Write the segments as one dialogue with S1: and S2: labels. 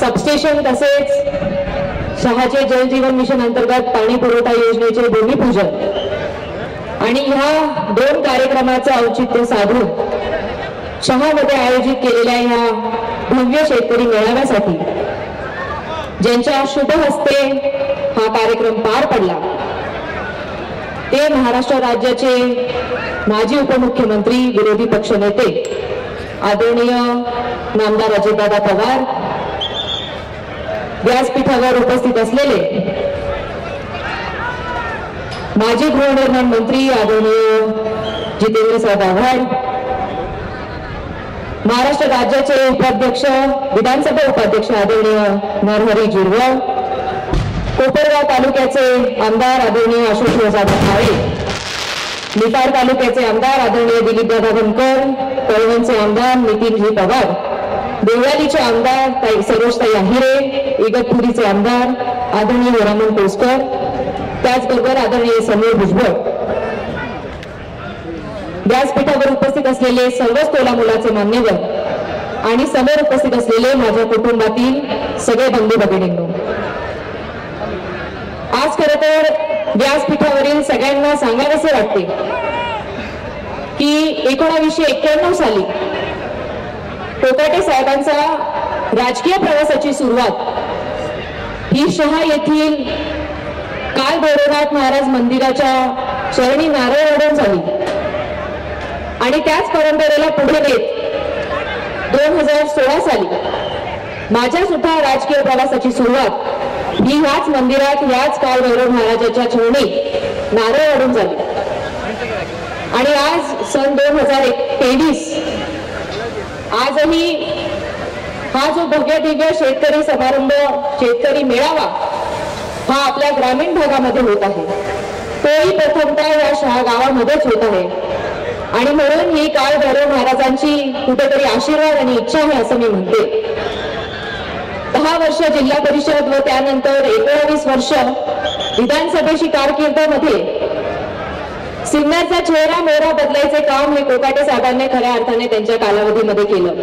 S1: Substation तसेच शहाचे जल जीवन mission अंतर्गत पाणी पुरवठा योजनेचे भूमिपूजन आणि ह्या दोन कार्यक्रमाचे औचित्य साधून शहामध्ये आयोजित केलेल्या ह्या भव्य शेतकरी मेळाव्यासाठी ज्यांच्या शुभ हस्ते हा कार्यक्रम पार पडला ते महाराष्ट्र राज्याचे माजी उपमुख्यमंत्री विरोधी पक्षनेते आदरणीय नामदार अजितदादा पवार, व्यासपीठावर उपस्थित असलेले माजी गृहनिर्माण मंत्री आदरणीय जितेंद्रसिंह आव्हाड, महाराष्ट्र राज्याचे उपाध्यक्ष विधानसभा उपाध्यक्ष आदरणीय नरहरी झिरवळ, कोपरगाव तालुक्याचे आमदार आदरणीय अशोकदादा काळे, निफाड तालुक्याचे आमदार आदरणीय दिलीपदादा धनकर, कळवणचे आमदार नितीनजी पवार, देवळालीचे आमदार सरोजताई आहिरे, इगतपुरीचे आमदार आदरणीय रमण कोसकर, त्याचबरोबर आदरणीय समीर भुजबळ, व्यासपीठावर उपस्थित असलेले सर्वच तोला मुलाचे मान्यवर आणि समोर उपस्थित असलेले माझ्या कुटुंबातील सगळे बंधू भगिनींनो, आज खरं तर व्यासपीठावरील सगळ्यांना सांगावेसे वाटते की 1991 साली कोकाटे साहेबांचा राजकीय प्रवासाची सुरुवात ही शहा येथील काल भैरवनाथ महाराज मंदिराच्या चरणी नारळ वाढवून झाली आणि त्याच परंपरेला पुढे नेत 2016 साली माझ्या सुद्धा राजकीय प्रवासाची सुरुवात ही ह्याच मंदिरात ह्याच काल भैरव महाराजांच्या चरणी नारळ वाढून झाली आणि आज सन 2023 आजही हा जो भव्य दिव्य शेतकरी समारंभ शेतकरी मेळावा हा आपल्या ग्रामीण भागामध्ये होत आहे तोही प्रथमतः या शहा गावामध्येच होत आहे आणि म्हणून ही काल भैरव महाराजांची कुठेतरी आशीर्वाद आणि इच्छा आहे असं मी म्हणते। 10 वर्ष जिल्हा परिषद व त्यानंतर 19 वर्ष विधानसभेची कारकिर्दीमध्ये सिन्नरचा चेहरा मोहरा बदलायचे काम हे कोकाटे साहेबांनी खऱ्या अर्थाने त्यांच्या कालावधीमध्ये केलं।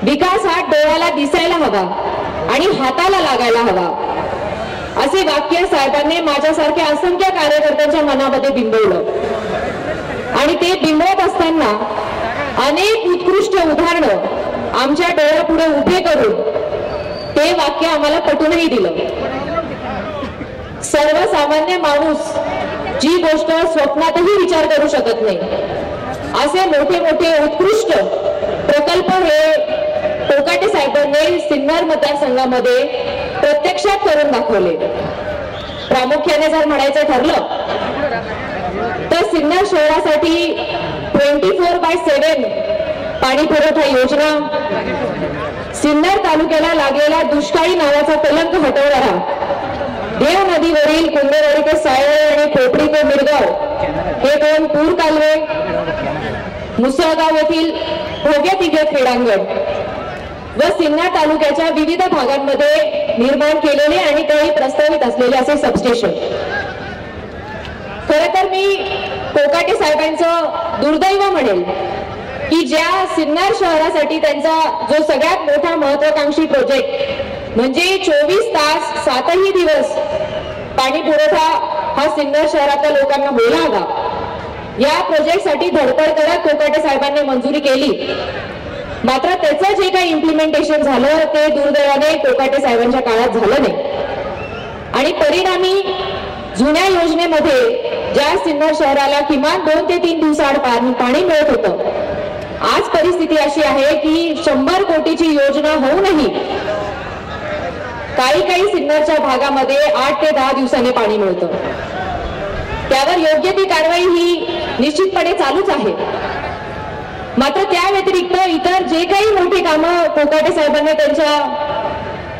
S1: विकास हा डोळ्याला दिसायला हवा आणि हाताला लागायला हवा असे वाक्य साहेबांनी माझ्यासारख्या असंख्य कार्यकर्त्यांच्या मनामध्ये बिंबवलं आणि ते बिंबवत असताना अनेक उत्कृष्ट उदाहरणं आमच्या डोळ्यापुढे उभे करून ते वाक्य आम्हाला पटवूनही दिलं। सर्वसामान्य माणूस जी गोष्ट स्वप्नातही विचार करू शकत नाही असे मोठे मोठे उत्कृष्ट प्रकल्प हे कोकाटे साहेबांनी सिन्नर मतदारसंघामध्ये प्रत्यक्षात करून दाखवले। प्रामुख्याने जर म्हणायचं ठरलं तर सिन्नर शहरासाठी 24/7 पाणी पुरवठा योजना, सिन्नर तालुक्याला लागलेला दुष्काळी नावाचा कलंक हटवणारा देव नदीवरील कुंडेवाडी ते सायवळे आणि पोपडी ते मिरगाव हे 2 पूर कालवे, मुसळगाव येथील भव्य दिव्य क्रीडांगण व सिन्नर तालुक्याच्या विविध भागांमध्ये निर्माण केलेले आणि काही प्रस्तावित असलेले असे सबस्टेशन। खरं तर मी कोकाटे साहेबांचं दुर्दैव म्हणेल की ज्या सिन्नर शहरासाठी त्यांचा जो सगळ्यात मोठा महत्वाकांक्षी प्रोजेक्ट म्हणजे 24 तास 7ही दिवस पाणी पुरवठा हा सिन्नर शहरातल्या लोकांना मिळाला हवा, या प्रोजेक्टसाठी धडपड करत कोकाटे साहेबांनी मंजुरी केली। मात्र त्याचं जे काही इम्प्लिमेंटेशन झालं ते दुर्दैवाने कोकाटे साहेबांच्या काळात झालं नाही आणि परिणामी जुन्या योजनेमध्ये ज्या सिन्नर शहराला किमान 2 ते 3 दिवसाआड पाणी मिळत होतं, आज परिस्थिती अशी आहे की 100 कोटीची योजना होऊनही काही सिन्नरच्या भागामध्ये 8 ते 10 दिवसांनी पाणी मिळतं। त्यावर योग्य ती कारवाई ही निश्चितपणे चालूच आहे। मात्र त्या व्यतिरिक्त इतर जे काही मोठी कामं कोकाटे साहेबांनी त्यांच्या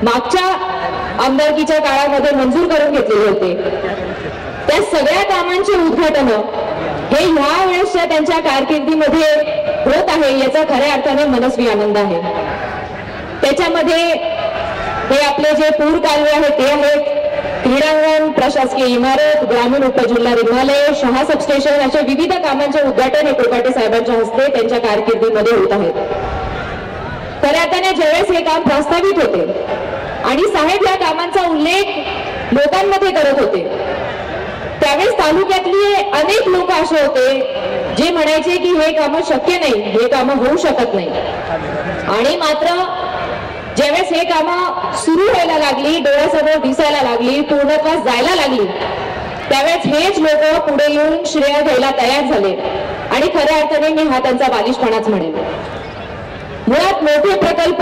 S1: मागच्या आमदारकीच्या काळामध्ये मंजूर करून घेतलेले होते त्या सगळ्या कामांचे उद्घाटन हे ह्या वेळेसच्या त्यांच्या कारकिर्दीमध्ये होत आहे याचा खऱ्या अर्थाने मनस्वी आनंद आहे। त्याच्यामध्ये हे आपले जे पूर कालवे आहेत ते आहेत, क्रीडांगण, प्रशासकीय इमारत, ग्रामीण उपजिल्हा रुग्णालय, शहा सबस्टेशन अशा विविध कामांचे उद्घाटन हे कोकाटे साहेबांच्या हस्ते त्यांच्या कारकिर्दीमध्ये होत आहेत। खऱ्या अर्थाने ज्यावेळेस हे काम प्रस्तावित होते आणि साहेब या कामांचा उल्लेख लोकांमध्ये करत होते, त्यावेळेस तालुक्यातले अनेक लोक असे होते जे म्हणायचे की हे काम शक्य नाही, हे काम होऊ शकत नाही. आणि मात्र ज्यावेळेस हे काम सुरू व्हायला लागली, डोळ्यासमोर दिसायला लागली, पूर्णत्वास जायला लागली, त्यावेळेस हेच लोक पुढे येऊन श्रेय घ्यायला तयार झाले. आणि खऱ्या अर्थाने मी हा त्यांचा बालिशपणाच म्हणेन. मुळात मोठे प्रकल्प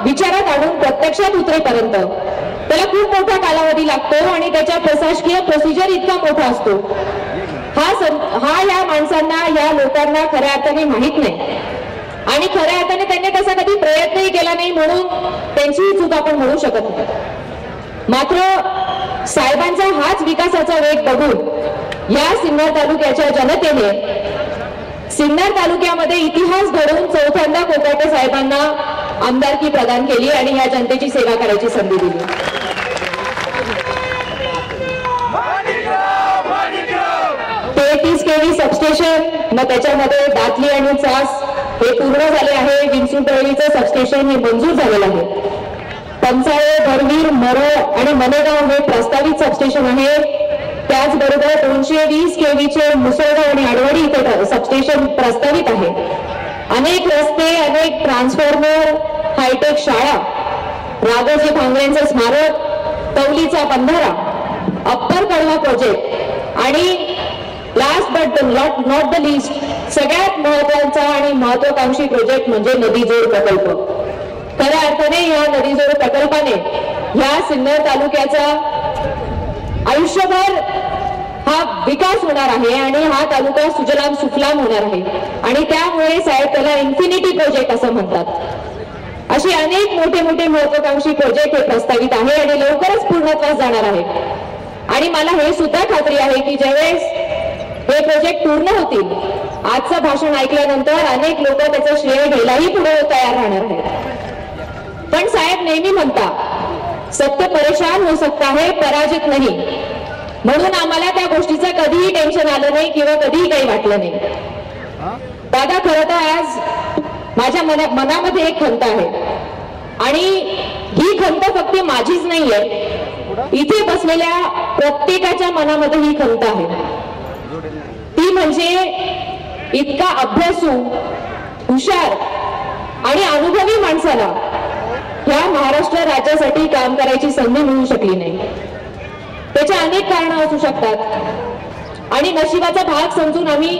S1: विचारात आणून प्रत्यक्षात उतरेपर्यंत त्याला खूप मोठा कालावधी लागतो आणि त्याच्या प्रशासकीय प्रोसिजर इतका मोठा असतो. हा या माणसांना, या लोकांना खऱ्या अर्थाने माहित नाही आणि खऱ्या अर्थाने त्यांनी तसा कधी प्रयत्नही केला नाही, म्हणून त्यांची चूक आपण म्हणू शकत नाही. मात्र साहेबांचा हाच विकासाचा वेग बघून या सिन्नर तालुक्याच्या जनतेने सिन्नर तालुक्यामध्ये इतिहास घडवून चौथ्यांदा कोकाटे साहेबांना आमदारकी प्रदान केली आणि या जनतेची सेवा करायची संधी दिली. 33 kV सबस्टेशन, मग त्याच्यामध्ये दातली आणि चास हे पूर्ण झाले आहे. विंचुटळीचं सबस्टेशन हे मंजूर झालेलं आहे. पंचाळे, भरवीर, मरोळ आणि मनेगाव हे प्रस्तावित सबस्टेशन आहे. त्याचबरोबर 220 kVचे मुसळगाव आणि आडवडी इथे सबस्टेशन प्रस्तावित आहे. अनेक रस्ते, अनेक ट्रान्सफॉर्मर, हायटेक शाळा, राघोजी भांगरेंचं स्मारक, तवलीचा बंधारा, अप्पर कळवा प्रोजेक्ट आणि last but not the list सगळ्यात महत्वाचा आणि महत्वाकांक्षी प्रोजेक्ट म्हणजे नदीजोड प्रकल्प. खऱ्या अर्थाने या नदीजोड प्रकल्पाने या सिन्नर तालुक्याचा आयुष्यभर हा विकास होणार आहे आणि हा तालुका सुजलाम सुफलाम होणार आहे आणि त्यामुळे साहेब त्याला इन्फिनिटी प्रोजेक्ट असं म्हणतात. असे अनेक मोठे मोठे महत्वाकांक्षी प्रोजेक्ट हे प्रस्तावित आहे आणि लवकरच पूर्णत्वास जाणार आहे. आणि मला हे सुद्धा खात्री आहे की ज्यावेळेस हे प्रोजेक्ट पूर्ण होतील, आजचं भाषण ऐकल्यानंतर अनेक लोक त्याचं श्रेय घ्यायलाही पुढे तयार राहणार आहेत. पण साहेब नेहमी म्हणतात सत्य परेशान हो सकता है, पराजित नाही. म्हणून आम्हाला त्या गोष्टीचं कधीही टेन्शन आलं नाही किंवा कधीही काही वाटलं नाही. दादा, खरं तर आज माझ्या मनामध्ये एक खंत आहे आणि ही खंत फक्त माझीच नाहीये, इथे बसलेल्या प्रत्येकाच्या मनामध्ये ही खंत आहे. ती म्हणजे इतका अभ्यासू, हुशार आणि अनुभवी माणसाला ह्या महाराष्ट्र राज्यासाठी काम करायची संधी मिळू शकली नाही. त्याचे अनेक कारणं असू शकतात आणि नशिबाचा भाग समजून आम्ही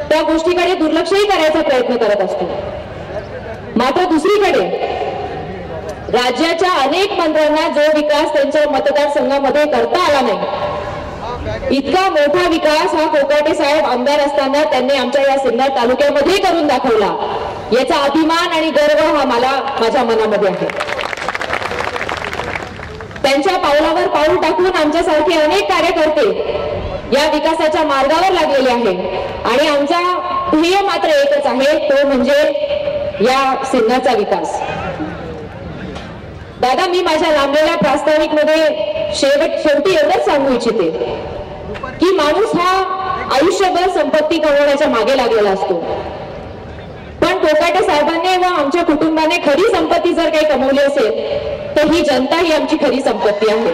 S1: त्या गोष्टीकडे दुर्लक्षही करायचा प्रयत्न करत असतो. मात्र दुसरीकडे राज्याच्या अनेक मंत्र्यांना जो विकास त्यांच्या मतदारसंघामध्ये करता आला नाही, इतका मोठा विकास हा कोकाटे साहेब आमदार असताना त्यांनी आमच्या या सिन्नर तालुक्यामध्ये करून दाखवला. याचा अभिमान आणि गर्व हा माझ्या मनामध्ये आहे. त्यांच्या पावलावर पाऊल टाकून आमच्यासारखे अनेक कार्यकर्ते या विकासाच्या मार्गावर लागलेले आहेत आणि आमचा ध्येय मात्र एकच आहे, तो म्हणजे या सिन्नरचा विकास. दादा, मी माझ्या लांबलेल्या प्रास्ताविक मध्ये शेवटी एवढंच सांगू इच्छिते की माणूस हा आयुष्यभर संपत्ती कमवण्याच्या मागे लागलेला असतो, पण कोकाटे साहेबांनी व आमच्या कुटुंबाने खरी संपत्ती जर काही कमवली असेल तर ही जनता ही आमची खरी संपत्ती आहे.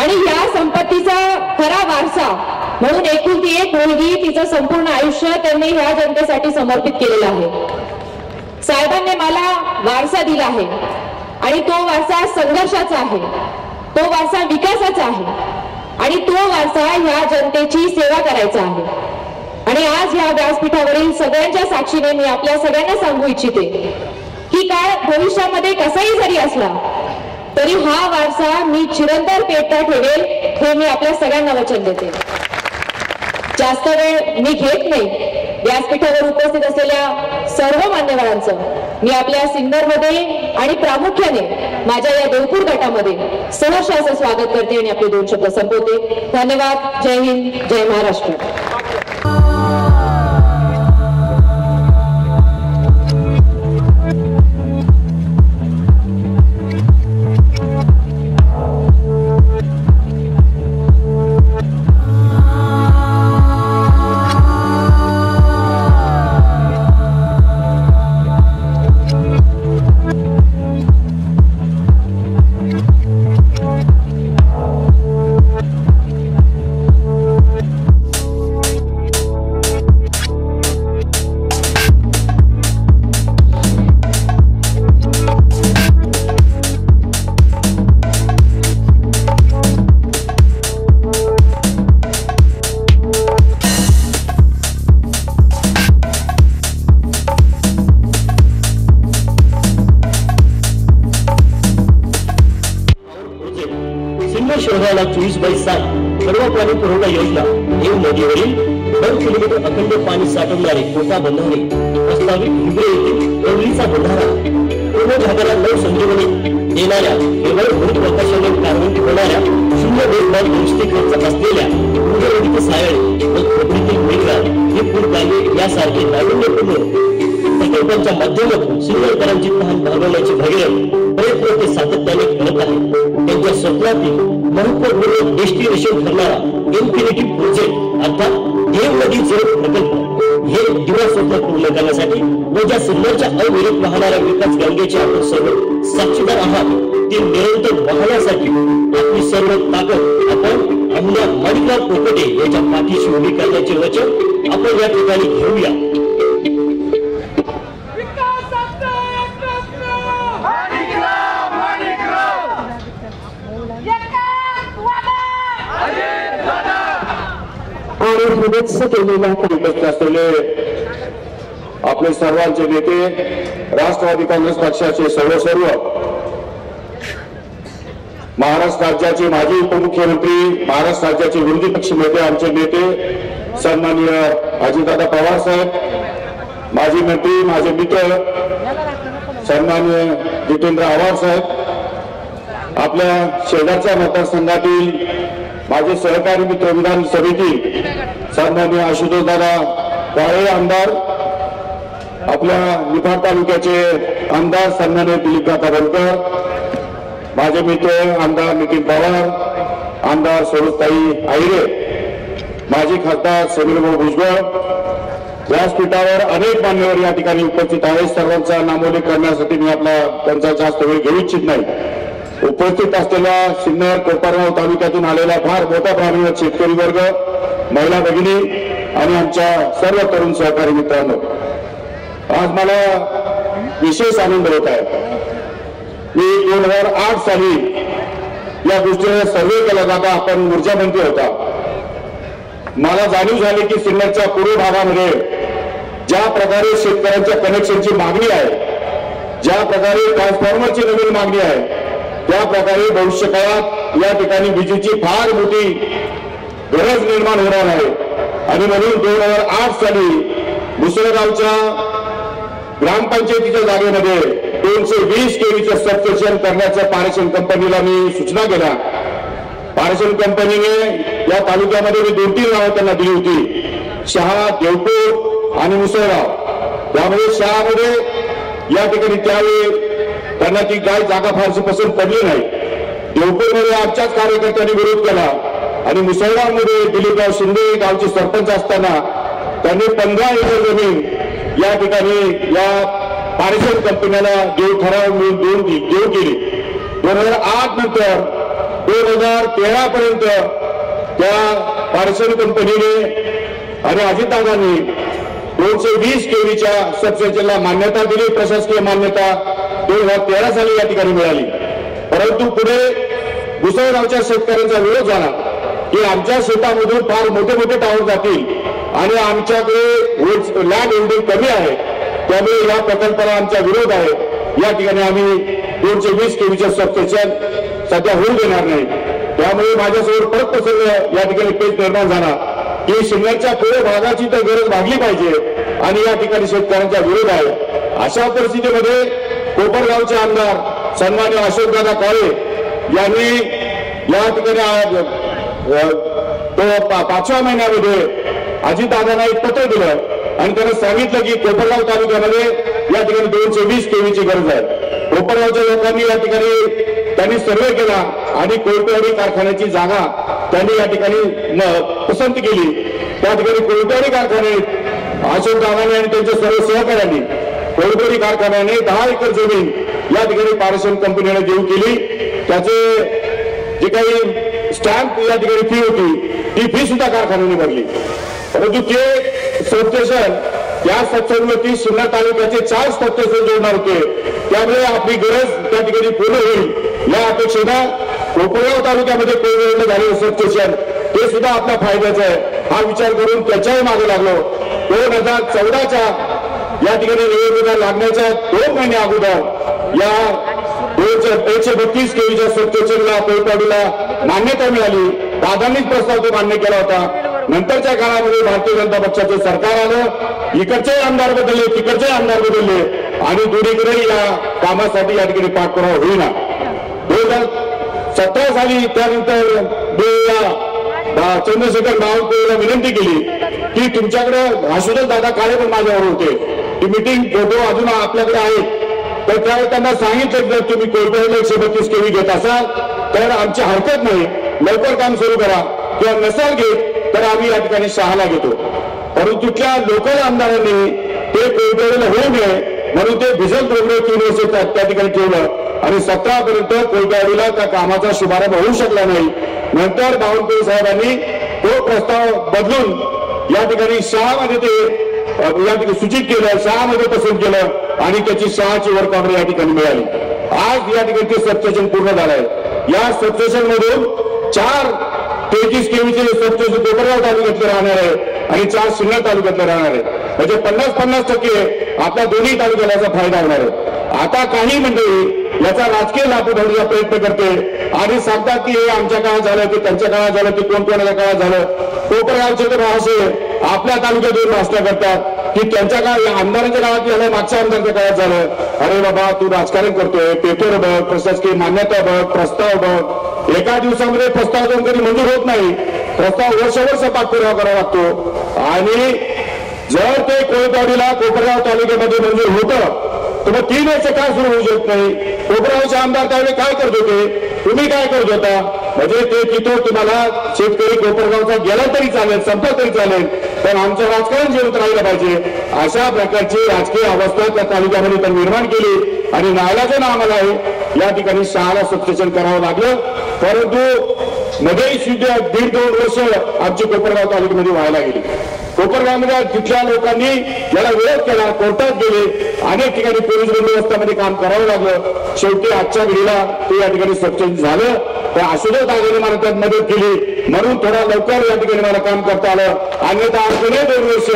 S1: आणि या संपत्तीचा खरा वारसा म्हणून एकुलती एक मुलगी, तिचं संपूर्ण आयुष्य त्यांनी ह्या जनतेसाठी समर्पित केलेलं आहे. साहेबांनी मला वारसा दिला आहे आणि तो वारसा संघर्षाचा आहे, तो वारसा विकासाचा आहे आणि तो वारसा ह्या जनतेची सेवा करायचा आहे. आणि आज या व्यासपीठावरील सगळ्यांच्या साक्षीने मी आपल्या सगळ्यांना सांगू इच्छिते की काळ भविष्यामध्ये कसाही जरी असला तरी हा वारसा मी चिरंतन पेटता ठेवेल, हे मी आपल्या सगळ्यांना वचन देते. जास्त वेळ मी घेत नाही. व्यासपीठावर उपस्थित असलेल्या सर्व मान्यवरांचं मी आपल्या सिन्नरमध्ये आणि प्रामुख्याने माझ्या या देवपूर गटामध्ये सहर्ष असं स्वागत करते आणि आपले 2 शब्द संपवते. धन्यवाद. जय हिंद, जय महाराष्ट्र.
S2: 24/7 सर्व पाणी पुरवठा योजना देव नदीवरील 9 किलोमीटर अखंड पाणी साठवणारे कोटा बंधारे प्रस्तावित हिवरे येथील कवलीचा बंधारा पूर्ण भागाला नऊ संजीवनी देणाऱ्या केवळ गुरुत्वाकर्षणाने कार्यान्वित होणाऱ्या शून्य देखभाल दुरुस्ती खर्च असलेल्या पूर्वनदीचे सायळे व खोबरीतील मेघराज हे पूल कालवे यासारखे नाविन्यपूर्ण प्रकल्पांच्या माध्यमातून सिन्नरकरांची तहान भागवण्याची भगीरथ प्रयत्न ते सातत्याने करत आहेत. त्यांच्या स्वप्नातील महत्वपूर्ण डेस्टिनेशन ठरणारा इन्फिनिटी प्रोजेक्ट अर्थात देव नदी जोड प्रकल्प हे दिवा स्वप्न पूर्ण करण्यासाठी व ज्या सिन्नरच्या अविरत वाहणाऱ्या विकास गंगेचे आपण सर्व साक्षीदार आहात ते निरंतर वाहण्यासाठी आपली सर्व ताकद आपण आमदार माणिकराव कोकटे यांच्या पाठीशी उभी करण्याचे वचन आपण या ठिकाणी घेऊया.
S3: असलेले आपले सर्वांचे नेते राष्ट्रवादी काँग्रेस पक्षाचे सर्व महाराष्ट्र राज्याचे माजी उपमुख्यमंत्री महाराष्ट्र राज्याचे विरोधी पक्ष नेते आमचे नेते सन्माननीय अजितदादा पवार साहेब, माजी मंत्री माझे मित्र सन्माननीय जितेंद्र आव्हाड साहेब, आपल्या शेजारच्या मतदारसंघातील माझे सहकारी मित्र विधान सभेतील सन्माननीय आशुतोष दादा काळे आमदार, आपल्या निफाड तालुक्याचे आमदार सन्माननीय दिलीप काका बनकर, माझे मित्र आमदार नितीन पवार, आमदार सरोजताई आहिरे, माजी खासदार समीरभाऊ भुजबळ, व्यासपीठावर अनेक मान्यवर या ठिकाणी उपस्थित आहेत. सर्वांचा नामोल्लेख करण्यासाठी मी आपला त्यांचा जास्त वेळ घेऊ इच्छित नाही. उपस्थित असलेल्या सिन्नर कोपरगाव तालुक्यातून आलेला फार मोठ्या प्रमाणात शेतकरी वर्ग, महिला भगिनी आणि आमच्या सर्व तरुण सहकारी मित्रांनो, आज मला विशेष आनंद होत आहे. मी 2008 साली या गोष्टीचा सर्वे केला जाता आपण ऊर्जा मंत्री होता. मला जाणीव झाली की सिन्नरच्या पूर्व भागामध्ये ज्या प्रकारे शेतकऱ्यांच्या कनेक्शनची मागणी आहे, ज्या प्रकारे ट्रान्सफॉर्मरची नवीन मागणी आहे, त्या प्रकारे भविष्य काळात या ठिकाणी विजेची फार मोठी गरज निर्माण होणार आहे. आणि म्हणून 2008 साली मुसळगावच्या ग्रामपंचायतीच्या जागेमध्ये 220 केव्हीचं सबस्टेशन करण्याच्या पारेषण कंपनीला मी सूचना केल्या. पारेषण कंपनीने या तालुक्यामध्ये मी 2-3 नावं त्यांना दिली होती, शहा, देवपूर आणि मुसळगाव. त्यामध्ये शहामध्ये या ठिकाणी त्यावेळी त्यांना ती काय जागा फारशी पसंत पडली नाही. देवपूरमध्ये आमच्याच कार्यकर्त्यांनी विरोध केला आणि मुसळगावमध्ये दिलीपराव शिंदे गावचे सरपंच असताना त्यांनी 15 एकर जमीन या ठिकाणी या पारेषण कंपनीला देऊ ठराव मिळून देऊ केली. 2008 नंतर 2013 पर्यंत त्या पारेषण कंपनीने आणि अजितदादांनी 220 केव्हीच्या सबस्टेशनला मान्यता दिली, प्रशासकीय मान्यता 2013 साली या ठिकाणी मिळाली. परंतु पुढे मुसळगावच्या शेतकऱ्यांचा विरोध झाला की आमच्या शेतामधून फार मोठे मोठे टावर जातील आणि आमच्याकडे लँड होल्डिंग कमी आहे, त्यामुळे या प्रकल्पाला आमचा विरोध आहे. या ठिकाणी आम्ही 220 केव्हीचे सबस्टेशन सध्या होऊ देणार नाही. त्यामुळे माझ्यासमोर परत प्रसंग या ठिकाणी पेच निर्माण झाला की सिन्नरच्या पूर्व भागाची तर गरज भागली पाहिजे आणि या ठिकाणी शेतकऱ्यांचा विरोध आहे. अशा परिस्थितीमध्ये कोपरगावचे आमदार सन्माननीय अशोकदादा काळे यांनी या ठिकाणी 5व्या महिन्यामध्ये अजितदादांना एक पत्र दिलं आणि त्यांना सांगितलं की कोपरगाव तालुक्यामध्ये या ठिकाणी 220 केव्हीची गरज आहे. कोपरगावच्या लोकांनी या ठिकाणी त्यांनी सर्वे केला आणि कोळपेवाडी कारखान्याची जागा त्यांनी या ठिकाणी पसंत केली. त्या ठिकाणी कोळपेवाडी कारखान्यात अशोकदादांनी आणि त्यांच्या सर्व सहकार्यांनी कोळपेवाडी कारखान्याने 10 एकर जमीन या ठिकाणी पारेषण कंपनीला देऊ केली. त्याचे जे काही स्टॅम्प या ठिकाणी फी होती ती फी सुद्धा कारखान्याने भरली. परंतु ते सबस्टेशन या सबस्टेशनवरती सिन्नर तालुक्याचे 4 सबस्टेशन जोडणार होते, त्यामुळे आपली गरज त्या ठिकाणी पूर्ण होईल या अपेक्षेनं कोपरगाव तालुक्यामध्ये कोळपेवाडीला झालेलं सबस्टेशन ते सुद्धा आपल्या फायद्याचं आहे हा विचार करून त्याच्याही मागे लागलो. 2014च्या या ठिकाणी निवडणुका लागण्याच्या 2 महिने अगोदर या 132 केव्हीच्या सबस्टेशनला कोळपेवाडीला मान्यता मिळाली दादांनीच प्रस्ताव तो मान्य केला होता। नंतरच्या काळामध्ये भारतीय जनता पक्षाचं सरकार आलं, इकडचे आमदार बदलले, तिकडचे आमदार बदलले आणि दोन्हीकडे या कामासाठी या ठिकाणी पाठपुरावा होईना। 2017 साली त्यानंतर चंद्रशेखर बावनकुळेला विनंती केली की तुमच्याकडे आशुतोष दादा काळे पण माझ्यावर होते, ती मीटिंग फोटो अजून आपल्याकडे आहेत, तर त्यावेळी त्यांना सांगितलं जर तुम्ही कोर्टाला 132 केवी घेत असाल तर आमची हरकत नाही, लवकर काम सुरू करा, किंवा नसाल घेत तर आम्ही या ठिकाणी 6 ला घेतो। परंतु त्या लोकल आमदारांनी ते कोर्टाला होऊ नये म्हणून ते डिझेल प्रोग्राम 3 वर्ष त्या ठिकाणी ठेवलं आणि 17 पर्यंत कोर्टाला त्या कामाचा शुभारंभ होऊ शकला नाही। नंतर बावनकुळे साहेबांनी तो प्रस्ताव बदलून या ठिकाणी 6 मध्ये ते या ठिकाणी सूचित केलं, 6 मध्ये पसंत केलं आणि त्याची 6ची वर्क ऑर्डर या ठिकाणी मिळाली। आज या ठिकाणी ते सबस्टेशन पूर्ण झालंय। या सबस्टेशन मधून 4 33 केवीचे सबस्टेशन कोपरगाव तालुक्यातले राहणार आहे आणि 4 सिन्नर तालुक्यातले राहणार आहे, म्हणजे 50-50% आपल्या दोन्ही तालुक्याला याचा फायदा होणार आहे। आता काही मंडळी याचा राजकीय लाभ उठवण्याचा प्रयत्न करते आणि सांगतात की हे आमच्या काळात झालं, ते त्यांच्या काळात झालं, ते कोणत्या काळात झालं। कोपरगावचे तर असे आपल्या तालुक्यात येऊन भाषण करतात की त्यांच्या काळात आमदारांच्या काळात झालं, मागच्या आमदारांच्या काळात झालं। अरे बाबा, तू राजकारण करतोय, पेपर बघ, प्रशासकीय मान्यता बघ, प्रस्ताव बघ। एका दिवसामध्ये प्रस्ताव दोन कधी मंजूर होत नाही, प्रस्ताव वर्ष पाठपुरावा करावा लागतो आणि जर ते कोळीवाडीला कोपरगाव तालुक्यामध्ये मंजूर होतं तर मग 3 वर्ष काय सुरू होऊ शकत नाही? कोपरगावचे आमदार त्यावेळी काय करत होते, तुम्ही काय करत होता? म्हणजे ते तिथं तुम्हाला शेतकरी कोपरगावचा गेला तरी चालेल, संपला तरी चालेल, पण आमचं राजकारण जिवंत राहिलं पाहिजे, अशा प्रकारची राजकीय अवस्था त्या तालुक्यामध्ये त्यांनी निर्माण केली आणि नाईलाजाने आम्हाला या ठिकाणी 6 ला सबस्टेशन करावं लागलं। परंतु मध्ये 1.5-2 वर्ष आमची कोपरगाव तालुक्यामध्ये व्हायला गेली। कोपरगावमध्ये तिथल्या लोकांनी याला विरोध केला, कोर्टात गेले, अनेक ठिकाणी पोलीस बंदोबस्तामध्ये काम करावं लागलं। शेवटी आजच्या घडीला ते या ठिकाणी सबस्टेशन झालं, तर आशुतोष दादाने मला त्यात मदत केली म्हणून थोडा लवकर या ठिकाणी मला काम करता आलं, अन्यथा आणखी 2 वर्ष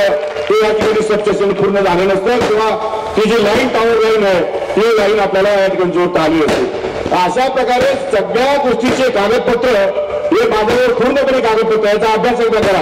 S3: ते या ठिकाणी सबस्टेशन पूर्ण झालं नसतं किंवा ती जी लाईन टॉवर लाईन आहे ती लाईन आपल्याला या ठिकाणी जोडता आली असते। अशा प्रकारे सगळ्या गोष्टीचे कागदपत्र हे माझ्यावर पूर्णपणे कागदपत्र, याचा अभ्यास एकदा करा।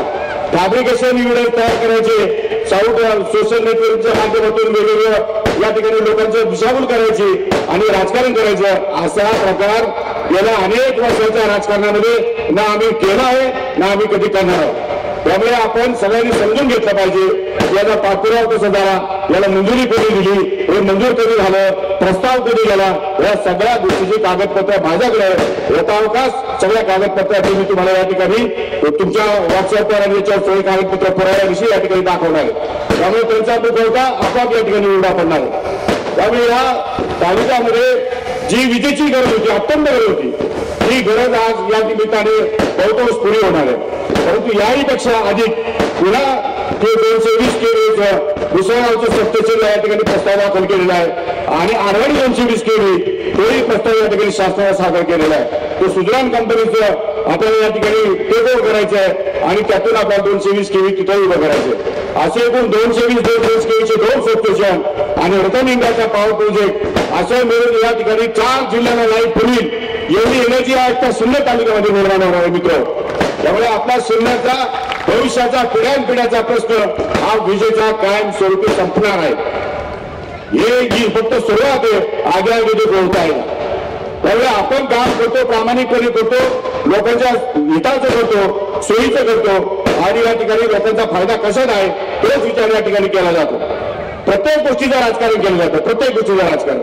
S3: फॅब्रिकेशन एव्हिडन्स तयार करायचे, सोशल नेटवर्कच्या माध्यमातून वेगवेगळ्या या ठिकाणी लोकांचं दिशाभूल करायची आणि राजकारण करायचं, असा प्रकार गेल्या अनेक वर्षाच्या राजकारणामध्ये ना आम्ही केला आहे ना आम्ही कधी करणार आहोत। त्यामुळे आपण सगळ्यांनी समजून घेतलं पाहिजे याचा पाठपुरावा कसा झाला, याला मंजुरी कधी दिली, हे मंजूर कधी झालं, प्रस्ताव कधी गेला, या सगळ्या गोष्टीची कागदपत्र माझ्याकडे यथावकाश सगळ्या कागदपत्राची मी तुम्हाला या ठिकाणी तुमच्या व्हॉट्सअपवर आणि याच्यावर सगळे कागदपत्र पुराव्याविषयी या ठिकाणी दाखवणार आहे। त्यामुळे त्यांचा मुखवटा आपोआप या ठिकाणी उघडा पडणार आहे। त्यामुळे या तालुक्यामध्ये जी विजेची गरज होती, अत्यंत गरज होती, ही गरज आज या निमित्ताने बहुतांश पुरी होणार आहे। परंतु याही पेक्षा अधिक पुन्हा ते 220 केवीचं मुसळगावचं सबस्टेशन या ठिकाणी प्रस्ताव दाखल केलेला आहे आणि आरवाडी 220 केवी तोही प्रस्ताव या ठिकाणी शासनाला सादर केलेला आहे। तो सुजलाम कंपनीचं आपल्याला या ठिकाणी टेक ओव्हर करायचं आहे आणि त्यातून आपल्याला 220 केवी तिथं उभं करायचं। असे एकूण 220 केवीचे 2 सबस्टेशन आणि रतन इंडियाचा पॉवर प्रोजेक्ट असे मिळून या ठिकाणी 4 जिल्ह्यांना लाईट पुरवील एवढी एनर्जी आज त्या सिन्नर तालुक्यामध्ये निर्माण होणार आहे मित्र। त्यामुळे आपला सिन्नरचा भविष्याचा पिढ्यानपिढ्याचा प्रश्न हा विजेचा कायम स्वरूपी संपणार आहे। ही फक्त सुरुवात आहे, आगे ते बोलता आहे। त्यामुळे आपण काम करतो, प्रामाणिकपणे करतो, लोकांच्या हिताचं करतो, सोयीचं करतो आणि या ठिकाणी लोकांचा फायदा कशात आहे तोच विचार या ठिकाणी केला जातो। प्रत्येक गोष्टीचं राजकारण केलं जातं, प्रत्येक गोष्टीचं राजकारण।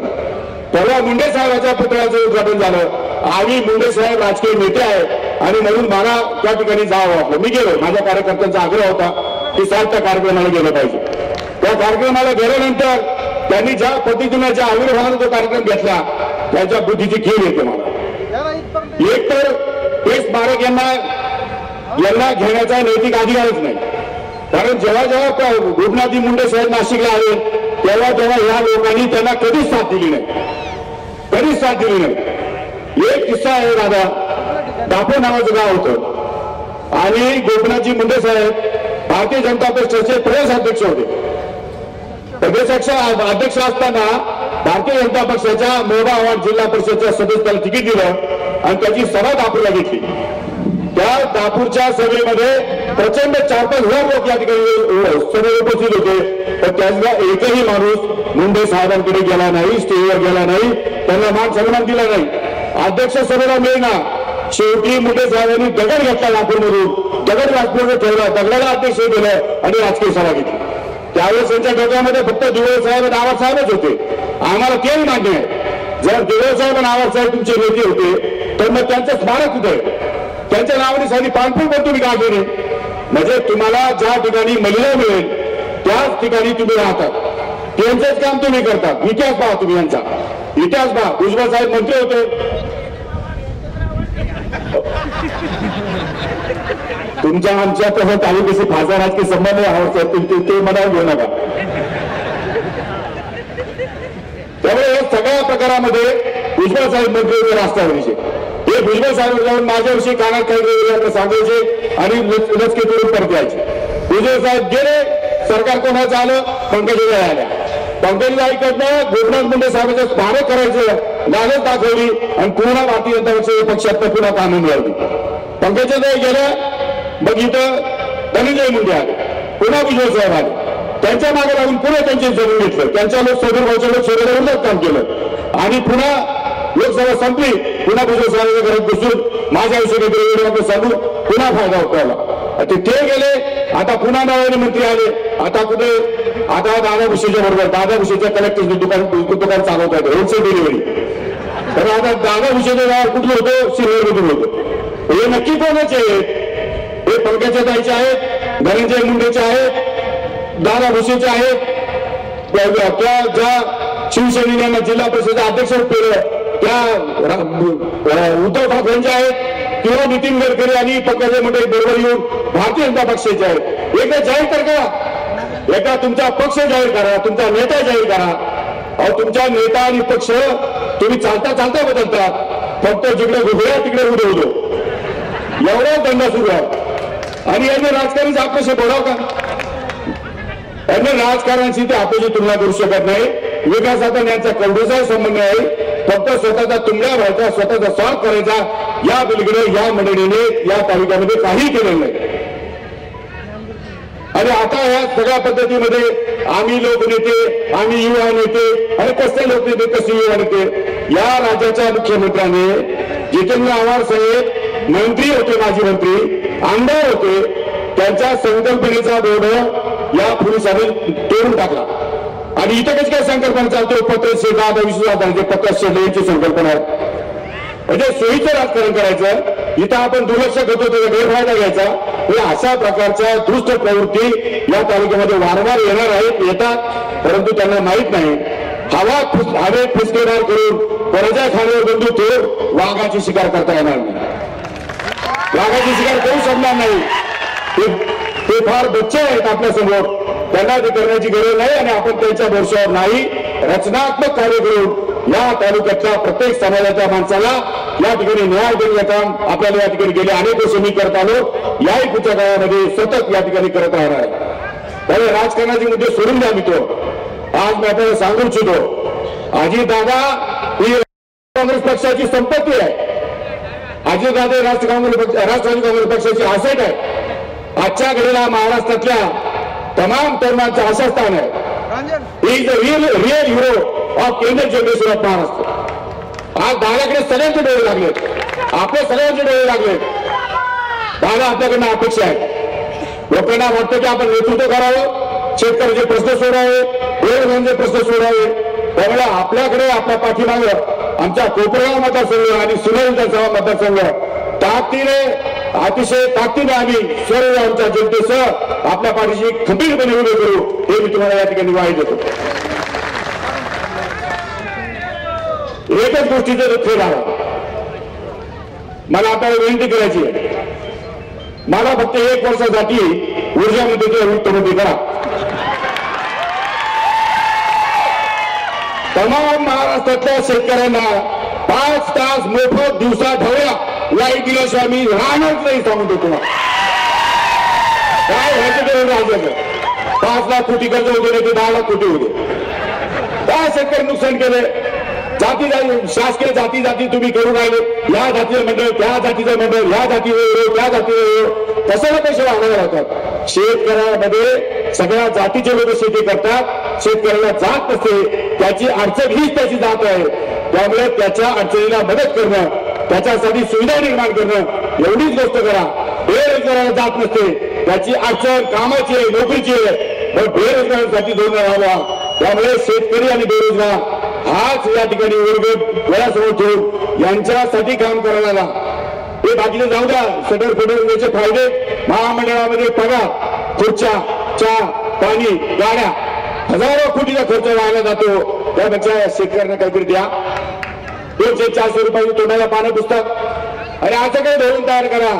S3: परवा मुंडे साहेबांच्या पुतळ्याचं उद्घाटन झालं आणि मुंडे साहेब राजकीय नेते आहेत आणि म्हणून मला त्या ठिकाणी जावं वाटलं, मी गेलो। माझ्या कार्यकर्त्यांचा आग्रह होता की साहेब त्या कार्यक्रमाला गेलं पाहिजे। त्या कार्यक्रमाला गेल्यानंतर त्यांनी ज्या पद्धतीने ज्या आविर्भावाने तो कार्यक्रम घेतला त्यांच्या बुद्धीची खीळ येते मला। एक तर ते स्मारक यांना घेण्याचा नैतिक अधिकारच नाही, कारण जेव्हा जेव्हा गोपनाथजी मुंडे साहेब नाशिकला आले तेव्हा या लोकांनी त्यांना कधीच साथ दिली नाही, कधीच साथ दिली नाही। एक किस्सा आहे दादा, दापो नावाचं गाव होतं आणि गोपनाथजी मुंडे साहेब भारतीय जनता पक्षाचे प्रदेश अध्यक्ष होते। प्रदेश अध्यक्ष असताना भारतीय जनता पक्षाच्या मोबा आव्हाड जिल्हा परिषदेच्या सदस्याला तिकीट दिलं आणि त्याची सभा दापोला घेतली त्या दापूरच्या सभेमध्ये प्रचंड 4-5 लोक या ठिकाणी सभेत उपस्थित होते, पण त्यातला एकही माणूस मुंडे साहेबांकडे गेला नाही, स्टेजवर गेला नाही, त्यांना मान सन्मान दिला नाही. अध्यक्ष सभेला मिळेना. शेवटी मुंडे साहेबांनी दगड घेतला नागपूरमधून, दगड नागपूरमध्ये ठेवला, दगडाला अध्यक्ष दिलं आणि राजकीय सभा घेतली. त्यावेळेस त्यांच्या डोक्यामध्ये फक्त दिवळ साहेब आणि आवाज साहेबच होते. आम्हाला तेही मान्य आहे, जर दिवळ साहेब आणि आवाज साहेब तुमचे नेते होते तर मग त्यांचं स्मारक कुठे आहे? त्यांच्या नावाने साधी पानपूर पण तुम्ही काढले नाही. म्हणजे तुम्हाला ज्या ठिकाणी महिला मिळेल त्याच ठिकाणी तुम्ही राहतात, त्यांचंच काम तुम्ही करतात. इतिहास पहा, तुम्ही यांचा इतिहास पहा. भुजबळ साहेब मंत्री होते, तुमच्या आमच्या तसं तालुक्याचे भाषा राजकीय संबंध आवडतात ते मनावर घेऊ नका. त्यामुळे या सगळ्या प्रकारामध्ये भुजबळ साहेब मंत्री होते राष्ट्रवादीचे. हे भुजबळ साहेब जाऊन माझ्याविषयी कानात काही सांगायचे आणि लचके करून परत यायचे. भुजबळ साहेब गेले, सरकार कोणाचं आलं? पंकजाताई आल्या. पंकजाताईकडनं गोपीनाथ मुंडे साहेबांचं स्मारक करायचं लालच दाखवली आणि पुन्हा भारतीय जनता पक्षात पुन्हा कामं मिळवली. पंकजाताई गेल्या, मग इथं धनंजय मुंडे आले, पुन्हा भुजबळ साहेब आले, त्यांच्या मागे लागून पुन्हा त्यांचे जमीन घेतलं, त्यांच्या लोकसभेवरच्या लोकसभेला काम केलं आणि पुन्हा लोकसभा संपली, पुन्हा भुजबळ साहेबांच्या घरात बसून माझ्याविषयी सांगून पुन्हा फायदा होता. ते गेले, आता पुन्हा नव्याने मंत्री आले. आता कुठे? आता दादा भुसेच्या बरोबर, दादा भुसेच्या कलेक्टरचे दुकान चालवत आहेत, होलसेल डिलिव्हरी. तर आता दादा भुसेचं नाव कुठलं होतं? सिल्वरमधून होतं. हे नक्की कोणाचे आहेत? हे पंकजाताईचे आहेत, धनंजय मुंडेचे आहेत, दादा भुसेचे आहेत. त्या ज्या शिवसेनेने जिल्हा परिषद अध्यक्ष केलं त्या उद्धव ठाकरेंचे आहेत किंवा नितीन गडकरी आणि पंकजा मुंडे बरोबर येऊन भारतीय जनता पक्षाचे आहेत. एकदा जाहीर तर करा, एकदा तुमचा पक्ष जाहीर करा, तुमचा नेता जाहीर करा. अहो, तुमचा नेता आणि पक्ष तुम्ही चालता चालता बदलतात, फक्त जिकडे घुगड्या तिकडे उडवतो, एवढा धंदा सुरू आहे. आणि यांनी राजकारणी आपल्याशी बोलाव का? यांनी राजकारणाशी ते आपल्याशी तुलना करू शकत नाही. विकासाचा यांचा कवडीचा संबंध आहे, फक्त स्वतःचा तुंबड्या व्हायचा, स्वतःचा स्वार्थ करायचा. या पलीकडे या मंडळीने या तालुक्यामध्ये काही केलेलं नाही. आणि आता या सगळ्या पद्धतीमध्ये आम्ही लोकनेते, आम्ही युवा नेते आणि कसे लोकनेते कसे युवा नेते. या राज्याच्या मुख्यमंत्र्याने जितेंद्र आव्हाड साहेब मंत्री होते, माजी मंत्री, आमदार होते, त्यांच्या संकल्पनेचा बोर्ड या पोलिसांनी तोडून टाकला. आणि इथं कशी काय संकल्पना चालतो? पत्र शेता पत्र शेड्यांची संकल्पना आहे. म्हणजे सोयीचं राजकारण करायचं, इथं आपण दुर्लक्ष करतो, त्याचा गैरफायदा घ्यायचा. अशा प्रकारच्या दुष्ट प्रवृत्ती या तालुक्यामध्ये वारंवार येणार आहेत, येतात, परंतु त्यांना माहित नाही. हवेत फुसकेदार करून परजा खाण्यावर बंदूक ठेवून वाघाची शिकार करता येणार नाही, वाघाची शिकार करू शकणार नाही. ते फार बच्चे आहेत आपल्या समोर, त्यांना ते करण्याची गरज नाही. आणि आपण त्यांच्या भरोश्यावर नाही, रचनात्मक कार्य करून या तालुक्यातल्या प्रत्येक समाजाच्या माणसाला या ठिकाणी न्याय देण्याचं काम आपल्याला या ठिकाणी गेले अनेक वर्ष मी करत आलो, याही पुढच्या काळामध्ये सतत या ठिकाणी करत राहणार आहे. त्यामुळे राजकारणाचे मुद्दे सोडून द्या मित्र. आज मी आपल्याला सांगू इच्छितो, अजितदादा ही काँग्रेस पक्षाची संपत्ती आहे. अजितदादा राष्ट्रवादी काँग्रेस पक्षाची आसेट आहे. आजच्या घडीला महाराष्ट्रातल्या तमाम तरुणांचं आशास्थान आहे. Is the real hero of younger generation of Maharashtra. आज दादाकडे सगळ्यांचे डोळे लागले, आपले सगळ्यांचे डोळे लागले. दादा आपल्याकडनं अपेक्षा आहे. लोकांना वाटतं की आपण नेतृत्व करावं, शेतकऱ्याचे प्रश्न सोडावे, बेरोजगारांचे प्रश्न सोडावे. त्यामुळे आपल्याकडे आपल्या पाठीमागं आमच्या कोपरगाव मतदारसंघ आणि सुनेरचा मतदारसंघ ताकदीने, अतिशय ताकदीने आम्ही सर्व आमच्या जनतेसह आपल्या पाठीशी खंबीरपणे उभे करू, हे मी तुम्हाला या ठिकाणी ग्वाही देतो. एकच गोष्टीचं लक्ष राहा. मला आपल्याला विनंती करायची आहे, मला फक्त 1 वर्षासाठी ऊर्जा मंत्र्याची मुख्यमंत्री करा. तमाम महाराष्ट्रातल्या शेतकऱ्यांना 5 तास मोफत दिवसा ढवळ्या लाईट दिल्याशिवाय मी राहणारच नाही, सांगून देतो. काय व्हायचं करून राज्याचं 5 लाख कोटी कर्ज होते, नाही ते 10 लाख कोटी होते. काय शेतकरी नुकसान केले? शासकीय जाती तुम्ही करून राहिले, या जातीचं मंडळ त्या जातीचं मंडळ, या जातीचं त्या जातीचं, कशाला पैसे वाढवले जातात. शेतकऱ्यामध्ये सगळ्या जातीचे लोक शेती करतात, शेतकऱ्याला जात नसते, त्याची अडचण हीच त्याची जात आहे. त्यामुळे त्याच्या अडचणीला मदत करणं, त्याच्यासाठी सुविधा निर्माण करणं एवढीच गोष्ट करा. बेरोजगाराला जात नसते, त्याची अडचण कामाची आहे, नोकरीची आहे, पण बेरोजगारांसाठी धोरण राहावा. त्यामुळे शेतकरी आणि बेरोजगार हाच या ठिकाणी वर्ग डोळ्यासमोर ठेवून यांच्यासाठी काम करायला. हे बाकीचे जाऊ द्या, सटर फुटर फायदे, महामंडळामध्ये पगार, खुर्च्या, चहा, पाणी, गाड्या, हजारो कोटीचा खर्च वाढला जातो. त्यापेक्षा शेतकऱ्यांना काहीतरी द्या. 200-400 रुपयाची तोंडाला पानं पुस्तक आणि असं काही धोरण तयार करा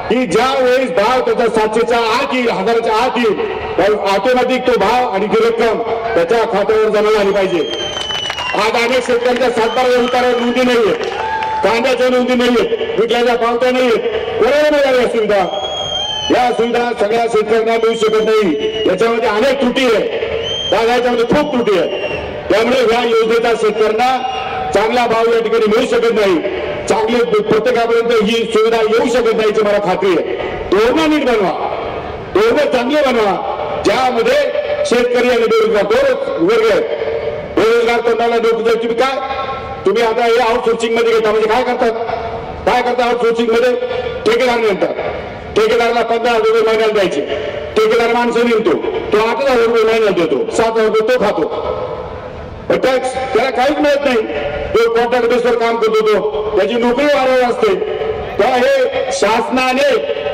S3: की ज्या वेळेस भाव त्याचा 700च्या आत येईल, 1000च्या आत येईल, ऑटोमॅटिक तो भाव आणि ती रक्कम त्याच्या खात्यावर जमा झाली पाहिजे. आज अनेक शेतकऱ्यांच्या 7-12 उतारावर नोंदी नाहीये, कांद्याच्या नोंदी नाहीये, विकल्याच्या पावत्या नाहीयेत. कोणाला मिळाल्या या सुविधा? या सुविधा सगळ्या शेतकऱ्यांना मिळू शकत नाही. याच्यामध्ये अनेक त्रुटी आहे, याच्यामध्ये खूप त्रुटी आहे. त्यामुळे या योजनेचा शेतकऱ्यांना चांगला भाव या ठिकाणी मिळू शकत नाही, चांगले प्रत्येकापर्यंत ही सुविधा येऊ शकत नाही याची मला खात्री आहे. धोरणं नीट बनवा, धोरणं चांगले बनवा, ज्यामध्ये शेतकरी आणि बेरोजगार दोन वर्ग आहेत. बेरोजगार तोंडाला नोकरी तुम्ही आता हे आउटसोर्सिंग मध्ये घेता, म्हणजे काय करतात आउटसोर्सिंग मध्ये? ठेकेदार नेमतात, ठेकेदाराला 15,000 रुपये महिन्याला द्यायचे. ठेकेदार माणसं नेमतो, तो 8,000 रुपये महिन्याला देतो, 7,000 रुपये तो खातो. टॅक्स त्याला काहीच मिळत नाही, तो कॉन्ट्रॅक्ट बेसवर काम करतो, तो त्याची नोकरी वाढवली असते. तर हे शासनाने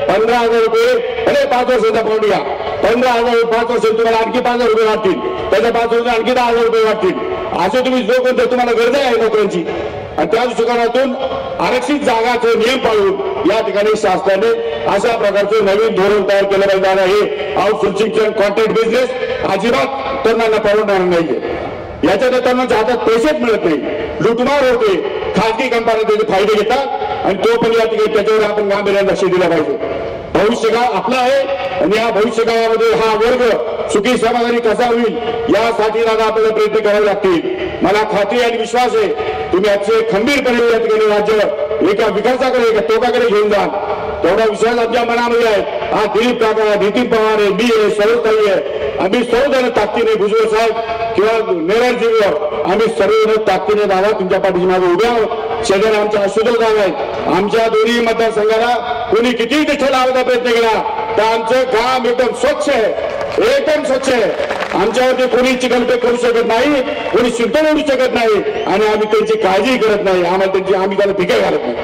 S3: 15,000 रुपये, अरे 5 वर्षाचा फंड घ्या, 15,000 5 वर्ष तुम्हाला आणखी 5,000 रुपये वाटतील, त्याच्या 5 वर्ष आणखी 10,000 रुपये वाटतील. असे तुम्ही जो कोणतं तुम्हाला गरज आहे नोकऱ्यांची, आणि त्या दृष्टिकोनातून आरक्षित जागाचे नियम पाळून या ठिकाणी शासनाने अशा प्रकारचं नवीन धोरण तयार केलं पाहिजे. आणि हे आउटसोर्सिंग कॉन्ट्रॅक्ट बिझनेस अजिबात तरुणांना परवडणार नाहीये. याच्यात त्यांना हातात पैसेच मिळत नाही, लुटमार होते, खाजगी कंपन्या त्याचे फायदे घेतात आणि तो पण या ठिकाणी त्याच्यावर आपण गांभीर्याने लक्ष दिलं पाहिजे. भविष्यकाळ आपला आहे आणि या भविष्यकाळामध्ये हा वर्ग सुखी समाधानी कसा होईल यासाठी दादा आपल्याला प्रयत्न करावे लागतील. मला खात्री आणि विश्वास आहे तुम्ही आजचे खंबीरपणे या ठिकाणी राज्य एका विकासाकडे, एका टोकाकडे घेऊन जाल, तेवढा विश्वास आमच्या मनामध्ये आहे. हा दिलीप काका, नितीन पवार आहे, मी आहे, सरोजताई आहे, आम्ही सर्वजण ताकदीने, भुजबळ साहेब किंवा नेराजीवर आम्ही सर्वजण ताकदीने दादा तुमच्या पाठीशी मागे उभे आहोत. शेजारी आमच्या आशुतोष दादा आहेत. आमच्या दोन्ही मतदारसंघाला कोणी कितीही तिथे लावायचा प्रयत्न केला तर आमचं काम एकदम स्वच्छ आहे, एकदम स्वच्छ आहे. आमच्यावरती कोणी चिकलपे करू शकत नाही, कोणी शिंतोड ओढू शकत नाही आणि आम्ही त्यांची काळजी करत नाही. आम्ही त्याला भिका घालत नाही.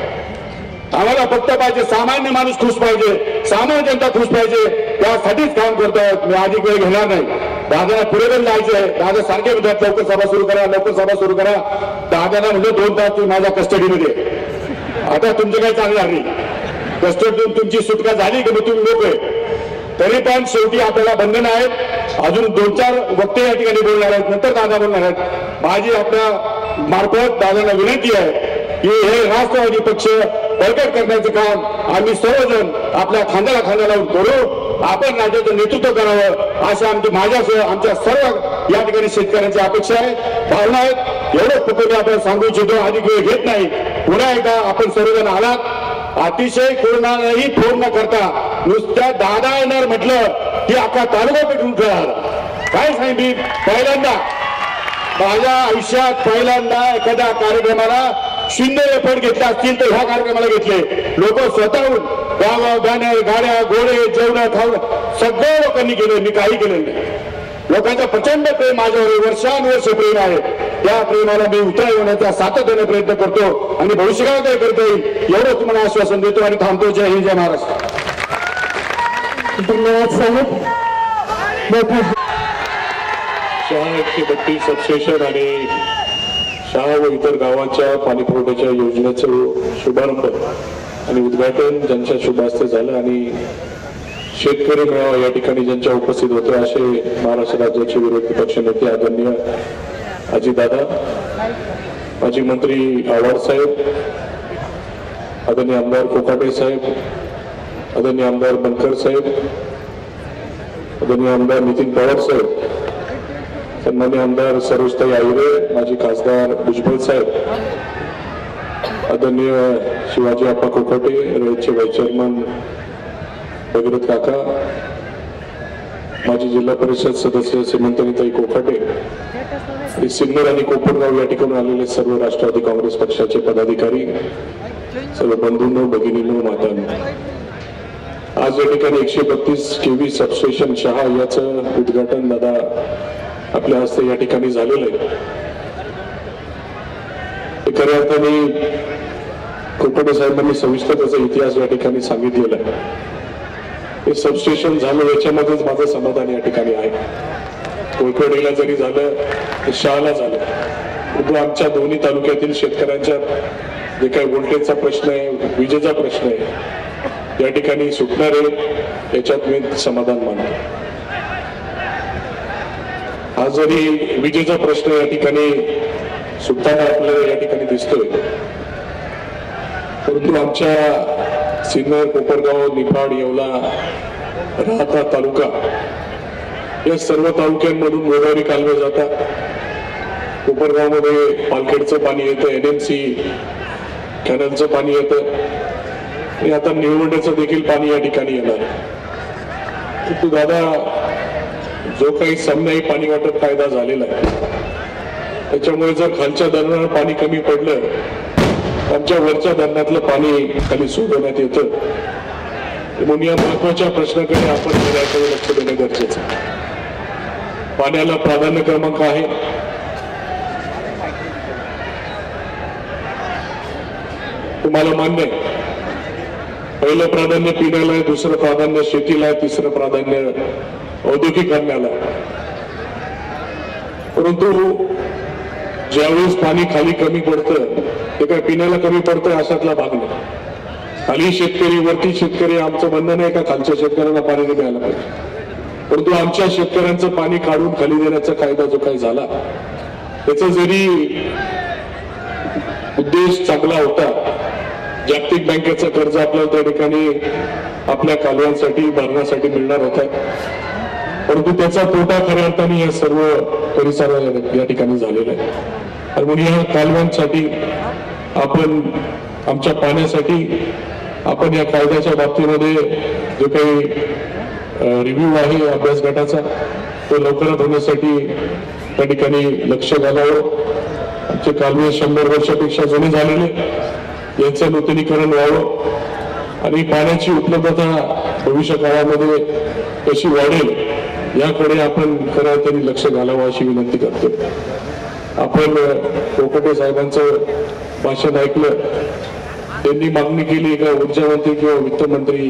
S3: आम्हाला फक्त पाहिजे सामान्य माणूस खुश पाहिजे, सामान्य जनता खुश पाहिजे, त्यासाठीच काम करतोय. मी अधिक वेळ घेणार नाही. दादाला पुढे पण जायचं आहे. दादा सारखे म्हणतात लवकर सभा सुरू करा, लवकर सभा सुरू करा. दादाला म्हणजे 2 तास तुम्ही माझ्या कस्टडीमध्ये, आता तुमचं काही चालणार नाही. कस्टडीतून तुमची सुटका झाली की मग तुम्ही लोक आहे. तरी पण शेवटी आपल्याला बंधन आहेत. अजून 2-4 वक्ते या ठिकाणी बोलणार आहेत, नंतर दादा बोलणार आहेत. माझी आपल्या मार्फत दादांना विनंती आहे की हे राष्ट्रवादी पक्ष बळकट करण्याचं काम आम्ही सर्वजण आपल्या खांद्याला खांदा लावून करू. आपण राज्याचं नेतृत्व करावं अशी आमची, माझ्यासह आमच्या सर्व या ठिकाणी शेतकऱ्यांची अपेक्षा आहे, भावना आहेत. एवढंच फक्त मी आपल्याला सांगू इच्छितो, अधिक वेळ घेत नाही. पुन्हा एकदा आपण सर्वजण आलात, अतिशय कोणालाही फोन न करता नुसत्या दादा येणार म्हटलं की अख्खा तालुका पेटून ठेवणार. काय सांगितली, पहिल्यांदा माझ्या आयुष्यात एखाद्या कार्यक्रमाला 0 एफर्ट घेतले असतील तर ह्या कार्यक्रमाला घेतले. लोक स्वतःहून गाव, बॅनर, गाड्या, घोडे, जेवण, खावणं सगळं लोकांनी केलं. मी काही केलं नाही. लोकांचं प्रचंड प्रेम माझ्यावर वर्षानुवर्ष प्रेम आहे. त्या प्रेमाला मी उतराई होण्याचा सातत्याने प्रयत्न करतो आणि भविष्यकाळ काय करता येईल एवढं तुम्हाला आश्वासन देतो आणि थांबतो. जय हिंद, जय महाराष्ट्र.
S1: धन्यवाद साहेब.
S4: शहा 132 सबस्टेशन आणि शहा व इतर गावांच्या पाणी पुरवठ्याच्या योजनेचं शुभारंभ आणि उद्घाटन ज्यांच्या शुभ हस्ते झालं आणि शेतकरी मेळावा या ठिकाणी ज्यांच्या उपस्थित होते असे महाराष्ट्र राज्याचे विरोधी पक्ष नेते आदरणीय अजितदादा, माजी मंत्री आव्हाड साहेब, आदरणीय आमदार कोकाटे साहेब, आदरणीय आमदार बनकर साहेब, आदरणीय आमदार नितीन पवार साहेब, सन्मान्य आमदार सरोजताई आहिरे, माजी खासदार भुजबळ साहेब, आदरणीय शिवाजी आप्पा कोकाटे, रयतचे व्हाईस चेअरमन भगीरथ काका, माजी जिल्हा परिषद सदस्य श्रीमंतनीताई कोकाटे, सिन्नर आणि कोपरगाव या ठिकाणी आलेले सर्व राष्ट्रवादी काँग्रेस पक्षाचे पदाधिकारी, सर्व बंधूंनो, भगिनींनो, मातांनो, आज या ठिकाणी 132 केव्ही सबस्टेशन शहा याचं उद्घाटन दादा आपल्या हस्ते या ठिकाणी झालेलं आहे. खऱ्या अर्थाने कोकाटे साहेबांनी सविस्तर त्याचा इतिहास या ठिकाणी सांगितलेला आहे. हे सबस्टेशन झालं याच्यामध्येच माझं समाधान या ठिकाणी आहे. कोळपेडीला जरी झालं तर शहाला झालं, परंतु आमच्या दोन्ही तालुक्यातील शेतकऱ्यांच्या जे काही व्होल्टेजचा प्रश्न आहे, विजेचा प्रश्न आहे, या ठिकाणी सुटणार आहे याच्यात मी समाधान मानतो. हा जरी विजेचा प्रश्न या ठिकाणी सुटताना आपल्याला या ठिकाणी दिसतोय, परंतु आमच्या सिन्नर, कोपरगाव, निफाड, येवला, राहता तालुका या सर्व तालुक्यांमधून गोदावरी कालवे जातात. कोपरगावमध्ये पालखेडचं पाणी येतं, NMC कॅनलचं पाणी येतं आणि आता निळवंडेचं देखील पाणी या ठिकाणी येणार. परंतु दादा, जो काही समन्यायी पाणी वाटप कायदा झालेला आहे त्याच्यामुळे जर खालच्या धरणाला पाणी कमी पडलं, आमच्या वरच्या धरणातलं पाणी खाली सोडवण्यात येतं. म्हणून या महत्वाच्या प्रश्नाकडे आपण याकडे लक्ष देणं गरजेचं आहे. पाण्याला प्राधान्य क्रमांक आहे. तुम्हाला मान्य आहे, पहिलं प्राधान्य पिण्याला आहे, दुसरं प्राधान्य शेतीला आहे, तिसरं प्राधान्य औद्योगिकरणाला. परंतु ज्यावेळेस पाणी खाली कमी पडतं ते काय पिण्याला कमी पडतं अशातला भाग नाही. खाली शेतकरी, वरती शेतकरी, आमचं म्हणणं नाही का खालच्या शेतकऱ्यांना पाणी नाही द्यायला पाहिजे, परंतु आमच्या शेतकऱ्यांचं पाणी काढून खाली देण्याचा कायदा जो काही झाला त्याचा जरी उद्देश चांगला होता, जागतिक बँकेचं कर्ज आपल्याला त्या ठिकाणी आपल्या कालव्यांसाठी भरण्यासाठी मिळणार होता, परंतु त्याचा तोटा खऱ्या अर्थाने या सर्व परिसराला या ठिकाणी झालेला आहे. आणि म्हणून या कालव्यांसाठी आपण, आमच्या पाण्यासाठी आपण या कायद्याच्या बाबतीमध्ये जो काही रिव्ह्यू आहे अभ्यास गटाचा तो लवकरात होण्यासाठी त्या ठिकाणी लक्ष घालावं. आमचे कालवे 100 वर्षापेक्षा जुने झालेले, यांचं नूतनीकरण व्हावं आणि पाण्याची उपलब्धता भविष्य काळामध्ये कशी वाढेल याकडे आपण खऱ्या अर्थाने लक्ष घालावं अशी विनंती करतो. आपण कोकाटे साहेबांचं भाषण ऐकलं, त्यांनी मागणी केली का ऊर्जा मंत्री किंवा वित्तमंत्री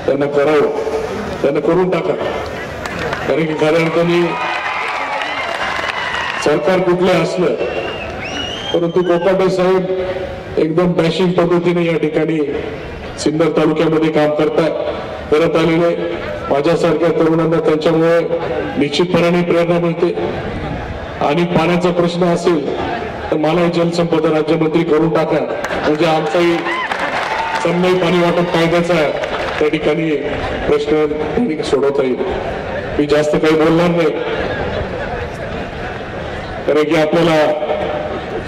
S4: त्यांना करावं, त्यांना करून टाका. कारण की खऱ्या अर्थाने सरकार कुठले असलं, परंतु कोकाटे साहेब एकदम डॅशिंग पद्धतीने या ठिकाणी सिन्नर तालुक्यामध्ये काम करत आलेले. माझ्यासारख्या तरुणांना त्यांच्यामुळे निश्चितपणे प्रेरणा मिळते. आणि पाण्याचा प्रश्न असेल तर मला जलसंपदा राज्यमंत्री करून टाका, म्हणजे आमचाही समन्वय पाणी वाटप कायद्याचा त्या ठिकाणी प्रश्न सोडवता येईल. मी जास्त काही बोलणार नाही, कारण की आपल्याला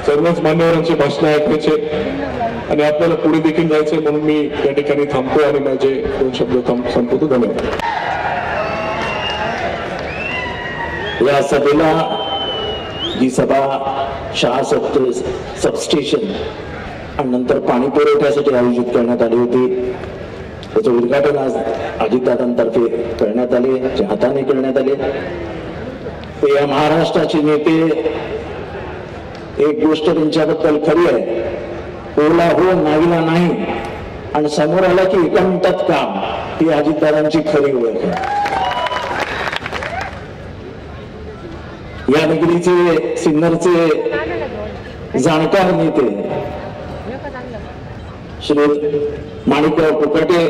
S4: सर्वच मान्यवरांचे भाषण ऐकायचे आणि आपल्याला पुढे देखील जायचंय, म्हणून मी या ठिकाणी थांबतो आणि माझे 2 शब्द संपवतो. धन्यवाद.
S2: या सभेला ही सभा शहा सबस्टेशन आणि नंतर पाणी पुरवठ्यासाठी आयोजित करण्यात आली होती. त्याचं उद्घाटन आज अजितदादांतर्फे करण्यात आले, जे हाताने करण्यात आले. ते या महाराष्ट्राचे नेते, एक गोष्ट त्यांच्याबद्दल खरी आहे, ओला हो नाहीला नाही आणि समोर आला की एकांतात काम, ही अजितदादांची खरी ओळख आहे. या नगरीचे, सिन्नरचे जाणकार नेते श्री माणिकराव कोकाटे,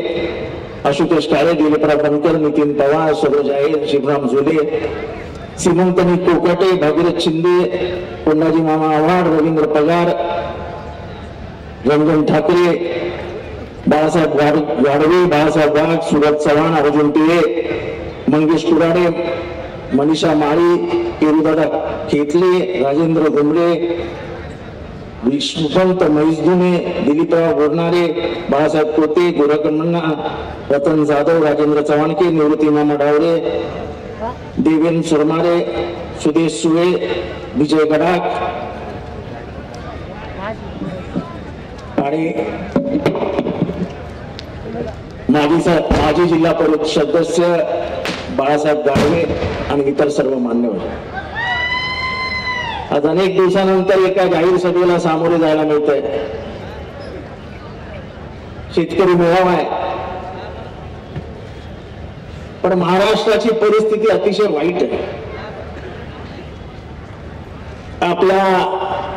S2: आशुतोष काळे, दिलीपराव बनकर, नितीन पवार, सरोज आहेर, शिवराम झोले, श्रीमंतनी कोकाटे, भागीरथ शिंदे, पुन्नाजी मामा आव्हाड, रवींद्र पगार, रंजन ठाकरे, बाळासाहेब गाडवे, बाळासाहेब वाघ, सुरत चव्हाण, अर्जुन टिळे, मंगेश कुराडे,
S5: मनीषा माळी, पेरुदादा खेतले, राजेंद्र घुमरे, विष्णुपंत मैसदुने, दिलीपराव बोरणारे, बाळासाहेब कोते, गोरखमण्णा, रतन जाधव, राजेंद्र चव्हाणके, निवृत्ती मामा डावरे, देवेंद्र सुरमारे, सुदेश सुळे, विजय गडाख आणि माजी जिल्हा परिषद सदस्य बाळासाहेब गाडवे आणि इतर सर्व मान्यवर. आज अनेक दिवसानंतर एका जाहीर सभेला सामोरे जायला मिळत आहे. शेतकरी मेळावा आहे, पण महाराष्ट्राची परिस्थिती अतिशय वाईट आहे. आपल्या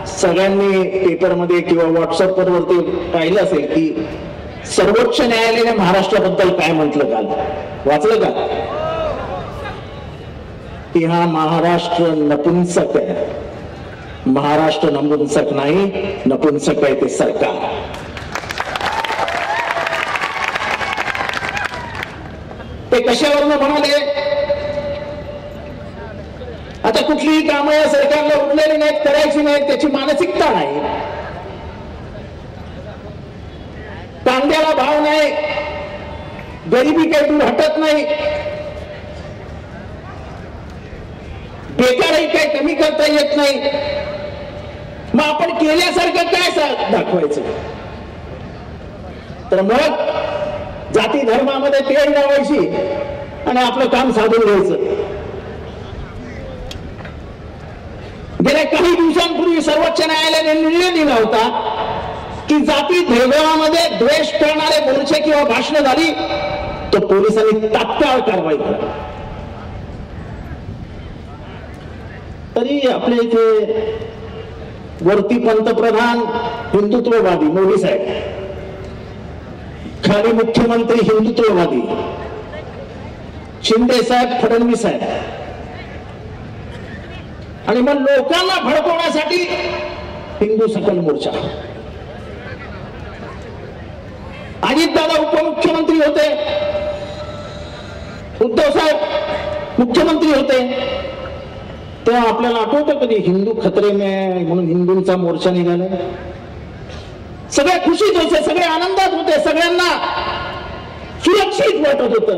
S5: सगळ्यांनी पेपरमध्ये किंवा व्हॉट्सअपवर वरती पाहिलं असेल की सर्वोच्च न्यायालयाने महाराष्ट्राबद्दल काय म्हटलं, काल वाचलं का की हा महाराष्ट्र नपुंसक आहे. महाराष्ट्र नपुंसक नाही, नपुंसक आहे ते सरकार. ते कशावरनं म्हणाले, आता कुठलीही कामं या सरकारला उरलेली नाहीत, करायची नाहीत, त्याची मानसिकता नाही. कांद्याला भाव नाही, गरिबी काही दूर हटत नाही, बेकारी काही कमी करता येत नाही. मग आपण केल्यासारखं काय दाखवायचं? तर मग जाती धर्मामध्ये तेढ लावायची आणि आपलं काम साधून घ्यायचं. गेल्या काही दिवसांपूर्वी सर्वोच्च न्यायालयाने निर्णय दिला होता की जाती भेदभावामध्ये द्वेष करणारे मोर्चे किंवा भाषणं झाली तर पोलिसांनी तात्काळ कारवाई करा. तरी आपल्या इथे वरती पंतप्रधान हिंदुत्ववादी मोदी साहेब, खाली मुख्यमंत्री हिंदुत्ववादी शिंदे साहेब, फडणवीस साहेब, आणि मग लोकांना भडकवण्यासाठी हिंदू सकल मोर्चा. अजितदादा उपमुख्यमंत्री होते, उद्धव साहेब मुख्यमंत्री होते, तेव्हा आपल्याला आठवतं कधी हिंदू खतरे में म्हणून हिंदूंचा मोर्चा निघाला. सगळे खुशीत होते, सगळे आनंदात होते, सगळ्यांना सुरक्षित वाटत होतं.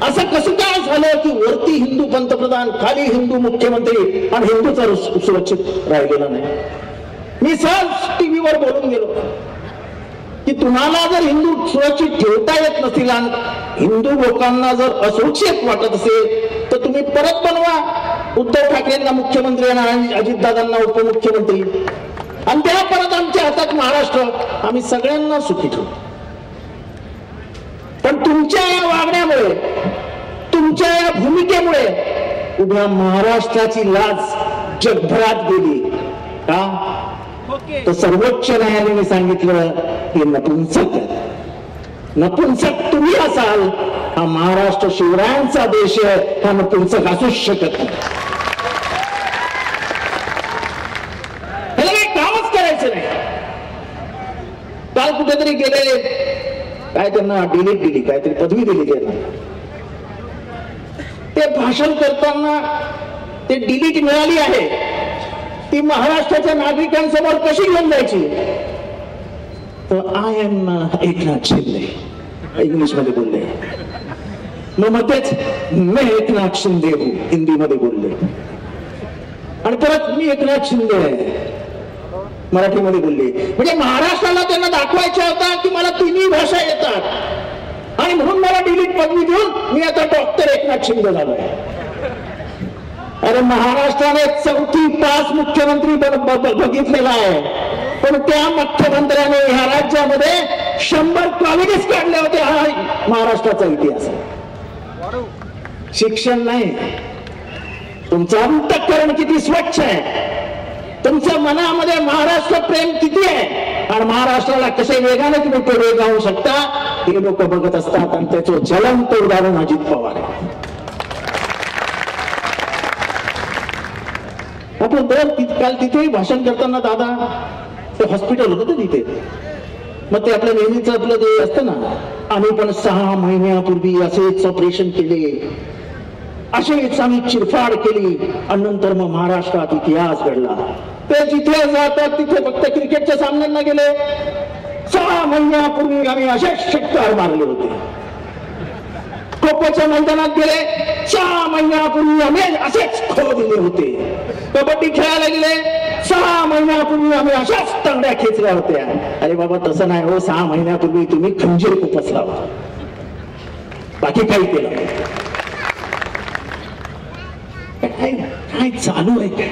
S5: असं कसं काय झालं की वरती हिंदू पंतप्रधान, खाली हिंदू मुख्यमंत्री आणि हिंदूचा सुरक्षित राहिलेला नाही? मी सहज टीव्हीवर बोलून गेलो की तुम्हाला जर हिंदू सुरक्षित ठेवता येत नसतील आणि हिंदू लोकांना जर असुरक्षित वाटत असेल तर तुम्ही परत बनवा उद्धव ठाकरेंना मुख्यमंत्री आणि अजितदादांना उपमुख्यमंत्री, आणि त्या परत आमच्या हातात महाराष्ट्र, आम्ही सगळ्यांना सुखी ठेवू. पण तुमच्या या वागण्यामुळे, तुमच्या या भूमिकेमुळे उभ्या महाराष्ट्राची लाज जगभरात गेली. का? तर सर्वोच्च न्यायालयाने सांगितलं की नपुंसक, नपुंसक तुम्ही असाल. हा महाराष्ट्र शिवरायांचा देश आहे, हा नपुंसक असूच शकत नाही. ह्याला काही कामच करायचं नाही. काल कुठेतरी गेले, काय त्यांना डिलीट दिली, काहीतरी पदवी दिली त्यांना. ते भाषण करताना ते डिलीट मिळाली आहे, ती महाराष्ट्राच्या नागरिकांसमोर कशी घेऊन जायची? तर I am Eknath Shinde English मध्ये बोलले, मग तेच मी एकनाथ शिंदे हूं हिंदी मध्ये बोलले, आणि परत मी एकनाथ शिंदे आहे मराठीमध्ये बोलले. म्हणजे महाराष्ट्राला त्यांना दाखवायचं होता की मला तिन्ही भाषा येतात आणि म्हणून मला डिलीट पदवी देऊन मी आता डॉक्टर एकनाथ शिंदे झालोय. अरे महाराष्ट्राने 34 मुख्यमंत्री बघितलेला आहे, पण त्या मुख्यमंत्र्याने ह्या राज्यामध्ये 100 कॉलेजेस काढले होते. हा महाराष्ट्राचा इतिहास आहे. शिक्षण नाही, तुमचं अंतःकरण किती स्वच्छ आहे, तुमच्या मनामध्ये महाराष्ट्र प्रेम किती आहे, आणि महाराष्ट्राला कसे वेगाने तुम्ही पुढे जाऊ शकता हे लोक बघत असतात. आणि त्याचं ज्वलंत उदाहरण अजित पवार आहे. आपण काल तिथेही भाषण करताना दादा, ते हॉस्पिटल होतं तिथे, मग ते आपल्या नेहमीच आपलं जे असतं ना, आम्ही पण 6 महिन्यापूर्वी असेच ऑपरेशन केले, अशीच आम्ही चिरफाड केली आणि नंतर मग महाराष्ट्रात इतिहास घडला. ते जिथे जातात तिथे फक्त क्रिकेटच्या सामन्यांना गेले. 6 महिन्यापूर्वी आम्ही असेच षटकार मारले होते. खो खोच्या मैदानात गेले, 6 महिन्यापूर्वी आम्ही असेच खो दिले होते. कबड्डी खेळायला गेले, 6 महिन्यापूर्वी आम्ही अशाच तंगड्या खेचल्या होत्या. अरे बाबा तसं नाही हो, 6 महिन्यापूर्वी तुम्ही खंजीर खुपसला होता, बाकी काही केलं काय? काय चालू आहे काय?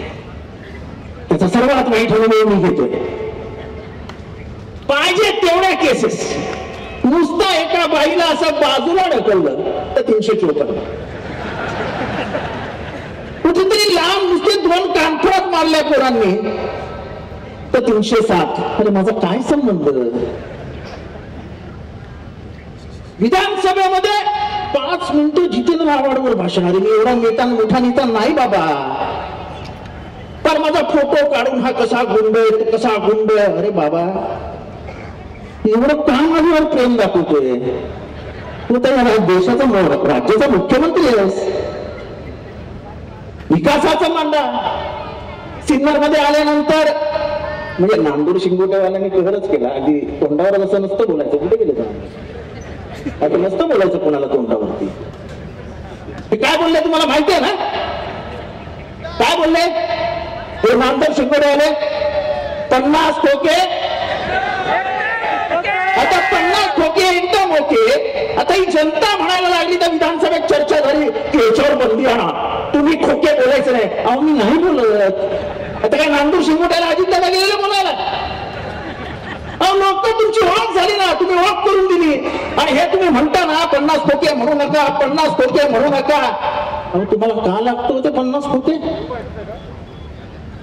S5: त्याचा सर्वात वाईट अनुभव मी घेतोय. पाहिजे तेवढ्या केसेस नुसता एका बाईला असं बाजूला ढकललं तर 354, कुठेतरी लांब नुसते 2 कानफडात मारल्या पोरांनी तर 307. अरे माझा काय संबंध? विधानसभेमध्ये 5 मिनिटं जितेंद्र आव्हाडवर भाषण. अरे मी एवढा नेता मोठा नेता नाही बाबा, पण माझा फोटो काढून हा कसा गुंड कसा गुंड. अरे बाबा एवढं का माझ्यावर प्रेम दाखवतोय? तू तर या देशाचा राज्याचा मुख्यमंत्री आहेस. विकासाचा मांडा सिन्नर मध्ये आल्यानंतर म्हणजे नांदूर शिंगोटेवाल्यांनी कहरच केला. अगदी तोंडावर असं नसतं बोलायचं. कुठे गेले आता? नसतं बोलायचं कोणाला तोंडावरती. ते काय बोलले तुम्हाला माहिती आहे ना? काय बोलले ते नांदूर शिंगोटेवाले? 50 खोके, आता 50 खोके एकदम ओके. आता ही जनता म्हणायला लागली तर विधानसभेत चर्चा झाली की याच्यावर बंदी आणा, तुम्ही खोके बोलायचं नाही. अहो मी नाही बोलत. आता काय नांदूर शिंगोट्याला अजितदादा गेलेले बोलायला? अहो लोक तुमची ओळख झाली ना, तुम्ही ओळख करून दिली आणि हे तुम्ही म्हणता ना 50 खोके म्हणू नका, 50 खोके म्हणू नका. अहो तुम्हाला का लागतो ते 50 खोके?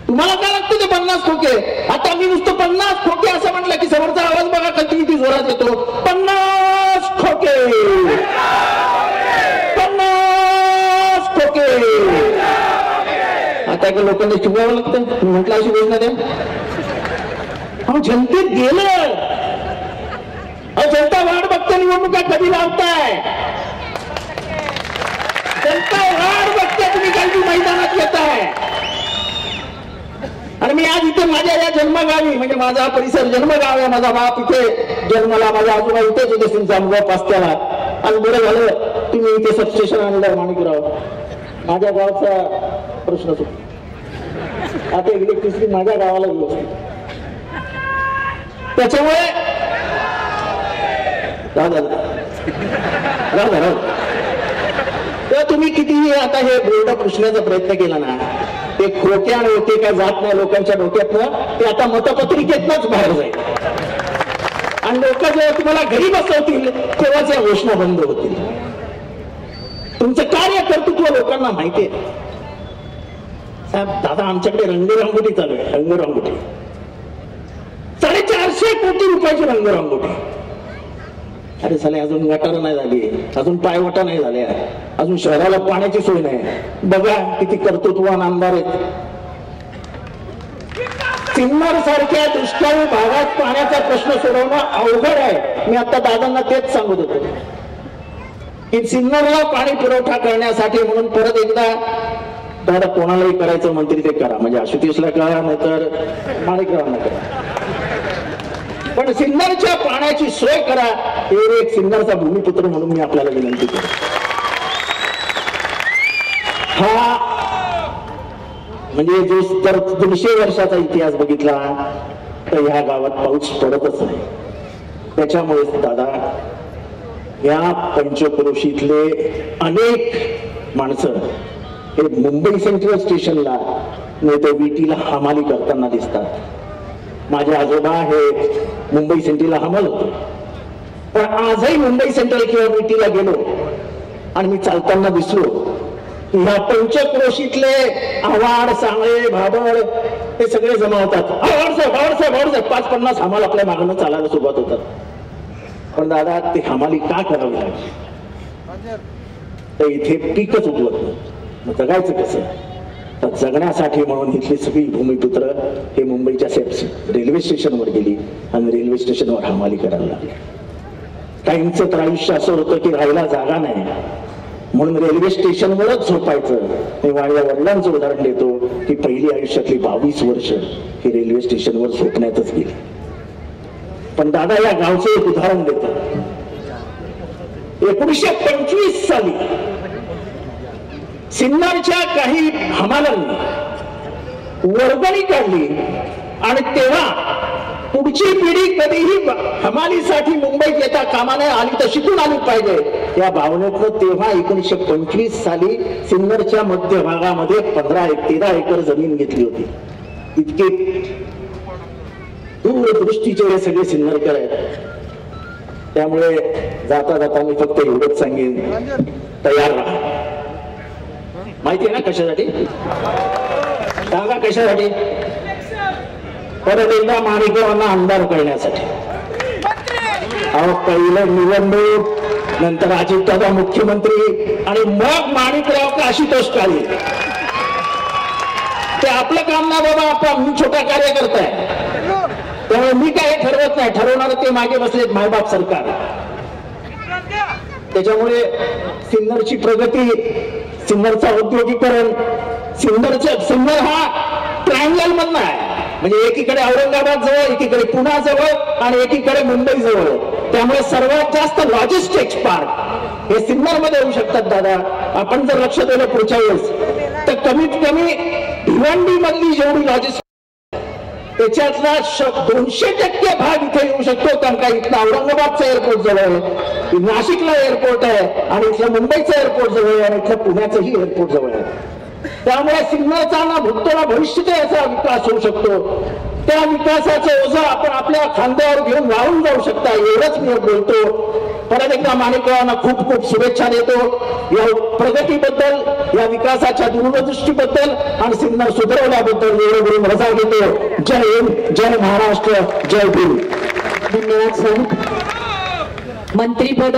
S5: तुम्हाला काय लागतं ते 50 खोके? आता मी नुसतं 50 खोके असं म्हटलं की समोरचा आवाज बघा किती जोरात येतो. 50 खोके, 50 खोके. आता एका लोकांनी शिकवावं लागतं. म्हटलं अशी घोषणा द्या. अहो जनतेत गेलं. अहो जनता वाट बघते, निवडणुका कधी लावताय? जनता वाट बघते, तुम्ही कधी मैदानात येताय. आणि मी आज इथे माझ्या या जन्मगावी, म्हणजे माझा परिसर जन्मगाव आहे, माझा बाप इथे जन्मला, माझा आजोबा इथेच होते सिंचामगाव पास्त्याला. आणि बरं झालं तुम्ही इथे सबस्टेशन आणलं माणिकराव. माझ्या गावचा प्रश्न सुटला. आता इलेक्ट्रिसिटी माझ्या गावाला व्यवस्थित. त्याच्यामुळे तर तुम्ही कितीही आता हे बोर्ड पुसण्याचा प्रयत्न केला ना, ते खोटे आणि होते काय जात नाही लोकांच्या डोक्यातनं. ते आता मतपत्रिकेतनच बाहेर जाईल आणि लोक जेव्हा तुम्हाला घरी बसवतील तेव्हाच या घोषणा बंद होतील. तुमचं कार्य कर्तृत्व लोकांना माहिती आहे. साहेब दादा आमच्याकडे रंगरंगोटी चालू आहे. रंगरंगोटी 450 कोटी रुपयाची रंगरंगोटी. अरे साले अजून गटार नाही झाली, अजून पायवाटा नाही झाल्या, अजून शहराला पाण्याची सोय नाही. बघा किती कर्तृत्ववान आमदार आहेत. सिन्नर सारख्या दुष्काळी भागात पाण्याचा प्रश्न सोडवणं अवघड आहे. मी आता दादांना तेच सांगत होतो की सिन्नरला पाणी पुरवठा करण्यासाठी म्हणून परत एकदा दादा कोणालाही करायचं मंत्री ते करा, म्हणजे आशुतोषला करा नाहीतर माणिकरावांना करा, पण सिन्नरच्या पाण्याची सोय करा. हे एक सिन्नरचा भूमिपुत्र म्हणून मी आपल्याला विनंती करतो. हा म्हणजे जो तर 200 वर्षाचा इतिहास बघितला तर ह्या गावात पाऊस पडतच नाही. त्याच्यामुळे दादा या पंचक्रोशीतले अनेक माणसं हे मुंबई सेंट्रल स्टेशनला नाही तर विटीला हमाली करताना दिसतात. माझे आजोबा हे मुंबई सेंट्रलला हमाल होते, पण आजही मुंबई सेंट्रल किंवा विटीला गेलो आणि मी चालताना दिसलो ह्या पंचक्रोशीतले आव्हाड सांगळे भाबड हे सगळे जमा होतात. आव्हाड साहेब 5-50 हमाल आपल्या मागणं चालायला सुरुवात होतात. पण दादा ते हमाली का करावी लागली? तर इथे पीकच उगवत नाही. मग जगायचं कसं? तर जगण्यासाठी म्हणून इथली सगळी भूमिपुत्र हे मुंबईच्या रेल्वे स्टेशनवर गेली आणि रेल्वे स्टेशनवर हमाली करायला लागली. काहींचं तर आयुष्य असं होतं की राहायला जागा नाही, म्हणून रेल्वे स्टेशनवरच झोपायचं. मी माझ्या वडिलांचं उदाहरण देतो की पहिली आयुष्यातली 22 वर्ष ही रेल्वे स्टेशनवर झोपण्यातच गेली. पण दादा या गावचं एक उदाहरण देतो. 1925 साली सिन्नरच्या काही हमालांनी वर्गणी काढली आणि तेव्हा पुढची पिढी कधीही हमालीसाठी मुंबईत येता कामा नये आली तर शिकून आली पाहिजे या भावनेतनं तेव्हा 1925 साली सिन्नरच्या मध्य भागामध्ये 13 एकर जमीन घेतली होती. इतके दूरदृष्टीचे हे सगळे सिन्नरकर आहेत. त्यामुळे जाता जाता मी फक्त एवढंच सांगेन, तयार राहा. माहिती आहे ना कशासाठी? सांगा कशासाठी? परत एकदा माणिकरावांना आमदार करण्यासाठी. अहो पहिलं निवडणूक, नंतर अजितदादा मुख्यमंत्री आणि मग माणिकराव का आशुतोष काळे. ते आपलं काम ना बाबा, मी छोटा कार्यकर्ता आहे त्यामुळे मी काय ठरवत नाही, ठरवणार ते मागे बसलेत मायबाप सरकार. त्याच्यामुळे सिन्नरची प्रगती, सिन्नरचं औद्योगिकरण, सिन्नर हा ट्रायंगल मधला आहे. म्हणजे एकीकडे औरंगाबाद जवळ, एकीकडे पुणा जवळ आणि एकीकडे मुंबई जवळ. त्यामुळे सर्वात जास्त लॉजिस्टिक्स पार्क हे सिन्नर मध्ये येऊ शकतात. दादा आपण जर लक्ष दिलं पुढच्या वेळेस तर कमीत कमी भिवंडी मधली जेवढी लॉजिस्टिक्स त्याच्यातला 200% भाग इथे येऊ शकतो. कारण का इथलं औरंगाबादचं एअरपोर्ट जवळ आहे, नाशिकला एअरपोर्ट आहे आणि इथलं मुंबईचं एअरपोर्ट जवळ आहे आणि इथलं पुण्याचंही एअरपोर्ट जवळ आहे. त्यामुळे सिन्नरचा ना भूतो ना भविष्याचा याचा विकास होऊ शकतो. त्या विकासाचं ओझं आपण आपल्या खांद्यावर घेऊन वाहून जाऊ शकता, एवढंच मी बोलतो. परत एकदा माणिकरावांना खूप खूप शुभेच्छा देतो या प्रगतीबद्दल, या विकासाच्या दूरदृष्टीबद्दल आणि सिन्नर सुधारवण्याबद्दल एवढं बोलून रजा घेतो. जय हिंद, जय महाराष्ट्र, जय भीम.
S1: धन्यवाद सर. मंत्रीपद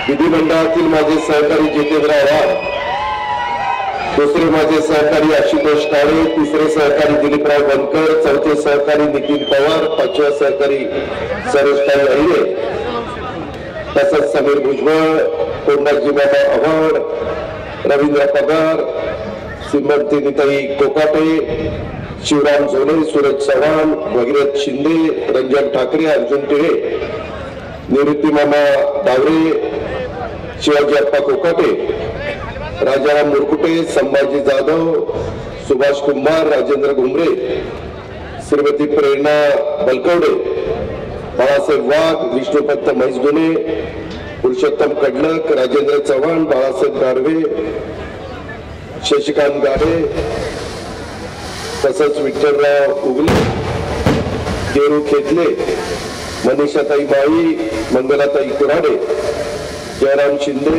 S3: विधिमंडळातील माझे सहकारी जितेंद्र आव्हाड, दुसरे माझे सहकारी आशुतोष काळे, तिसरे सहकारी दिलीपराव बनकर, चौथे सहकारी नितीन पवार, पाचवे सहकारी सरोजताई अहिरे, तसंच समीर भुजबळ, कोंडाजी बाबा आव्हाड, रवींद्र पगार, श्रीमंती कोकाटे, शिवराम झोले, सूरज चव्हाण, भगीरथ शिंदे, रंजन ठाकरे, अर्जुन टिळे, निवृत्ती मामा डावरे, शिवाजी अप्पा कोकाटे, राजाराम मुरकुटे, संभाजी जाधव, सुभाष कुंभार, राजेंद्र घुमरे, श्रीमती प्रेरणा बलकवडे, बाळासाहेब वाघ, विष्णुपंत म्हैसगुणे, पुरुषोत्तम कडलक, राजेंद्र चव्हाण, बाळासाहेब गाढवे, शशिकांत गाडे, तसंच विठ्ठलराव उगले, देरू खेतले, मनीषाताई माळी, मंगलाताई कुराडे, जयराम शिंदे,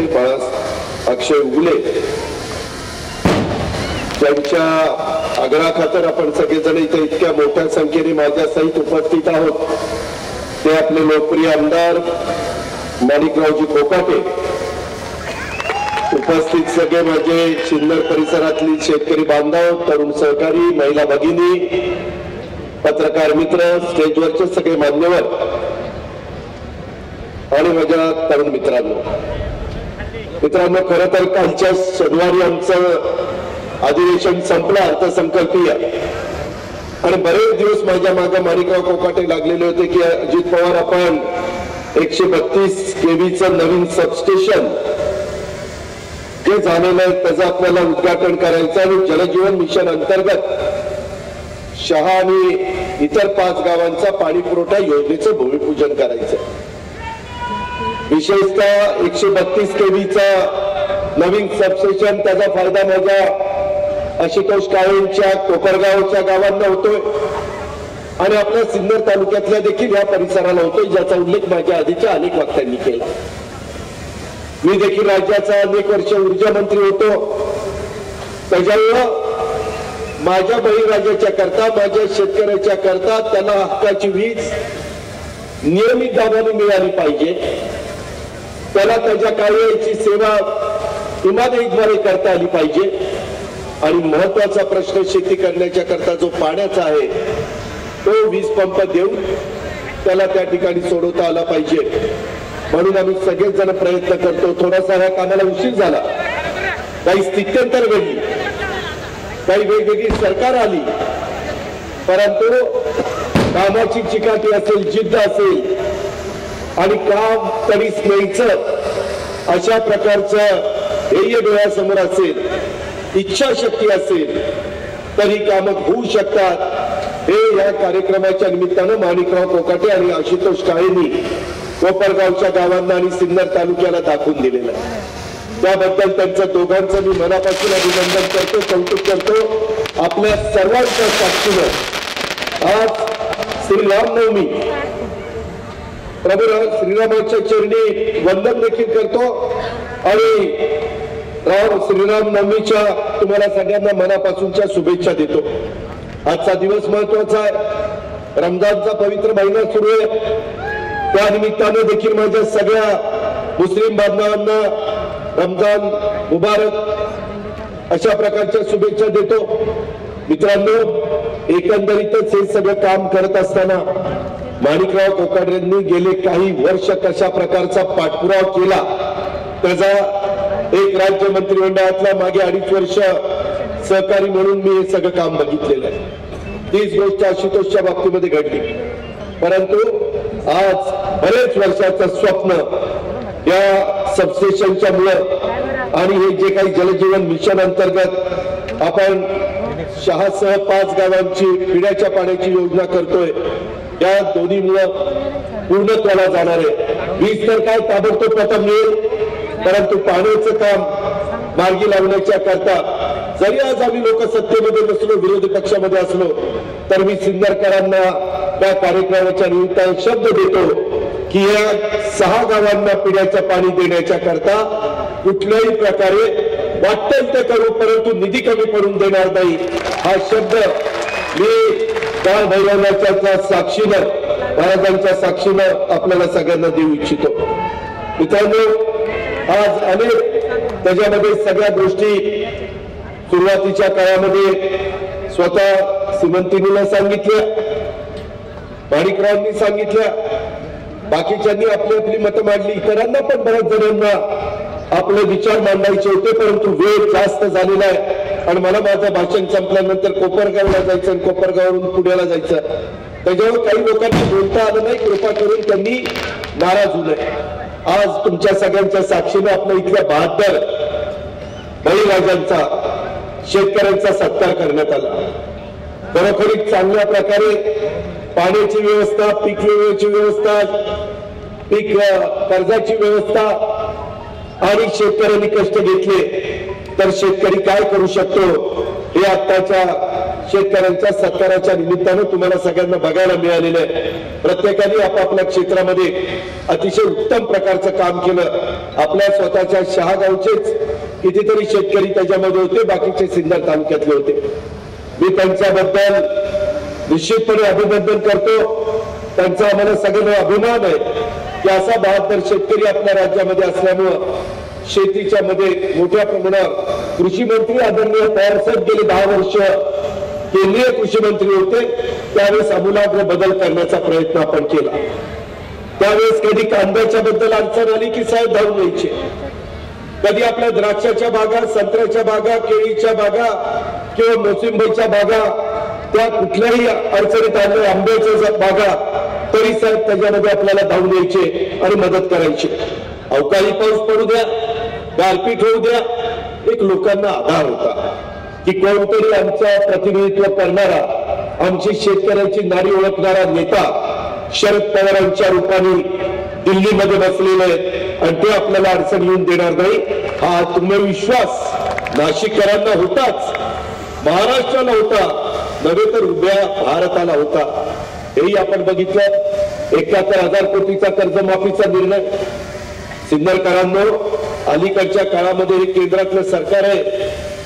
S3: अक्षय उगले, त्यांच्या आग्रहाखातर आपण सगळेजण इथे इतक्या मोठ्या संख्येने माझ्या सहित उपस्थित आहोत ते आपले लोकप्रिय आमदार माणिकरावजी कोकाटे, उपस्थित सगळे माझे सिन्नर परिसरातली शेतकरी बांधव, तरुण सहकारी, महिला भगिनी, पत्रकार मित्र, स्टेजवरचे सगळे मान्यवर आणि माझ्या तरुण मित्रांनो, खरं तर कालच्या शनिवारी आमचं अधिवेशन संपलं अर्थसंकल्पीय आणि बरेच दिवस माझ्या मागे माणिकराव कोकाटे लागलेले होते की अजित पवार आपण 132 केव्हीचं नवीन सबस्टेशन जे झालेलं आहे त्याचं आपल्याला उद्घाटन करायचं आणि जलजीवन मिशन अंतर्गत शहा आणि इतर 5 गावांचा पाणी पुरवठा योजनेचं भूमिपूजन करायचं. विशेषतः 132 केव्हीचा नवीन सबस्टेशन त्याचा फायदा माझ्या आशुतोष काळेंच्या कोपरगावच्या गावांना होतोय आणि आपल्या सिन्नर तालुक्यातल्या देखील या परिसराला होतोय, ज्याचा उल्लेख माझ्या आधीच्या अनेक वक्त्यांनी केला. मी देखील राज्याचा अनेक वर्ष ऊर्जा मंत्री होतो, त्याच्यामुळं माझ्या बळीराजाच्या करता, माझ्या शेतकऱ्याच्या करता त्यांना हक्काची वीज नियमित दाबाने मिळाली पाहिजे, त्याला त्याच्या कार्याची सेवा इमानदारीद्वारे करता आली पाहिजे आणि महत्वाचा प्रश्न शेती करण्याच्या करता जो पाण्याचा आहे तो वीज पंप देऊन त्याला त्या ठिकाणी सोडवता आला पाहिजे. म्हणून आम्ही सगळेच जण प्रयत्न करतो. थोडासा ह्या कामाला उशीर झाला, काही स्थित्यंतर घडली, काही वेगवेगळी सरकार आली, परंतु कामाची चिकाटी असेल, जिद्द असेल आणि काम तरीच न्यायचं अशा प्रकारचं ध्येय डोळ्यासमोर असेल, इच्छाशक्ती असेल तर ही कामं होऊ शकतात. हे या कार्यक्रमाच्या निमित्तानं माणिकराव कोकाटे आणि आशुतोष काळेंनी कोपरगावच्या गावांना आणि सिन्नर तालुक्याला दाखवून दिलेलं आहे. त्याबद्दल त्यांचं दोघांचं मी मनापासून अभिनंदन करतो, कौतुक करतो. आपल्या सर्वांच्या साक्षीनं आज श्रीरामनवमी, प्रभू श्रीरामाच्या चरणी वंदन देखील करतो आणि श्रीराम नवमीच्या तुम्हाला सगळ्यांना मनापासूनच्या शुभेच्छा देतो. आजचा दिवस महत्वाचा आहे, रमजानचा पवित्र महिना सुरू आहे, त्या निमित्तानं देखील माझ्या सगळ्या मुस्लिम बांधवांना रमजान मुबारक अशा प्रकारच्या शुभेच्छा देतो. मित्रांनो, एकंदरीतच हे सगळं काम करत असताना माणिकराव कोकाटेंनी गेले काही वर्ष कशा प्रकारचा पाठपुरावा केला त्याचा एक राज्य मंत्रिमंडळातला मागे 2.5 वर्ष सहकारी म्हणून मी हे सगळं काम बघितलेलं आहे. तीच गोष्ट आशुतोषच्या बाबतीमध्ये घडली, परंतु आज बरेच वर्षाचं स्वप्न या सबस्टेशनच्या मुळे आणि हे जे काही जलजीवन मिशन अंतर्गत आपण शहासह 5 गावांची पिण्याच्या पाण्याची योजना करतोय, या दोन्हीमुळे पूर्णत्वाला जाणार आहे. वीज तर काय ताबडतोब प्रथम मिळेल, परंतु पाण्याचं काम मार्गी लावण्याच्या करता जरी आज आम्ही लोक सत्तेमध्ये नसलो, विरोधी पक्षामध्ये असलो, तर मी सिन्नरकरांना त्या कार्यक्रमाच्या निमित्ताने शब्द देतो की या 6 गावांना पिण्याचं पाणी देण्याच्या करता कुठल्याही प्रकारे वाटेल ते करू, परंतु निधी कमी पडून देणार नाही. हा शब्द मी त्या भैरवनाच्या साक्षीनं, महाराजांच्या साक्षीनं आपल्याला सगळ्यांना देऊ इच्छितो. मित्रांनो, आज अनेक त्याच्यामध्ये सगळ्या गोष्टी सुरुवातीच्या काळामध्ये स्वतः श्रीमंतीने सांगितल्या, माणिकरावांनी सांगितल्या, बाकीच्यांनी आपली आपली मतं मांडली, इतरांना पण बऱ्याच जणांना आपले विचार मांडायचे होते, परंतु वेळ जास्त झालेला आहे आणि मला माझं भाषण संपल्यानंतर कोपरगावला जायचं आणि कोपरगाववरून पुण्याला जायचं. त्याच्यावर काही लोकांनी बोलता आलं नाही, कृपा करून त्यांनी नाराज होऊ नये. आज तुमच्या सगळ्यांच्या साक्षीने आपल्या इथल्या 72 बळीराजांचा शेतकऱ्यांचा सत्कार करण्यात आला. खरोखरीच चांगल्या प्रकारे पाण्याची व्यवस्था, पीक विम्याची व्यवस्था, पीक कर्जाची व्यवस्था आणि शेतकऱ्यांनी कष्ट घेतले तर शेतकरी काय करू शकतो हे आताच्या शेतकऱ्यांच्या सत्काराच्या निमित्तानं तुम्हाला सगळ्यांना बघायला मिळालेलं आहे. प्रत्येकाने आपापल्या क्षेत्रामध्ये अतिशय उत्तम प्रकारचं काम केलं. आपल्या स्वतःच्या शहागावचेच कितीतरी शेतकरी त्याच्यामध्ये होते, बाकीचे सिन्नर तालुक्यातले होते. मी त्यांच्याबद्दल निश्चितपणे अभिनंदन करतो. त्यांचा आम्हाला सगळ्यांना अभिमान आहे की असा बहादर शेतकरी आपल्या राज्यामध्ये असल्यामुळं शेतीच्या मध्ये मोठ्या प्रमाणावर कृषी मंत्री आदरणीय पवार साहेब गेले 10 वर्ष केंद्रीय कृषी मंत्री होते. त्यावेळेस आमूलाग्र बदल करण्याचा प्रयत्न आपण केला. त्यावेळेस कधी कांद्याच्या बद्दल अडचण आली की साहेब धावून यायचे. कधी आपल्या द्राक्षाच्या बागा, संत्र्याच्या बागा, केळीच्या बागा किंवा मोसंबीच्या बागा त्या कुठल्याही अडचणीत आल्या, आंब्याच्या बागा, तरी साहेब त्याच्यामध्ये आपल्याला धावून यायचे आणि मदत करायची. अवकाळी पाऊस पडू द्या, गारपीट होऊ द्या, एक लोकांना आधार होता की कोणतरी आमचं प्रतिनिधित्व करणारा, आमची शेतकऱ्यांची नाडी ओळखणारा नेता शरद पवारांच्या रूपाने दिल्लीमध्ये बसलेले आहेत आणि ते आपल्याला अडचण येऊन देणार नाही हा आत्मविश्वास नाशिककरांना होताच, महाराष्ट्राला होता, नव्हे तर उभ्या भारताला होता. हेही आपण बघितलं. 71,000 कोटीचा कर्जमाफीचा निर्णय. सिन्नरकरांनो, अलीकडच्या काळामध्ये हे केंद्रातलं सरकार आहे,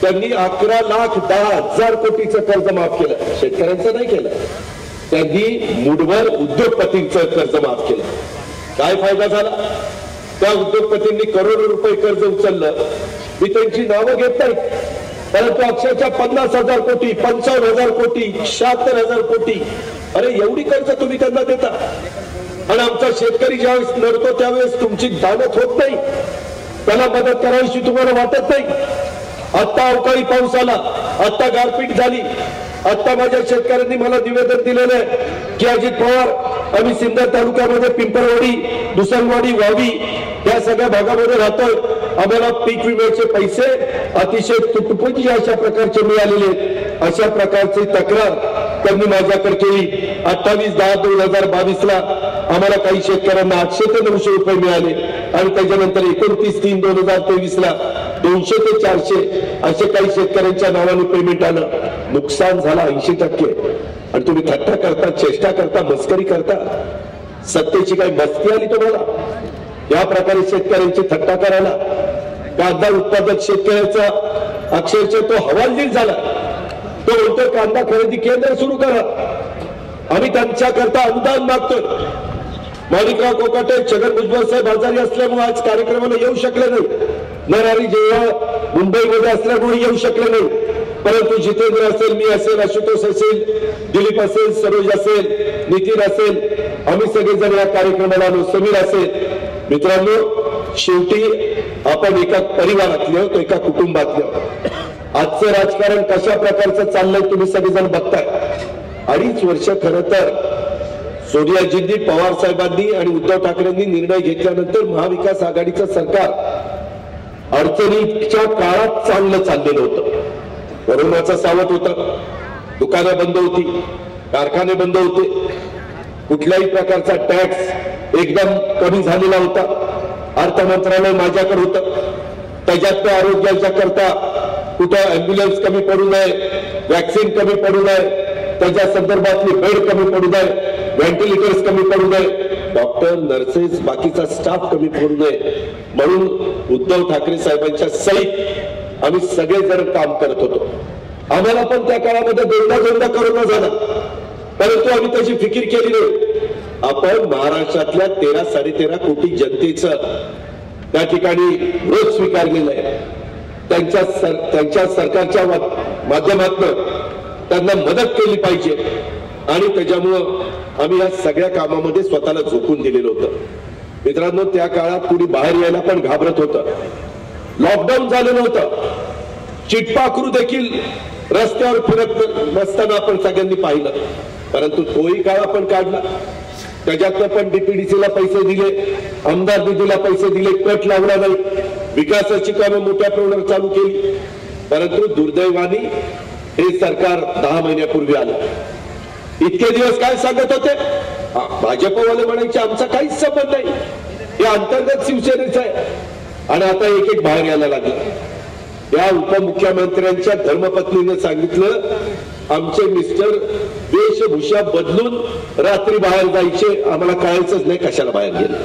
S3: त्यांनी 11,10,000 कोटीचं कर्ज माफ केलं. शेतकऱ्यांचं नाही केलं, त्यांनी मुठभर उद्योगपतींचं कर्ज माफ केलं. काय फायदा झाला? त्या उद्योगपतींनी करोडो रुपये कर्ज उचललं. मी त्यांची नावं घेत नाही, परंतु अक्षरशः 50,000 कोटी, 55,000 कोटी, 76,000 कोटी, अरे एवढी कर्ज तुम्ही त्यांना देता आणि आमचा शेतकरी ज्यावेळेस लढतो त्यावेळेस तुमची दानत होत नाही, त्याला मदत करायची तुम्हाला वाटत नाही. आता अवकाळी पाऊस आला, आता गारपीट झाली, आता माझ्या शेतकऱ्यांनी मला निवेदन दिलेलं आहे की अजित पवार, आम्ही सिन्नर तालुक्यामध्ये पिंपळवाडी, दुसरवाडी, वावी या सगळ्या भागामध्ये राहतोय. आम्हाला पीक विम्याचे पैसे अतिशय तुटपुंजी अशा प्रकारचे मिळालेले. अशा प्रकारची तक्रार त्यांनी माझ्याकडे केली. 28/10/2022 आम्हाला काही शेतकऱ्यांना 800 ते 900 रुपये मिळाले आणि त्याच्यानंतर 29/3/2023 200 ते 400 असे काही शेतकऱ्यांच्या नावाने पेमेंट आलं. नुकसान झालं 80%. आणि तुम्ही थट्टा करता, चेष्टा करता, मस्करी करता. सत्तेची काही मस्ती आली तुम्हाला या प्रकारे शेतकऱ्यांची थट्टा करायला? कांदा उत्पादक शेतकऱ्याचा अक्षरशः तो हवालदिल झाला. तो म्हणतो कांदा खरेदी केंद्र सुरू करा, आम्ही त्यांच्याकरता अनुदान मागतोय. माणिकराव कोकाटे, छगन भुजबळ साहेब आजारी असल्यामुळे आज कार्यक्रमाला येऊ शकले नाही. नरहरी जेव्हा मुंबईमध्ये असल्यामुळे येऊ शकले नाही. परंतु जितेंद्र असेल, मी असेल, आशुतोष असेल, दिलीप असेल, सरोज असेल, नितीन असेल, आम्ही सगळेजण या कार्यक्रमाला आलो, समीर असेल. मित्रांनो, शेवटी आपण एका परिवारातले होतो, एका कुटुंबातले होतो. आजचं राजकारण कशा प्रकारचं चाललंय तुम्ही सगळेजण बघताय. 2.5 वर्ष खरं तर सोनियाजींनी, पवार साहेबांनी आणि उद्धव ठाकरेंनी निर्णय घेतल्यानंतर महाविकास आघाडीचं सरकार अडचणीच्या काळात चांगलं चाललेलं होतं. कोरोनाचं सावट होतं, दुकानं बंद होती, कारखाने बंद होते, कुठल्याही प्रकारचा टॅक्स एकदम कमी झालेला होता. अर्थ मंत्रालय माझ्याकडे होतं, त्याच्यात आरोग्याच्या करता कुठं अँब्युलन्स कमी पडू नये, वॅक्सिन कमी पडू नये, त्याच्या संदर्भातली बेड कमी पडू नये, व्हेंटिलेटर्स कमी पडू नये, डॉक्टर, नर्सेस, बाकीचा स्टाफ कमी पडू नये म्हणून उद्धव ठाकरे साहेबांच्या सहित आम्ही सगळेजण काम करत होतो. आम्हाला पण त्या काळामध्ये दोनदा कोरोना झाला, परंतु आम्ही त्याची फिकीर केली नाही. आपण महाराष्ट्रातल्या 13-13.5 कोटी जनतेचं त्या ठिकाणी रोज स्वीकारलेलं आहे. त्यांच्या सरकारच्या माध्यमातून त्यांना मदत केली पाहिजे आणि त्याच्यामुळं आम्ही या सगळ्या कामामध्ये स्वतःला झोकून दिलेलं होतं. मित्रांनो, त्या काळात कुणी बाहेर यायला पण घाबरत होतं. लॉकडाऊन झालेलं होतं, चिटपाखरू देखील रस्त्यावर फिरत नसताना आपण सगळ्यांनी पाहिलं. परंतु तोही काळ आपण काढला. त्याच्यातनं पण डीपीडीसीला पैसे दिले, आमदार निधीला पैसे दिले, कट लावला नाही.
S6: विकासाची कामं मोठ्या प्रमाणावर चालू केली, परंतु दुर्दैवाने हे सरकार 10 महिन्यापूर्वी आलं. इतके दिवस काय सांगत होते? भाजपवाले म्हणायचे आमचा काहीच संबंध नाही, हे अंतर्गत शिवसेनेचं आहे. आणि आता एक एक बाहेर यायला लागलं. या उपमुख्यमंत्र्यांच्या धर्मपत्नीने सांगितलं आमचे मिस्टर वेशभूषा बदलून रात्री बाहेर जायचे, आम्हाला कळायचंच नाही कशाला बाहेर गेले.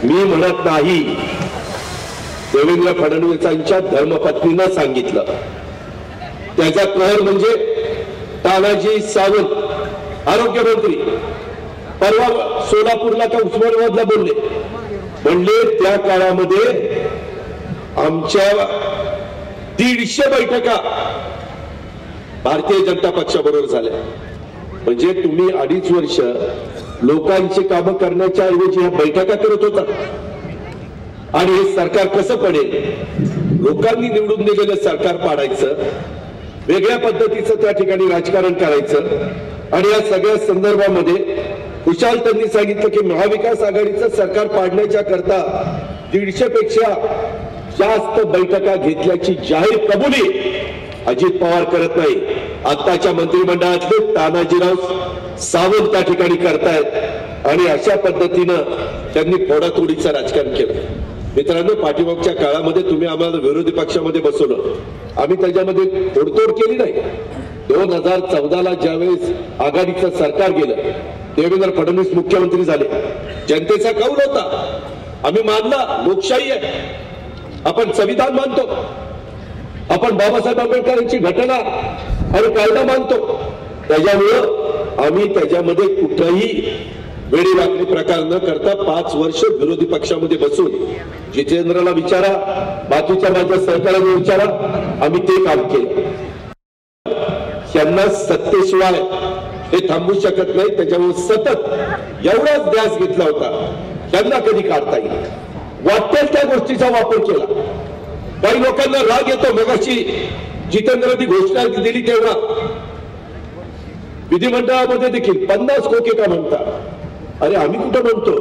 S6: मी म्हणत नाही, देवेंद्र फडणवीसांच्या धर्मपत्नीनं सांगितलं. त्याचा कहर म्हणजे तानाजी सावंत आरोग्यमंत्री परवा सोलापूरला का उस्मानाबादला म्हणले त्या काळामध्ये आमच्या 150 बैठका भारतीय जनता पक्षाबरोबर झाल्या. म्हणजे तुम्ही 2.5 वर्ष लोकांची कामं करण्याच्या ऐवजी ह्या बैठका करत होता. आणि हे सरकार कसं पडेल? लोकांनी निवडून दिलेलं सरकार पाडायचं, वेगळ्या पद्धतीचं त्या ठिकाणी राजकारण करायचं. आणि या सगळ्या संदर्भामध्ये कुशाल त्यांनी सांगितलं की महाविकास आघाडीचं सरकार पाडण्याच्या करता 150 पेक्षा जास्त बैठका घेतल्याची जाहीर कबुली अजित पवार करत नाही. आताच्या मंत्रिमंडळातले तानाजीराव सावंत त्या ठिकाणी करतायत. आणि अशा पद्धतीनं त्यांनी फोडातोडीचं राजकारण केलं. मित्रांनो, पाठीमागच्या काळामध्ये तुम्ही आम्हाला विरोधी पक्षामध्ये बसवलं, आम्ही त्याच्यामध्ये तोडतोड केली नाही. 2014ला ज्यावेळेस आघाडीचं सरकार गेलं, देवेंद्र फडणवीस मुख्यमंत्री झाले, जनतेचा कौल होता, आम्ही मानला लोकशाही आहे, आपण संविधान मानतो, आपण बाबासाहेब आंबेडकरांची घटना आणि कायदा मानतो. त्याच्यामुळं आम्ही त्याच्यामध्ये कुठंही वेळीवाकडी प्रकार न करता 5 वर्ष विरोधी पक्षामध्ये बसून जितेंद्रला विचारा, बाकीच्या माझ्या सहकार्याला विचारा, आम्ही ते काम केलं. त्यांना सत्तेशिवाय हे थांबू शकत नाही. त्याच्यामुळे सतत एवढाच ध्यास घेतला होता, त्यांना कधी काढता येईल वाटेल त्या गोष्टीचा वापर केला. काही लोकांना राग येतो. मगाशी जितेंद्रनी घोषणा दिली तेव्हा विधिमंडळामध्ये देखील 50 खोके का म्हणतात? अरे आम्ही कुठं म्हणतो?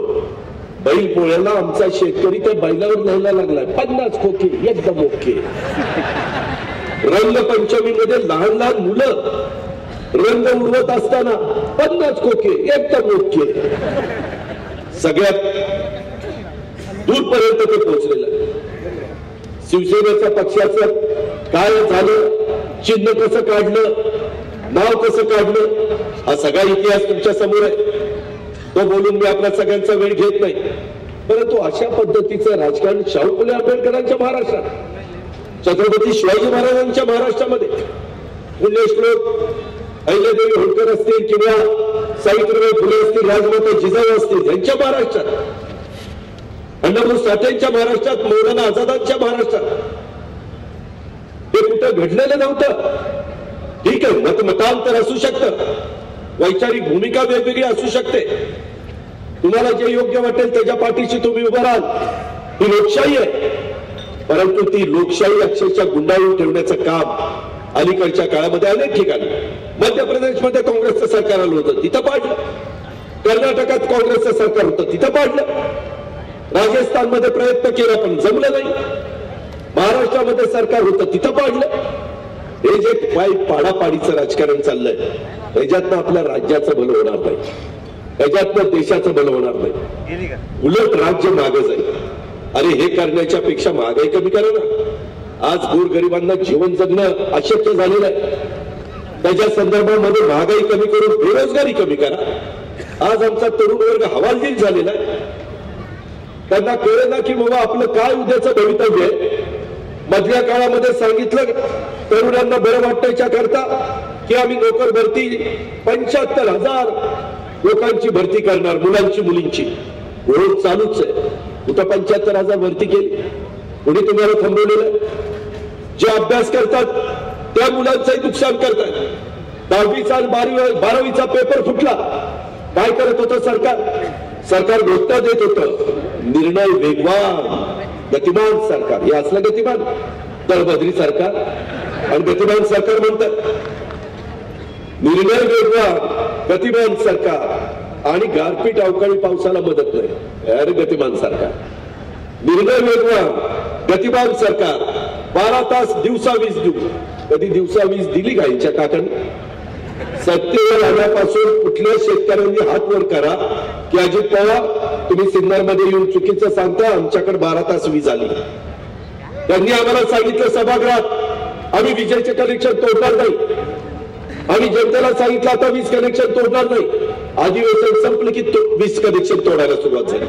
S6: बैल पोळ्याला आमचा शेतकरी त्या बैलावर न्यायला लागलाय. 50 खोके एकदम ओके. रंगपंचमीमध्ये लहान लहान मुलं रंग उडवत असताना 50 खोके एकदम ओके. सगळ्यात दूरपर्यंत ते पोहोचलेलं. शिवसेनेच्या पक्षाचं काय झालं, चिन्ह कसं काढलं, नाव कसं काढलं, हा सगळा इतिहास तुमच्या समोर आहे. तो बोलून मी आपल्या सगळ्यांचा वेळ घेत नाही. परंतु अशा पद्धतीचं राजकारण शाहू फुले आंबेडकरांच्या महाराष्ट्रात, छत्रपती शिवाजी महाराजांच्या महाराष्ट्रामध्ये, पुण्यश्लोक अहिल्यादेवी होळकर असतील किंवा सावित्रीबाई फुले असतील, राजमाता जिजाऊ असतील, यांच्या महाराष्ट्रात, अण्णाभाऊ साठेंच्या महाराष्ट्रात, मौलाना आझादांच्या महाराष्ट्रात हे कुठं घडलेलं नव्हतं. ठीक आहे, मतांतर असू शकतं, वैचारिक भूमिका वेगवेगळी असू शकते, तुम्हाला जे योग्य वाटेल त्याच्या पाठीशी तुम्ही उभं राहाल, ही लोकशाही आहे. परंतु ती लोकशाही अक्षरशः गुंडाळून ठेवण्याचं काम अलीकडच्या काळामध्ये अनेक ठिकाणी, मध्य प्रदेशमध्ये काँग्रेसचं सरकार आलं होतं, तिथं पाडलं. कर्नाटकात काँग्रेसचं सरकार होतं, तिथं पाडलं. राजस्थानमध्ये प्रयत्न केला पण जमलं नाही. महाराष्ट्रामध्ये सरकार होतं, तिथं पाडलं. हे जे पाडापाडीचं राजकारण चाललंय, त्याच्यातनं आपल्या राज्याचं भलं होणार नाही, त्याच्यातनं देशाचं भलं होणार नाही, उलट राज्य मागं जाईल. अरे हे करण्याच्या पेक्षा महागाई कमी करा ना. आज गोरगरिबांना जीवन जगणं अशक्य झालेलं आहे. त्याच्या संदर्भामध्ये महागाई कमी करून बेरोजगारी कमी करा. आज आमचा तरुण वर्ग हवालदिल झालेला आहे. त्यांना कळलं ना की बाबा आपलं काय उद्याचं भवितव्य आहे. मधल्या काळामध्ये सांगितलं तरुणांना बरं वाटायच्या करता की आम्ही नोकर भरती 75,000 लोकांची भरती करणार, मुलांची मुलींची. रोज चालूच आहे. कुठं 75,000 भरती केली? कोणी तुम्हाला थांबवलेलं? जे अभ्यास करतात त्या मुलांचंही नुकसान करतात. 10वीचा आणि 12वीचा पेपर फुटला. काय करत होतं सरकार? सरकार घोषणा देत होतं, निर्णय वेगवान, गतिमान सरकार. हे असलं गतिमान? दळभद्री सरकार आणि गतिमान सरकार म्हणतात. निर्णय वेगवान, गतिमान सरकार आणि गारपीट अवकाळी पावसाला मदत नाही, अरे गतिमान सरकार. निर्णय वेगवान, गतिमान सरकार 12 तास दिवसा वीज देऊ. कधी दिवसा वीज दिली का यांच्या काकांनी? सत्तेवर आल्यापासून कुठल्या शेतकऱ्यांनी हात वर करा की अजित पवार तुम्ही सिन्नरमध्ये येऊन चुकीचं सांगता, आमच्याकडे 12 तास वीज आली. त्यांनी आम्हाला सांगितलं सभागृहात आम्ही विजेचे कनेक्शन तोडणार नाही. आम्ही जनतेला सांगितलं आता वीज कनेक्शन तोडणार नाही. अधिवेशन संपलं की वीज कनेक्शन तोडायला सुरुवात झाली.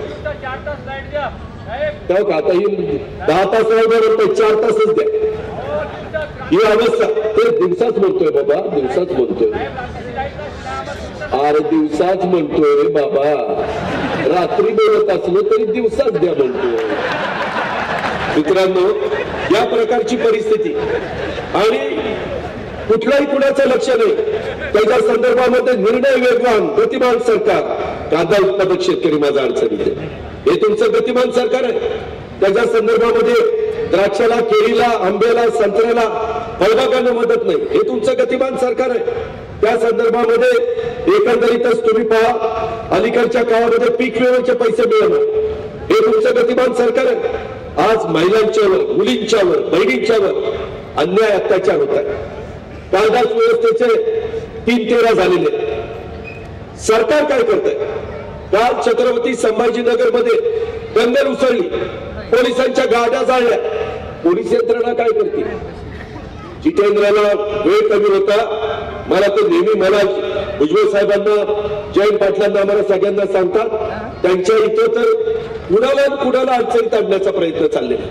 S6: आता ही 10 तास नाही, 4 तासच द्या. ही अवस्था ते दिवसाच म्हणतोय बाबा, दिवसाच म्हणतोय. अरे दिवसाच म्हणतोय रे बाबा, रात्री बोलत असलो तरी दिवसाच द्या म्हणतोय. मित्रांनो, या प्रकारची परिस्थिती आणि कुठल्याही कुणाचं लक्ष नाही. त्याच्या संदर्भामध्ये निर्णय वेगवान गतिमान सरकार. कांदा उत्पादक शेतकरी माझा अडचणीत आहे, हे तुमचं गतिमान सरकार आहे. त्याच्या संदर्भामध्ये द्राक्षाला, केळीला, आंब्याला, संत्र्याला, फळबागांना मदत नाही, हे तुमचं गतिमान सरकार आहे. त्या संदर्भामध्ये एकंदरीतच तुम्ही पहा, अलीकडच्या काळामध्ये पीक विम्याचे पैसे मिळवणं, हे तुमचं गतिमान सरकार आहे. आज महिलांच्यावर, मुलींच्यावर, बहिणींच्यावर अन्याय अत्याचार होत आहे. कायदा सुव्यवस्थेचे 3-13 झालेले. सरकार काय करतंय? काल छत्रपती संभाजीनगर मध्ये दंगल उसळली, पोलिसांच्या गाड्या जाळल्या. पोलीस यंत्रणा काय करते? जितेंद्रला वेळ कमी होता, मला तो नेहमी मला भुजबळ साहेबांना, जयंत पाटलांना, आम्हाला सगळ्यांना सांगतात, त्यांच्या इथं तर कुणाला अडचणीत आणण्याचा प्रयत्न चाललेला.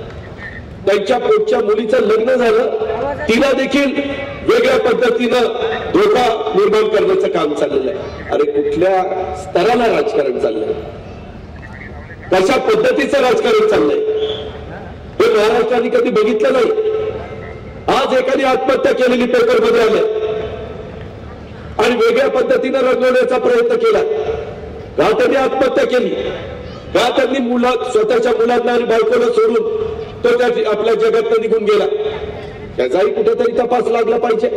S6: त्यांच्या पोटच्या मुलीचं लग्न झालं, तिला देखील वेगळ्या पद्धतीनं धोका निर्माण करण्याचं काम चाललेलं आहे. अरे कुठल्या स्तराला राजकारण चाललंय? कशा पद्धतीचं राजकारण चाललंय हे महाराष्ट्राने कधी बघितलं नाही. आज एकाने आत्महत्या केलेली पेपरमध्ये आले आणि वेगळ्या पद्धतीनं रंगवण्याचा प्रयत्न केला. का त्यांनी आत्महत्या केली? का त्यांनी स्वतःच्या मुलांना आणि बायकोला सोडून तो त्या आपल्या जगात निघून गेला? त्याचाही कुठेतरी तपास लागला पाहिजे.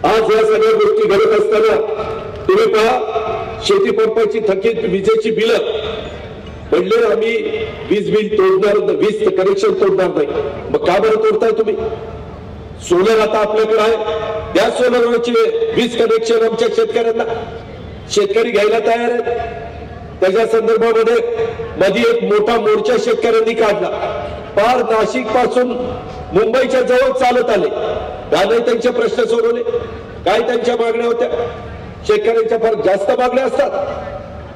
S6: आज या सगळ्या गोष्टी घडत असताना तुम्ही पहा, शेती पंपाची थकीत विजेची बिलं म्हणले आम्ही वीज बिल तोडणार, वीज कनेक्शन तोडणार नाही. मग का बरं तोडताय तुम्ही? सोलर आता आपल्याकडे आहे, त्या सोलरवरची वीज कनेक्शन आमच्या शेतकऱ्यांना, शेतकरी घ्यायला तयार आहेत. त्याच्या संदर्भामध्ये मध्ये एक मोठा मोर्चा शेतकऱ्यांनी काढला. पार नाशिक पासून मुंबईच्या जवळ चालत आले. का नाही त्यांचे प्रश्न सोडवले? काय त्यांच्या मागण्या होत्या? शेतकऱ्यांच्या फार जास्त मागण्या असतात.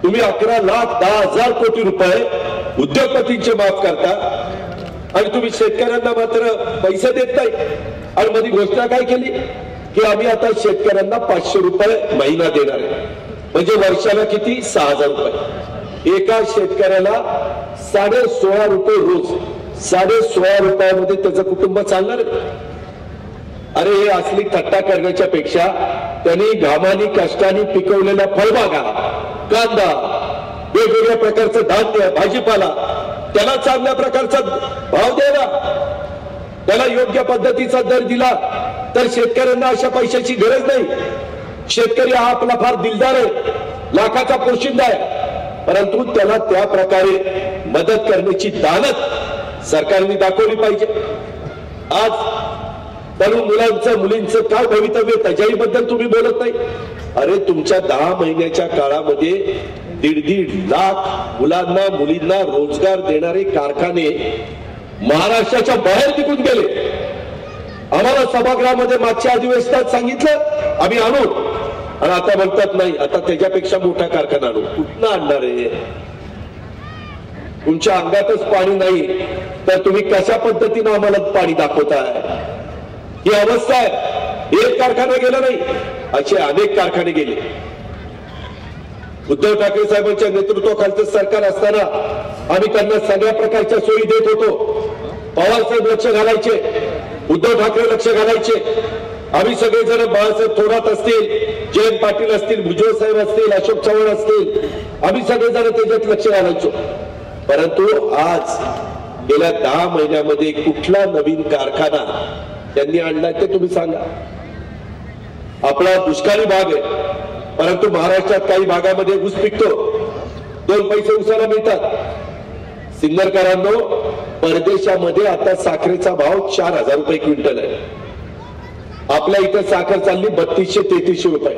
S6: तुम्ही 11,10,000 कोटी रुपये उद्योगपतींचे माफ करता आणि तुम्ही शेतकऱ्यांना मात्र पैसे देत नाही. आणि मध्ये घोषणा काय केली की आम्ही आता शेतकऱ्यांना 500 रुपये महिना देणार आहे. म्हणजे वर्षाला किती? 6,000 रुपये. एका शेतकऱ्याला 16.5 रुपये रोज, 16.5 रुपयामध्ये त्याचं कुटुंब चालणार आहे. अरे हे असली थट्टा करण्याच्या पेक्षा त्यांनी घामानी कष्टाने पिकवलेल्या फळबागा, कांदा, वेगवेगळ्या प्रकारचं धान्य, भाजीपाला, त्याला चांगल्या प्रकारचा भाव द्यावा, त्याला योग्य पद्धतीचा दर दिला तर शेतकऱ्यांना अशा पैशाची गरज नाही. शेतकरी हा आपला फार दिलदार आहे, लाखाचा पोशिंदा आहे, परंतु त्याला त्या प्रकारे मदत करण्याची दानत सरकारने दाखवली पाहिजे. आज तरुण मुलांचं, मुलींचं काय भवितव्य त्याच्याही बद्दल तुम्ही बोलत नाही. अरे तुमच्या 10 महिन्याच्या काळामध्ये 1.5 लाख मुलांना, मुलींना रोजगार देणारे कारखाने महाराष्ट्राच्या बाहेर निघून गेले. आम्हाला सभागृहामध्ये मागच्या अधिवेशनात सांगितलं आम्ही आणू, आणि आता म्हणतात नाही, आता त्याच्यापेक्षा मोठा कारखाना आणू. कुठनं आणणार आहे? तुमच्या अंगातच पाणी नाही तर तुम्ही कशा पद्धतीनं आम्हाला पाणी दाखवताय? ही अवस्था आहे. एक कारखाना गेला नाही, असे अनेक कारखाने गेले. उद्धव ठाकरे साहेबांच्या नेतृत्वाखालचं सरकार असताना आम्ही त्यांना सगळ्या प्रकारच्या सोयी देत होतो. पवार साहेब लक्ष घालायचे, उद्धव ठाकरे लक्ष घालायचे, आम्ही सगळेजण, बाळासाहेब थोरात असतील, जयंत पाटील असतील, भुजबळ साहेब असतील, अशोक चव्हाण असतील, आम्ही सगळेजण त्याच्यात लक्ष घालायचो. परंतु आज गेल्या 10 महिन्यामध्ये कुठला नवीन कारखाना त्यांनी आणलाय ते तुम्ही सांगा. आपला दुष्काळी भाग आहे, परंतु महाराष्ट्रात काही भागामध्ये ऊस पिकतो, 2 पैसे ऊसाला मिळतात. सिन्नरकरांनो, परदेशामध्ये आता साखरेचा भाव 4000 रुपये क्विंटल आहे. आपल्या इथं साखर चालली 3200-3300 रुपये.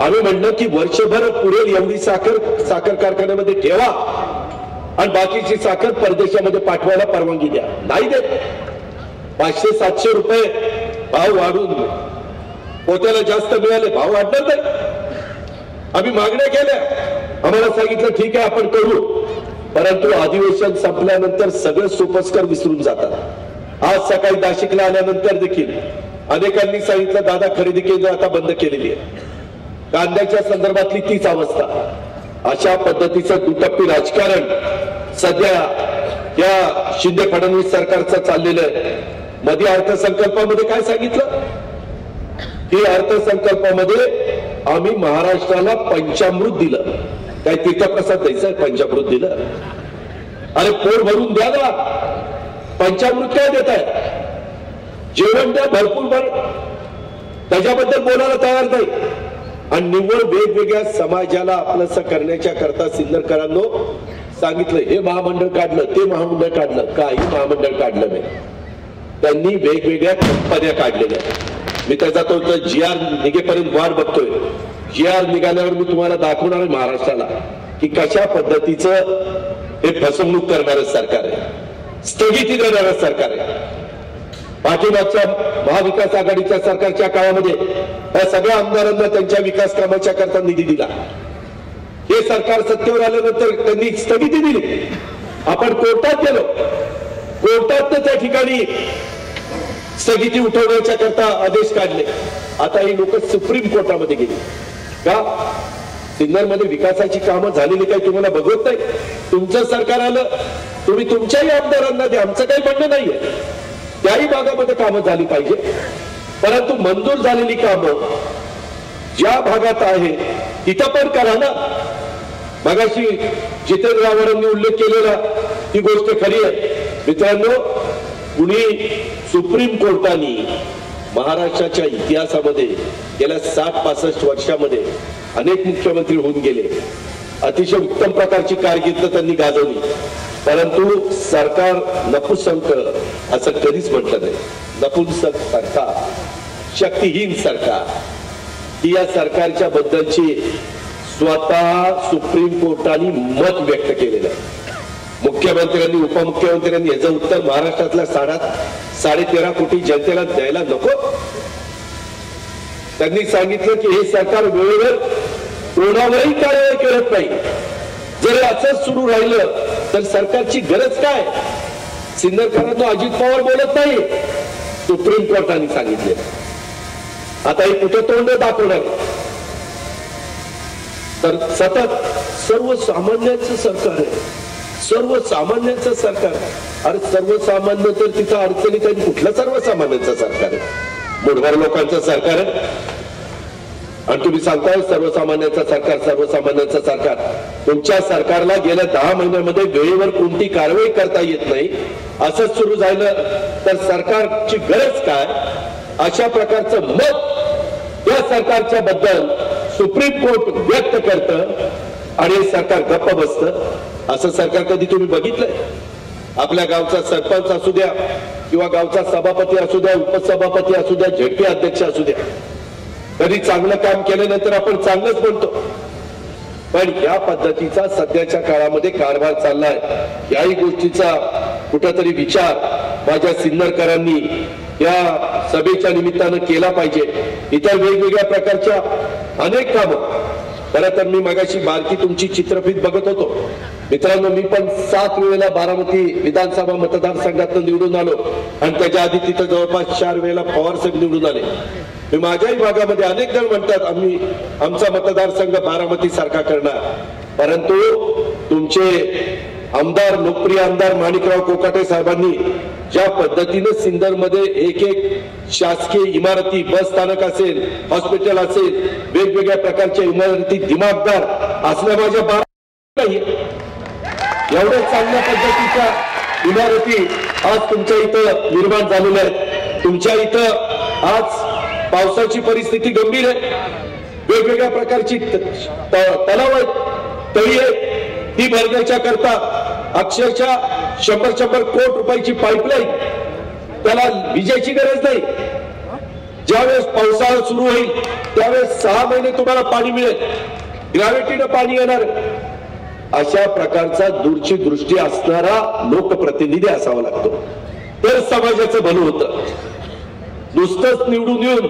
S6: आम्ही म्हणलं की वर्षभर पुरेल एवढी साखर कारखान्यामध्ये ठेवा आणि बाकीची साखर परदेशामध्ये पाठवायला परवानगी द्या. नाही देत. 500-700 रुपये भाव वाढून पोत्याला जास्त मिळाले, भाव वाढणार नाही. आम्ही मागण्या केल्या, आम्हाला सांगितलं ठीक आहे आपण करू. परंतु अधिवेशन संपल्यानंतर सगळं सोपस्कर विसरून जातात. आज सकाळी नाशिकला आल्यानंतर देखील अनेकांनी सांगितलं दादा खरेदी केंद्र आता बंद केलेली आहे. कांद्याच्या संदर्भातली तीच अवस्था. अशा पद्धतीचं दुटप्पी राजकारण सध्या या शिंदे फडणवीस सरकारचं चाललेलं आहे. मध्ये अर्थसंकल्पामध्ये काय सांगितलं की अर्थसंकल्पामध्ये आम्ही महाराष्ट्राला पंचामृत दिलं. काय तीर्थप्रसाद द्यायचं, पंचामृत दिलं? अरे पोट भरून द्या ना, पंचामृत काय देत आहे? जेवण द्या भरपूर, त्याच्याबद्दल बोलायला तयार नाही. आणि निव्वळ वेगवेगळ्या समाजाला आपलंसं करण्याच्या करता सिन्नरकरांनो सांगितलं हे महामंडळ काढलं, ते महामंडळ काढलं. काही महामंडळ काढलं नाही. त्यांनी वेगवेगळ्या कंपन्या काढलेल्या. मी त्याचा तो GR निघेपर्यंत वाट बघतोय. GR निघाल्यावर मी तुम्हाला दाखवणार आहे महाराष्ट्राला की कशा पद्धतीचं हे फसवणूक करणारं सरकार आहे, स्थगिती देणारं सरकार आहे. पाठीमागच्या महाविकास आघाडीच्या सरकारच्या काळामध्ये या सगळ्या आमदारांना त्यांच्या विकास कामाच्या करता निधी दिला. हे सरकार सत्तेवर आल्यानंतर त्यांनी स्थगिती दिली. आपण कोर्टात गेलो, कोर्टात त्या ठिकाणी स्थगिती उठवण्याच्या करता आदेश काढले. आता ही लोक सुप्रीम कोर्टामध्ये गेली. का? सिन्नरमध्ये विकासाची कामं झालेली काही तुम्हाला बघत नाही? तुमचं सरकार आलं, तुम्ही तुमच्याही आमदारांना द्या, आमचं काही म्हणणं नाहीये. त्याही भागामध्ये कामं झाली पाहिजे. परंतु मंजूर झालेली कामं ज्या भागात आहे तिथं पण करा ना. मगाशी जितेंद्र आव्हाडांनी उल्लेख केलेला ही गोष्ट खरी आहे. मित्रांनो, कुणी सुप्रीम कोर्टाने महाराष्ट्राच्या इतिहासामध्ये गेल्या 60-65 वर्षामध्ये अनेक मुख्यमंत्री होऊन गेले. अतिशय उत्तम प्रकारची कारकीर्द त्यांनी गाजवली. परंतु सरकार नपुसंक असं कधीच म्हटलं नाही. नपुंसक सरकार, शक्तिहीन सरकार, ही या सरकारच्या बद्दलची स्वतः सुप्रीम कोर्टाने मत व्यक्त केलेलं आहे. मुख्यमंत्र्यांनी उपमुख्यमंत्र्यांनी याचं उत्तर महाराष्ट्रातल्या 13.5 कोटी जनतेला द्यायला नको? त्यांनी सांगितलं की हे सरकार वेळेवर कोणावरही कारवाई करत नाही. जर असंच सुरू राहिलं तर सरकारची गरज काय? सिन्नरकरांना अजित पवार बोलत नाही, सुप्रीम कोर्टाने सांगितले. आता हे कुठे तोंड दाखवणार? तर सतत सर्वसामान्यांचं सरकार आहे, सर्वसामान्यांचं सरकार. अरे सर्वसामान्य तर तिथं अडचणीत आहे, कुठलं सर्वसामान्यांचं सरकार आहे? मुठभर लोकांचं सरकार आहे. आणि तुम्ही सांगताय सर्वसामान्यांचं सरकार, सर्वसामान्यांचं सरकार. तुमच्या सरकारला गेल्या 10 महिन्यामध्ये वेळेवर कोणती कारवाई करता येत नाही. असंच सुरू झालं तर सरकारची गरज काय? अशा प्रकारचं मत या सरकारच्या बद्दल सुप्रीम कोर्ट व्यक्त करतं आणि हे सरकार गप्प बसतं. असं सरकार कधी तुम्ही बघितलंय? आपल्या गावचा सरपंच असू द्या किंवा गावचा सभापती असू द्या, उपसभापती असू द्या, झेडपी अध्यक्ष असू द्या, कधी चांगलं काम केल्यानंतर आपण चांगलंच म्हणतो. पण या पद्धतीचा सध्याच्या काळामध्ये कारभार चाललाय. याही गोष्टीचा कुठेतरी विचार माझ्या सिन्नरकरांनी या सभेच्या निमित्तानं केला पाहिजे. इतर वेगवेगळ्या प्रकारच्या अनेक कामं. खरं तर मी मगाशी बारकी तुमची चित्रफीत बघत होतो. मित्रांनो, मी पण 7 वेळेला बारामती विधानसभा मतदारसंघातून निवडून आलो आणि त्याच्या आधी तिथं जवळपास 4 वेळेला पवार साहेब निवडून आले. मी माझ्याही भागामध्ये अनेक जण म्हणतात आम्ही आमचा मतदारसंघ बारामती सारखा करणार. परंतु तुमचे आमदार, लोकप्रिय आमदार माणिकराव कोकाटे साहेबांनी ज्या पद्धतीने सिन्नरमध्ये एक शासकीय इमारती, बस स्थानक असेल, हॉस्पिटल असेल, वेगवेगळ्या प्रकारच्या इमारती दिमागदार असल्या माझ्या नाही. एवढ्या चांगल्या पद्धतीच्या इमारती आज तुमच्या इथं निर्माण झालेल्या आहेत. तुमच्या इथं आज पावसाची परिस्थिती गंभीर आहे. वेगवेगळ्या प्रकारची तलाव आहेत, तळी आहेत. ती भरण्याच्या करता अक्षरशः 100 कोटी रुपयाची पाईपलाईन, त्याला विजेची गरज नाही. ज्यावेळेस पावसाळा सुरू होईल त्यावेळेस 6 महिने तुम्हाला पाणी मिळेल, ग्रॅव्हिटीनं पाणी येणार. अशा प्रकारचा दूरची दृष्टी असणारा लोकप्रतिनिधी असावा लागतो, तर समाजाचं भलं होतं. नुसतंच निवडून येऊन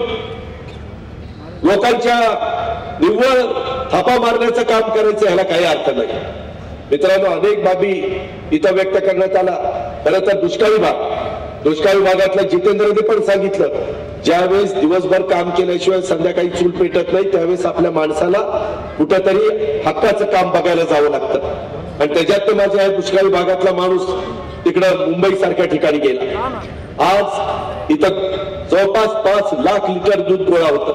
S6: लोकांच्या निव्वळ थापा मारण्याचं काम करायचं, ह्याला काही अर्थ नाही. मित्रांनो, अनेक बाबी इथं व्यक्त करण्यात आला. खरं तर दुष्काळी भागातल्या जितेंद्रने पण सांगितलं, ज्यावेळेस दिवसभर काम केल्याशिवाय संध्याकाळी चूल पेटत नाही त्यावेळेस आपल्या माणसाला कुठंतरी हक्काचं काम बघायला जावं लागतं. आणि त्याच्यात तर माझ्या दुष्काळी भागातला माणूस तिकडं मुंबई सारख्या ठिकाणी गेला. आज इथं जवळपास 5 लाख लिटर दूध गोळा होतं.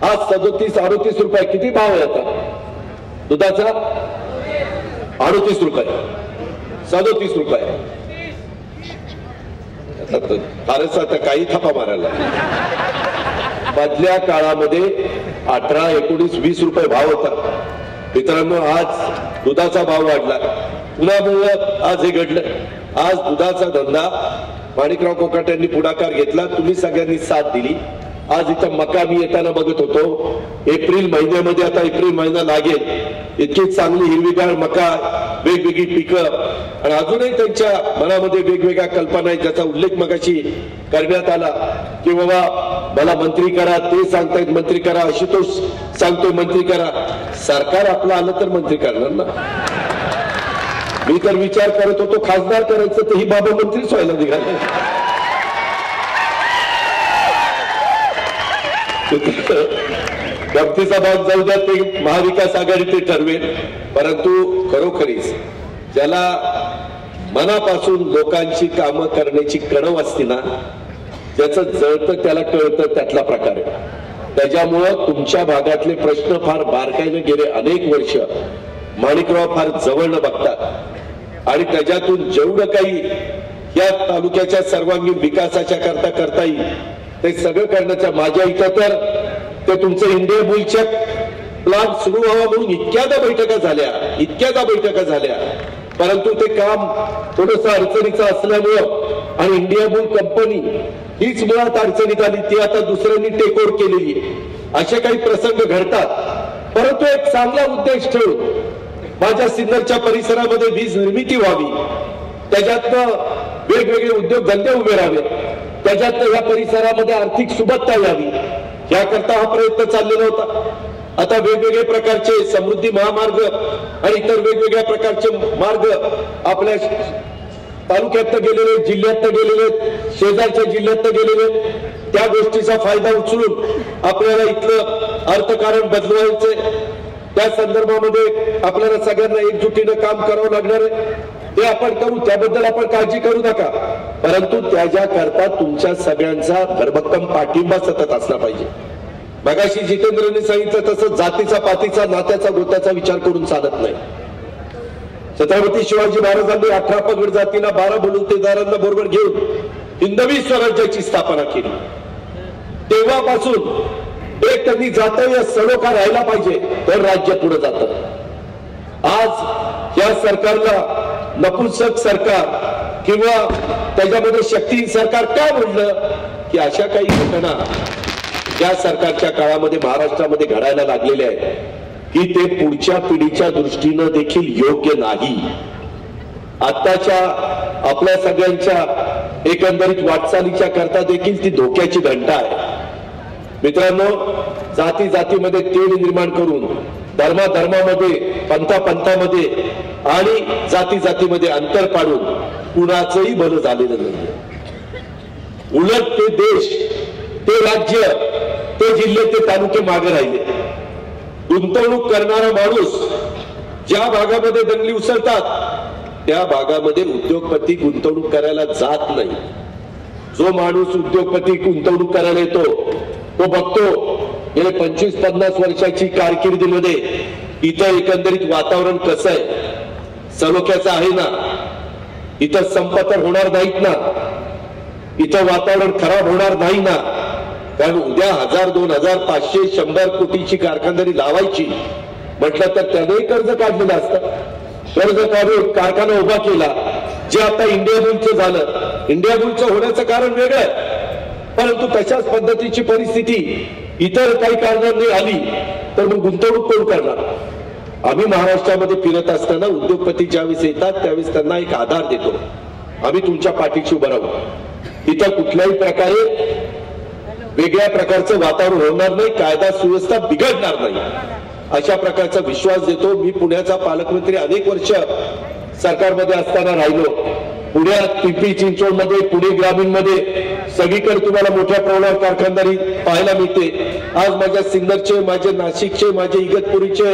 S6: आज 37-38 रुपये. किती भाव आहे आता दुधाचा? 38 रुपये, 37 रुपये. फारच आता काही थापा मारायला. मधल्या काळामध्ये 18, 19, 20 रुपये भाव होता. मित्रांनो, आज दुधाचा भाव वाढला. पुन्हा आज हे घडलं. आज दुधाचा धंदा माणिकराव कोकाट्यांनी पुढाकार घेतला, तुम्ही सगळ्यांनी साथ दिली. आज इथं मका मी येताना बघत होतो, एप्रिल महिन्यामध्ये, आता एप्रिल महिना लागेल, इतकी चांगली हिरवीगार मका, वेगवेगळी पिकं, आणि अजूनही त्यांच्या मनामध्ये वेगवेगळ्या कल्पना आहेत, ज्याचा उल्लेख मगाशी करण्यात आला की बाबा मला मंत्री करा, ते सांगतायत मंत्री करा, आशुतोष सांगतोय मंत्री करा. सरकार आपलं आलं तर मंत्री करणार ना. मी तर विचार करत होतो खासदार करायचं, तर ही बाबा मंत्रीच व्हायला निघाले. गमतीचा भाग जाऊ द्या, ते महाविकास आघाडी ते ठरवेल. परंतु खरोखरीच ज्याला मनापासून लोकांची कामं करण्याची कणव असते ना, ज्याचं जळतं त्याला कळतं, त्यातला प्रकार आहे. त्याच्यामुळं तुमच्या भागातले प्रश्न फार बारकाईने गेले अनेक वर्ष माणिकराव फार जवळनं बघतात, आणि त्याच्यातून जेवढं काही या तालुक्याच्या सर्वांगीण विकासाच्या करता येईल ते सगळं करण्याच्या. माझ्या इथं तर ते तुमचं इंडिया बुलच्या प्लांट सुरू व्हावा म्हणून इतक्यादा बैठका झाल्या, परंतु ते काम थोडस अडचणीचं असल्यामुळं आणि इंडिया बुल कंपनी हीच मुळात अडचणीत आली, ती आता दुसऱ्यांनी टेक ओव्हर केलेली आहे. असे काही प्रसंग घडतात. परंतु एक चांगला उद्देश ठेवून माझ्या सिन्नरच्या परिसरामध्ये वीज निर्मिती व्हावी, त्याच्यातनं वेगवेगळे उद्योगधंदे उभे राहावे, त्याच्यातनं या परिसरामध्ये आर्थिक सुबत्ता यावी, याकरता हा प्रयत्न चाललेला होता. आता वेगवेगळे प्रकारचे समृद्धी महामार्ग आणि इतर वेगवेगळ्या प्रकारचे मार्ग आपल्या तालुक्यात गेलेले, जिल्ह्यात गेलेले, शेजारच्या जिल्ह्यात गेलेले, त्या गोष्टीचा फायदा उचलून आपल्याला इथलं अर्थकारण बदलवायचंय. त्या संदर्भामध्ये आपल्याला सगळ्यांना एकजुटीनं काम करावं लागणार आहे. ते आपण करू, त्याबद्दल आपण काळजी करू नका, परंतु त्याच्याकरता तुमच्या सगळ्यांचा भरभक्कम पाठिंबा सतत असला पाहिजे. मगाशी जितेंद्रने सांगितलं तसं जातीचा, पातीचा, नात्याचा, गोत्याचा विचार करून चालत नाही. छत्रपती शिवाजी महाराजांनी 18 पगड जातीला 12 बलुतेदारांना बरोबर घेऊन हिंदवी स्वराज्याची स्थापना केली. तेव्हापासून एक त्यांनी जातीय सलोखा राहिला पाहिजे, तर राज्य पुढे जातं. आज या सरकारला नपुंसक सरकार किंवा त्याच्यामध्ये शक्तीहीन सरकार का म्हणलं की अशा काही घटना या सरकारच्या काळामध्ये महाराष्ट्रामध्ये घडायला लागलेल्या आहेत की ते पुढच्या पिढीच्या दृष्टीनं देखील योग्य नाही. आताच्या आपल्या सगळ्यांच्या एकंदरीत वाटचालीच्या करता देखील ती धोक्याची घंटा आहे. मित्रांनो, जाती जातीमध्ये तेढ निर्माण करून, धर्माधर्मामध्ये, पंथापंथामध्ये आणि जाती जातीमध्ये अंतर पाडून कुणाचंही भलं झालेलं नाही. उलट ते देश, ते राज्य, ते जिल्हे, ते तालुके मागे राहिले. गुंतवणूक करणारा माणूस ज्या भागामध्ये दंगली उसळतात त्या भागामध्ये उद्योगपती गुंतवणूक करायला जात नाही. जो माणूस उद्योगपती गुंतवणूक करायला येतो तो बघतो गेले 25-50 वर्षाची कारकिर्दीमध्ये इथं एकंदरीत वातावरण कसं आहे, सलोख्याचं आहे ना, इथं संप तर होणार नाहीत ना, इथं वातावरण खराब होणार नाही ना. कारण उद्या 1000, 2000, 500, 100 कोटीची कारखानदारी लावायची म्हटलं तर त्यानेही कर्ज काढलेलं असतं. कर्ज काढून कारखाना उभा केला, जे आता इंडिया बुलचं झालं. इंडिया बुलचं होण्याचं कारण वेगळं, परंतु तशाच पद्धतीची परिस्थिती इतर काही कारणांनी आली तर मग गुंतवणूक कोण करणार? आम्ही महाराष्ट्रामध्ये फिरत असताना उद्योगपती ज्यावेळेस येतात त्यावेळेस त्यांना एक आधार देतो, आम्ही तुमच्या पाठीशी उभं राहू, इथं कुठल्याही प्रकारे वेगळ्या प्रकारचं वातावरण होणार नाही, कायदा सुव्यवस्था बिघडणार नाही, अशा प्रकारचा विश्वास देतो. मी पुण्याचा पालकमंत्री अनेक वर्ष सरकारमध्ये असताना राहिलो. पुण्यात पिंपरी चिंचवडमध्ये, पुणे ग्रामीण मध्ये सगळीकडे तुम्हाला मोठ्या प्रमाणावर कारखानदारी पाहायला मिळते. आज माझ्या सिन्नरचे, माझे नाशिकचे, माझे इगतपुरीचे,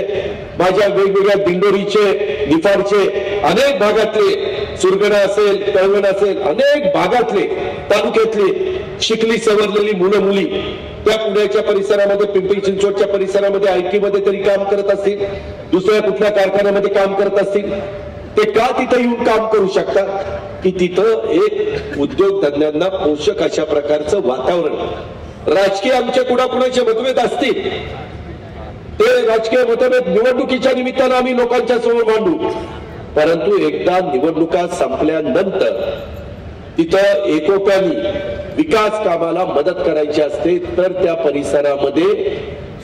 S6: माझ्या वेगवेगळ्या दिंडोरीचे, निफाडचे, अनेक भागातले, सुरगणा असेल, कळवण असेल, अनेक भागातले तालुक्यातले शिकली सवरलेली मुलं मुली त्या पुण्याच्या परिसरामध्ये, पिंपरी चिंचवडच्या परिसरामध्ये आयटी मध्ये तरी काम करत असतील, दुसऱ्या कुठल्या कारखान्यामध्ये काम करत असतील, ते का तिथं येऊन काम करू शकतात? की तिथं एक उद्योगधंद्यांना पोषक अशा प्रकारचं वातावरण. राजकीय आमचे कुणाकुणाचे मतभेद असतील, ते राजकीय मतभेद निवडणुकीच्या निमित्तानं आम्ही लोकांच्या समोर मांडू, परंतु एकदा निवडणुका संपल्यानंतर तिथं एकोप्याने विकास कामाला मदत करायची असते तर त्या परिसरामध्ये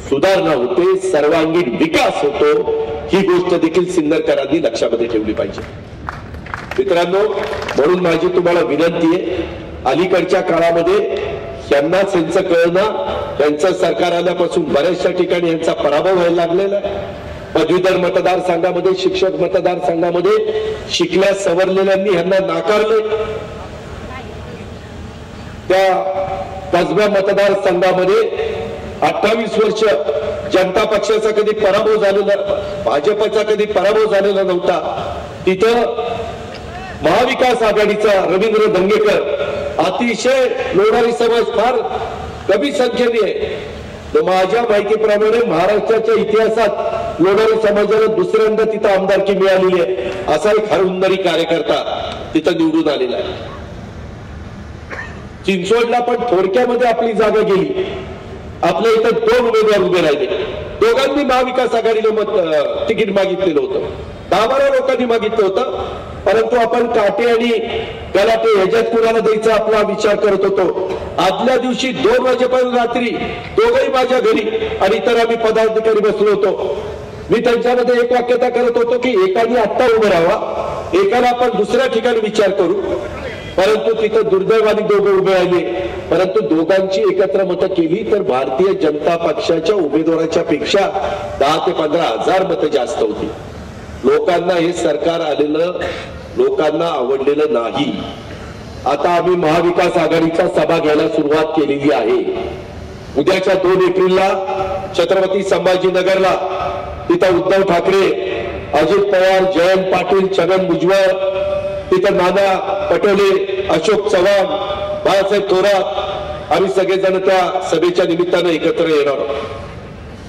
S6: सुधारणा होते, सर्वांगीण विकास होतो. ही गोष्ट देखील सिन्नरकरांनी लक्षामध्ये ठेवली पाहिजे. मित्रांनो, म्हणून माझी तुम्हाला विनंती आहे, अलीकडच्या काळामध्ये यांनाच यांचं कळणं, यांचं सरकार आल्यापासून बऱ्याचशा ठिकाणी यांचा पराभव व्हायला लागलेला आहे. पदवीधर मतदारसंघामध्ये, शिक्षक मतदारसंघामध्ये शिकल्या सवरलेल्यांनी यांना नाकारले. त्या कसबा मतदारसंघामध्ये 28 वर्ष जनता पक्षाचा कधी पराभव झालेला, भाजपचा कधी पराभव झालेला नव्हता. तिथं महाविकास आघाडीचा रवींद्र धंगेकर, अतिशय लोणारी समाज फार कमी संख्येने आहे. माझ्या माहितीप्रमाणे महाराष्ट्राच्या इतिहासात लोणारी समाजाला दुसऱ्यांदा तिथं आमदारकी मिळालेली आहे. असा एक हरहुन्नरी कार्यकर्ता तिथं निवडून आलेला आहे. चिंचवडला पण थोडक्यामध्ये आपली जागा गेली. आपल्या इथं 2 उमेदवार उभे राहिले, दोघांनी महाविकास आघाडीला तिकीट मागितलेलं होतं, 10-12 लोकांनी मागितलं होतं, परंतु आपण काटे आणि गलाटे ह्याच्यात कुणाला द्यायचा आपला विचार करत होतो. आदल्या दिवशी 2 वाजेपर्यंत रात्री दोघंही माझ्या घरी आणि इतर आम्ही पदाधिकारी बसलो होतो. मी त्यांच्यामध्ये एक वाक्यता करत होतो की एकाने आत्ता उभं राहावा, एकाला आपण दुसऱ्या ठिकाणी विचार करू, परंतु तिथं दुर्दैवाने दोघं उभे राहिले. परंतु दोघांची एकत्र मतं केली तर भारतीय जनता पक्षाच्या उमेदवाराच्या पेक्षा 10 ते 15 हजार मतं जास्त होती. लोकांना हे सरकार आलेलं लोकांना आवडलेलं नाही. आता आम्ही महाविकास आघाडीचा सभा घ्यायला सुरुवात केलेली आहे. उद्याच्या 2 एप्रिलला छत्रपती संभाजीनगरला तिथं उद्धव ठाकरे, अजित पवार, जयंत पाटील, छगन भुजबळ, तिथं नाना पटोले, अशोक चव्हाण, बाळासाहेब थोरात, आम्ही सगळेजण त्या सभेच्या निमित्तानं एकत्र येणार.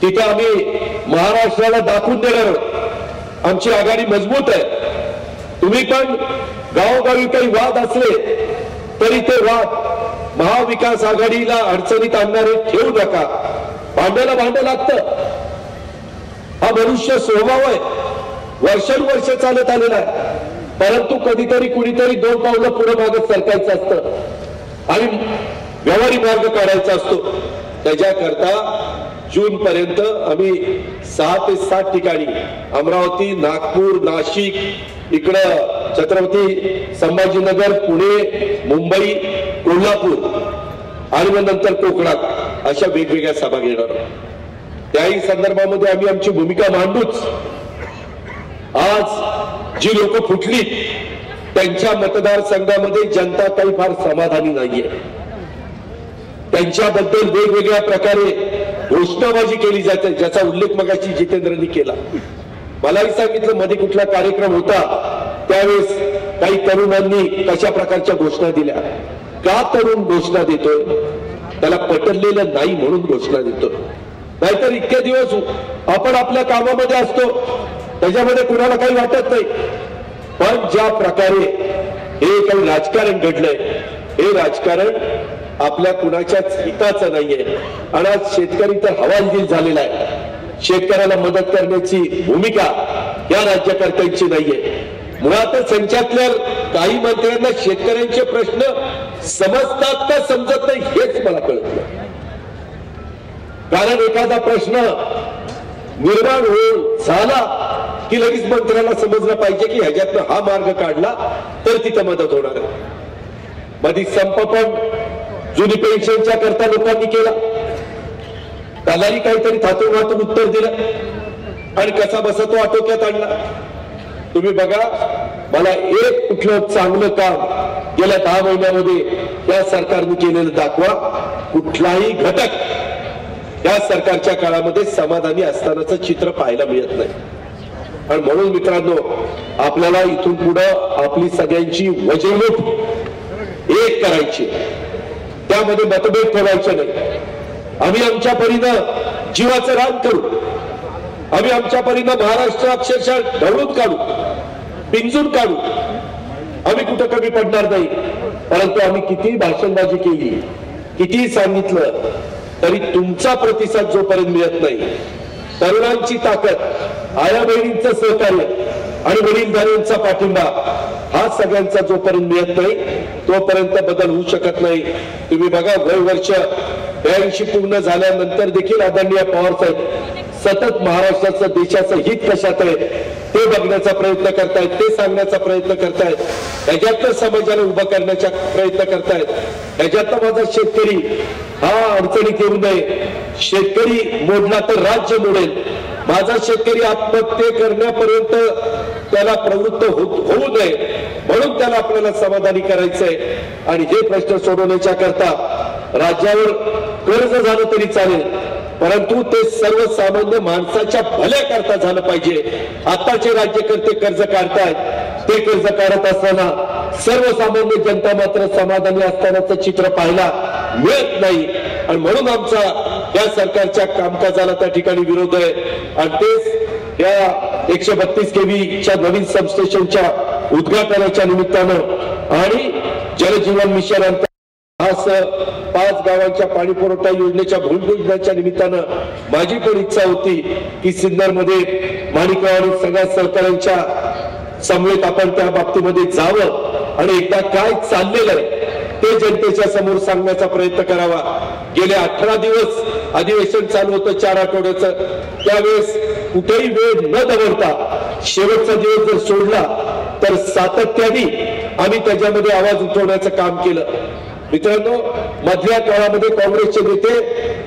S6: तिथं आम्ही महाराष्ट्राला दाखवून देणार आमची आघाडी मजबूत आहे. तुम्ही पण गावोगावी काही वाद असले तरी ते वाद महाविकास आघाडीला अडचणीत आणणारे ठेवू नका. भांड्याला भांडं लागतं, हा मनुष्य स्वभाव आहे, वर्षानुवर्ष चालत आलेला आहे. परंतु कधीतरी कुणीतरी 2 पावलं पुढे मागत सरकायचं असतं आणि व्यवहारी मार्ग काढायचा असतो. त्याच्याकरता जून पर्यंत आम्ही 6 ते 7 ठिकाणी अमरावती, नागपूर, नाशिक, इकडं छत्रपती संभाजीनगर, पुणे, मुंबई, कोल्हापूर आणि मग नंतर कोकणात अशा वेगवेगळ्या सभा घेणार. त्याही संदर्भामध्ये आम्ही आमची भूमिका मांडूच. आज जी लोक फुटली त्यांच्या मतदारसंघामध्ये जनता काही फार समाधानी नाहीये. त्यांच्याबद्दल वेगवेगळ्या प्रकारे घोषणाबाजी केली जाते, ज्याचा उल्लेख मगाशी जितेंद्रनी केला. मलाही सांगितलं मध्ये कुठला कार्यक्रम होता त्यावेळेस काही तरुणांनी कशा प्रकारच्या घोषणा दिल्या. का तरुण घोषणा देतोय? त्याला पटलेलं नाही म्हणून घोषणा देतोय. नाहीतर इतके दिवस आपण आपल्या कामामध्ये असतो त्याच्यामध्ये कुणाला काही वाटत नाही. पण ज्या प्रकारे हे काही राजकारण घडलंय, हे राजकारण आपल्या कुणाच्याच हिताचं नाहीये. आणि आज शेतकरी तर हवालदिल झालेला आहे. शेतकऱ्याला मदत करण्याची भूमिका या राज्यकर्त्यांची नाहीये. मुळातच संख्यातल्या काही मंत्र्यांना शेतकऱ्यांचे प्रश्न समजतात का समजत नाही हेच मला कळत नाही. कारण एखादा प्रश्न निर्माण झाला की लगेच मंत्र्याला समजलं पाहिजे की ह्याच्यातनं हा मार्ग काढला तर तिथं मदत होणार आहे. मधी संप पण जुनी पेन्शनच्या करता लोकांनी केला, त्यालाही काहीतरी थातून वाहतून उत्तर दिलं आणि कसा बसा तो आटोक्यात आणला. तुम्ही बघा, मला एक कुठलं चांगलं काम गेल्या 10 महिन्यामध्ये या सरकारने केलेलं दाखवा. कुठलाही घटक या सरकारच्या काळामध्ये समाधानी असतानाचं चित्र पाहायला मिळत नाही. आणि म्हणून मित्रांनो, आपल्याला इथून पुढं आपली सगळ्यांची वजनूक एक करायची, त्यामध्ये मतभेद ठेवायचे नाही. आम्ही आमच्या परीनं जीवाचं रान करू, आम्ही आमच्या परीनं महाराष्ट्र अक्षरशः ढवळून काढू, पिंजून काढू. आम्ही कुठं कमी पडणार नाही. परंतु आम्ही किती भाषणबाजी केली, किती सांगितलं तरी तुमचा प्रतिसाद जोपर्यंत मिळत नाही, तरुणांची ताकद, आया बहिणींचं सहकार्य आणि वडीलधाऱ्यांचा पाठिंबा हा सगळ्यांचा जोपर्यंत मिळत नाही तोपर्यंत बदल होऊ शकत नाही. तुम्ही बघा, वय वर्ष 82 पूर्ण झाल्यानंतर देखील आदरणीय पवार साहेब सतत महाराष्ट्राचं देशाचं हित कशात आहे ते बघण्याचा प्रयत्न करतायत, ते सांगण्याचा प्रयत्न करतायत, त्याच्यातलं समाजाला उभं करण्याचा प्रयत्न करतायत. त्याच्यातलं माझा शेतकरी हा अडचणीत येऊ नये, शेतकरी मोडला तर राज्य मोडेल, माझा शेतकरी आत्महत्या करण्यापर्यंत त्याला प्रवृत्त होऊ नये म्हणून त्याला आपल्याला समाधानी करायचंय. आणि हे प्रश्न सोडवण्याच्या करता राज्यावर कर्ज झालं तरी चालेल, परंतु ते सर्वसामान्य माणसाच्या भल्या करता झालं पाहिजे. आताचे राज्यकर्ते कर्ज काढतायत, ते कर्ज काढत असताना सर्वसामान्य जनता मात्र समाधानी असतानाचं चित्र पाहायला मिळत नाही. आणि म्हणून आमचा या सरकारच्या कामकाजाला त्या ठिकाणी विरोध आहे. आणि तेच या 132 केव्हीच्या नवीन सबस्टेशनच्या उद्घाटनाच्या निमित्तानं आणि जलजीवन मिशन अंतर्गत 5 गावांच्या पाणी पुरवठा योजनेच्या भूमिपूजनाच्या निमित्तानं माझी पण इच्छा होती की सिन्नरमध्ये माणिकराव आणि सगळ्या सरकारांच्या समवेत आपण त्या बाबतीमध्ये जावं आणि एकदा काय चाललेलं आहे ते जनतेच्या समोर सांगण्याचा प्रयत्न करावा. गेले 18 दिवस अधिवेशन चालू होतं 4 आठवड्याचं, त्यावेळेस कुठेही वेळ न दवडता शेवटचा दिवस जर सोडला तर सातत्याने आम्ही त्याच्यामध्ये आवाज उठवण्याचं काम केलं. मित्रांनो, मधल्या काळामध्ये काँग्रेसचे नेते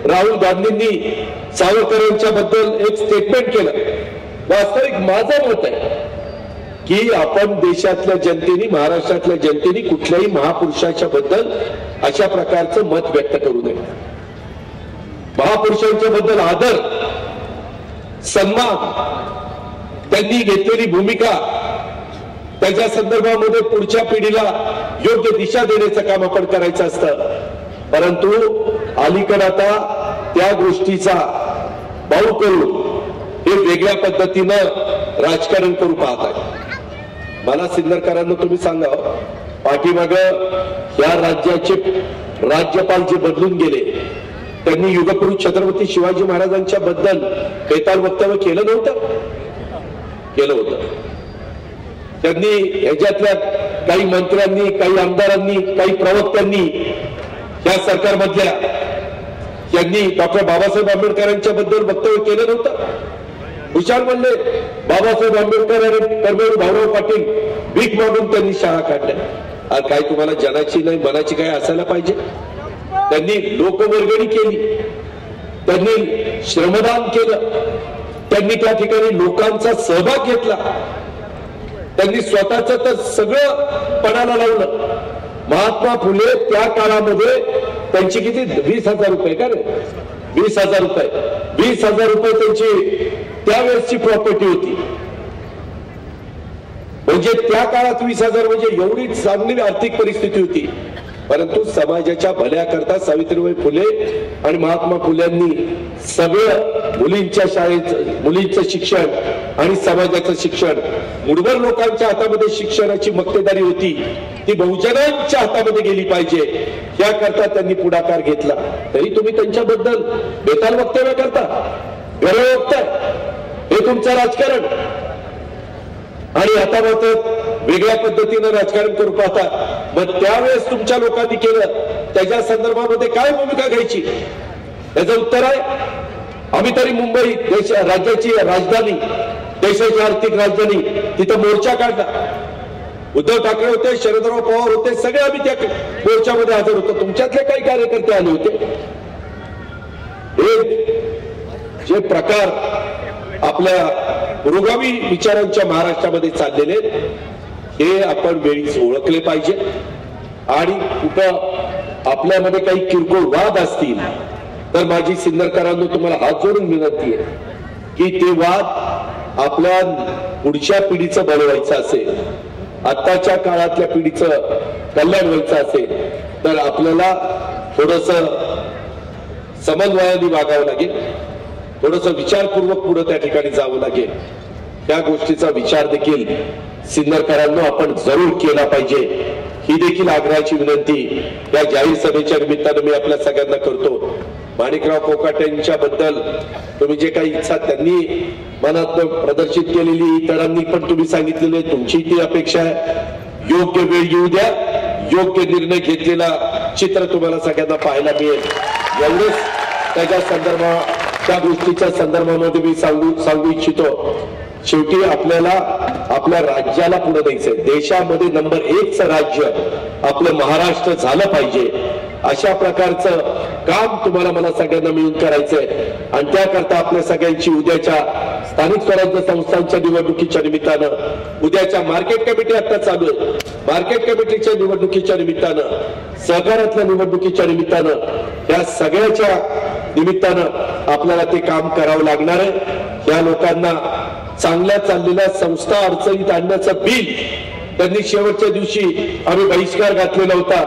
S6: राहुल गांधींनी सावरकरांच्या बद्दल एक स्टेटमेंट केलं. वास्तविक माझं मत आहे की आपण देशातल्या जनतेने, महाराष्ट्रातल्या जनतेने कुठल्याही महापुरुषाच्या बद्दल अशा प्रकारचं मत व्यक्त करू नये. महापुरुषांच्या बद्दल आदर, सन्मान, त्यांनी घेतलेली भूमिका, त्याच्या संदर्भामध्ये पुढच्या पिढीला योग्य दिशा देण्याचं काम आपण करायचं असतं. परंतु अलीकडे आता त्या गोष्टीचा बाऊ करून हे वेगळ्या पद्धतीनं राजकारण करू पाहत आहे. मला सिन्नरकरांना तुम्ही सांगा, पाठीमाग या राज्याचे राज्यपाल जे बदलून गेले त्यांनी युगपुरुष छत्रपती शिवाजी महाराजांच्या बद्दल बेताल वक्तव्य केलं नव्हतं? केलं होतं. त्यांनी ह्याच्यातल्या काही मंत्र्यांनी, काही आमदारांनी, काही प्रवक्त्यांनी या सरकारमधल्या त्यांनी डॉक्टर बाबासाहेब आंबेडकरांच्या बद्दल वक्तव्य केलं नव्हतं? हुशार म्हणले, बाबासाहेब आंबेडकर आणि कर्मवीर भाऊराव पाटील भीक मागून त्यांनी शाळा काढल्या. काय तुम्हाला जनाची नाही मनाची काय असायला पाहिजे? त्यांनी लोकवर्गणी केली, त्यांनी श्रमदान केलं, त्यांनी त्या ठिकाणी लोकांचा सहभाग घेतला, त्यांनी स्वतःच तर सगळं पणाला लावलं. महात्मा फुले त्या काळामध्ये त्यांची किती 20,000 रुपये का रे? 20,000 रुपये, 20,000 रुपये त्यांची त्यावेळेसची प्रॉपर्टी होती. म्हणजे त्या काळात 20,000 म्हणजे एवढी चांगली आर्थिक परिस्थिती होती. परंतु समाजाच्या भल्याकरता सावित्रीबाई फुले आणि महात्मा फुल्यांनी सगळं मुलींच्या शाळेचं, मुलींचं शिक्षण आणि समाजाचं शिक्षण, मुठभर लोकांच्या हातामध्ये शिक्षणाची मक्तेदारी होती, ती बहुजनांच्या हातामध्ये गेली पाहिजे याकरता त्यांनी पुढाकार घेतला. तरी तुम्ही त्यांच्याबद्दल बेताल वक्तव्य करता, गरळ ओकताय. हे तुमचं राजकारण. आणि आता मात्र वेगळ्या पद्धतीनं राजकारण करू पाहता. मग त्यावेळेस तुमच्या लोकांनी केलं त्याच्या संदर्भामध्ये काय भूमिका घ्यायची? याचं उत्तर आहे, आम्ही तरी मुंबई राज्याची राजधानी, देशाची आर्थिक राजधानी, तिथं मोर्चा काढला. उद्धव ठाकरे होते, शरदराव पवार होते, सगळे आम्ही त्या मोर्चामध्ये हजर होतो. तुमच्यातले काही कार्यकर्ते आले होते. जे प्रकार आपल्या पुरोगामी विचारांच्या महाराष्ट्रामध्ये चाललेले हे आपण वेळीच ओळखले पाहिजे. आणि कुठं आपल्यामध्ये काही किरकोळ वाद असतील तर माझी सिन्नरकरांनो तुम्हाला हात जोडून विनंती आहे की ते वाद आपल्या पुढच्या पिढीचं भलं व्हायचं असेल, आत्ताच्या काळातल्या पिढीचं कल्याण व्हायचं असेल तर आपल्याला थोडस समन्वयाने वागावं लागेल, थोडस विचारपूर्वक पुढे त्या ठिकाणी जावं लागेल. त्या गोष्टीचा विचार देखील सिन्नरकरांनो आपण जरूर केला पाहिजे. ही देखील आग्रहाची विनंती या जाहीर सभेच्या निमित्तानं मी आपल्या सगळ्यांना करतो. माणिकराव कोकाटेंच्या बद्दल तुम्ही जे काही इच्छा त्यांनी मनात प्रदर्शित केलेली, इतरांनी पण तुम्ही सांगितलेले, तुमची ती अपेक्षा आहे. योग्य वेळ येऊ द्या, योग्य निर्णय घेतलेला चित्र तुम्हाला सगळ्यांना पाहायला मिळेल. एवढंच त्याच्या त्या गोष्टीच्या संदर्भामध्ये मी सांगू इच्छितो. शेवटी आपल्याला आपल्या राज्याला पुढे न्यायचंय. देशामध्ये नंबर 1चं राज्य आपलं महाराष्ट्र झालं पाहिजे. अशा प्रकारचं काम तुम्हाला मला सगळ्यांना मिळून करायचंय. आणि त्याकरता आपल्या सगळ्यांची उद्याच्या स्थानिक स्वराज्य संस्थांच्या निवडणुकीच्या निमित्तानं, उद्याच्या मार्केट कमिटी आता चालू आहे, मार्केट कमिटीच्या निवडणुकीच्या निमित्तानं, सहकारातल्या निवडणुकीच्या निमित्तानं, या सगळ्याच्या निमित्तानं आपल्याला ते काम करावं लागणार आहे. या लोकांना चांगल्या चाललेल्या संस्था अडचणीत आणण्याचं बिल त्यांनी शेवटच्या दिवशी आम्ही बहिष्कार घातलेला होता.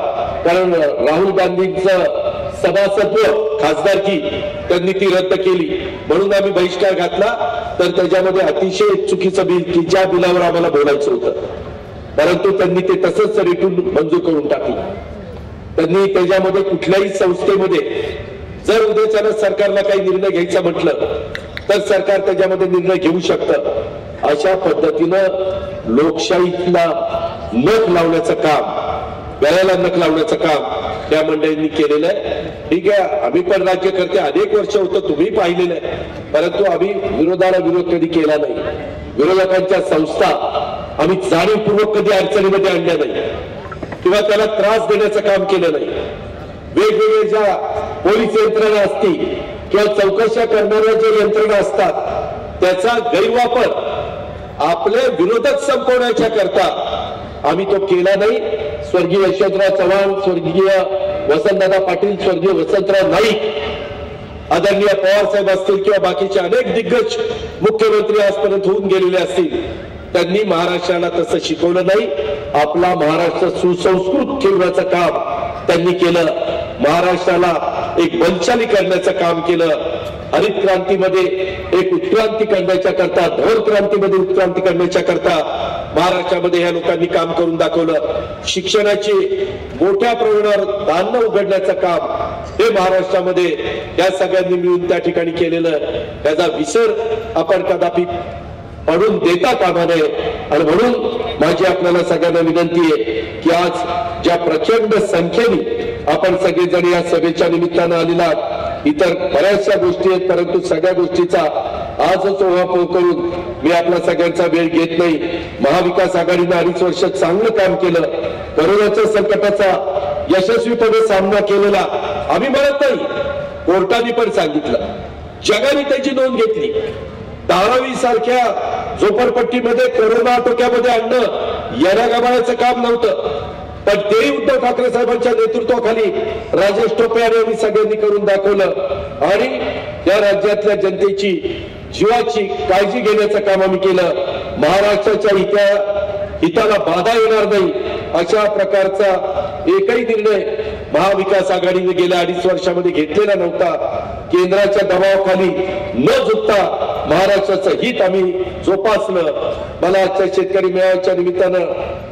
S6: कारण राहुल गांधींचं सभासत्व खासदारकी त्यांनी ती रद्द केली म्हणून आम्ही बहिष्कार घातला. तर त्याच्यामध्ये अतिशय चुकीचं बिल की ज्या बिलावर आम्हाला बोलायचं होतं, परंतु त्यांनी ते तसंच रेटून मंजूर करून टाकलं. त्यांनी त्याच्यामध्ये कुठल्याही संस्थेमध्ये जर उद्याच्यानं सरकारला काही निर्णय घ्यायचा म्हटलं तर सरकार त्याच्यामध्ये निर्णय घेऊ शकतं. अशा पद्धतीनं लोकशाहीला नख लावण्याचं काम, गळ्याला नख लावण्याचं काम त्या मंडळींनी केलेलं आहे. ठीक आहे, आम्ही पण राज्यकर्ते अनेक वर्ष होतं, तुम्ही पाहिलेलं आहे, परंतु आम्ही विरोधाला विरोध कधी केला नाही. विरोधकांच्या संस्था आम्ही जाणीवपूर्वक कधी अडचणीमध्ये आणल्या नाही किंवा त्याला त्रास देण्याचं काम केलं नाही. वेगवेगळे ज्या पोलीस यंत्रणा असतील किंवा चौकशा करणाऱ्या ज्या यंत्रणा असतात त्याचा गैरवापर आपले विरोधक संपवण्याच्या करता आम्ही तो केला नाही. स्वर्गीय यशवंतराव चव्हाण, स्वर्गीय वसंतदादा पाटील, स्वर्गीय वसंतराव नाईक, आदरणीय पवार साहेब असतील किंवा बाकीचे अनेक दिग्गज मुख्यमंत्री आजपर्यंत होऊन गेलेले असतील, त्यांनी महाराष्ट्राला तसं शिकवलं नाही. आपला महाराष्ट्र सुसंस्कृत ठेवण्याचं काम त्यांनी केलं. महाराष्ट्राला एक बलशाली करण्याचं काम केलं. हरित क्रांतीमध्ये एक उत्क्रांती करण्याच्या करता, धवल क्रांतीमध्ये उत्क्रांती करण्याच्या करता महाराष्ट्रामध्ये या लोकांनी काम करून दाखवलं. शिक्षणाची मोठ्या प्रमाणावर दालनं उघडण्याचं काम हे महाराष्ट्रामध्ये या सगळ्यांनी मिळून त्या ठिकाणी केलेलं. त्याचा विसर आपण कदापि पडून देता कामा नये. आणि म्हणून माझी आपल्याला सगळ्यांना विनंती आहे की आज ज्या प्रचंड संख्येने आपण सगळेजण या सभेच्या निमित्तानं आलेला, इतर बऱ्याचशा गोष्टी आहेत, परंतु सगळ्या गोष्टीचा आजच ओहापोह करून मी आपला सगळ्यांचा वेळ घेत नाही. महाविकास आघाडीनं 2.5 वर्ष चांगलं काम केलं. कोरोनाच्या संकटाचा यशस्वीपणे सामना केलेला आम्ही म्हणत नाही, कोर्टाने पण सांगितलं, जगाने त्याची नोंद घेतली. 12वी सारख्या झोपडपट्टीमध्ये कोरोना आटोक्यामध्ये आणणं येण्यागाबाळाचं काम नव्हतं, पण तेही उद्धव ठाकरे साहेबांच्या नेतृत्वाखाली राजेश टोपे आणि आम्ही सगळ्यांनी करून दाखवलं. आणि या राज्यातल्या जनतेची जीवाची काळजी घेण्याचं काम आम्ही केलं. महाराष्ट्राच्या हिताला बाधा येणार नाही अशा प्रकारचा एकही निर्णय महाविकास आघाडीने गेल्या 2.5 वर्षामध्ये घेतलेला नव्हता. केंद्राच्या दबावाखाली न झुकता महाराष्ट्राचं हित आम्ही जोपासलं. मला आजच्या शेतकरी मेळाव्याच्या निमित्तानं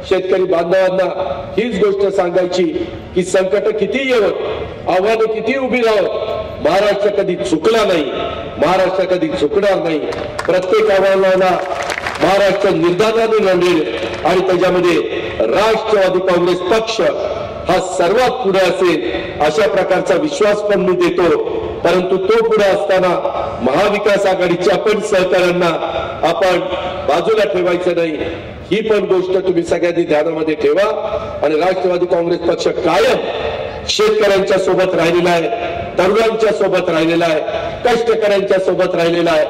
S6: शेतकरी बांधवांना हीच गोष्ट सांगायची की संकट किती येवं, आव्हानं किती उभी राहावं, महाराष्ट्र कधी चुकला नाही, महाराष्ट्र कधी चुकणार नाही. प्रत्येक आव्हानाला महाराष्ट्र निर्धाराने लढेल आणि त्याच्यामध्ये राष्ट्रवादी काँग्रेस पक्ष हा सर्वात पुढे असेल अशा प्रकारचा विश्वास पण मी देतो. परंतु तो पुढे असताना महाविकास आघाडीच्या पण सहकाऱ्यांना आपण बाजूला ठेवायचं नाही, ही पण गोष्ट तुम्ही सगळ्यांनी ध्यानामध्ये ठेवा. आणि राष्ट्रवादी काँग्रेस पक्ष कायम शेतकऱ्यांच्या सोबत राहिलेला आहे, तरुणांच्या सोबत राहिलेला आहे, कष्टकऱ्यांच्या सोबत राहिलेला आहे,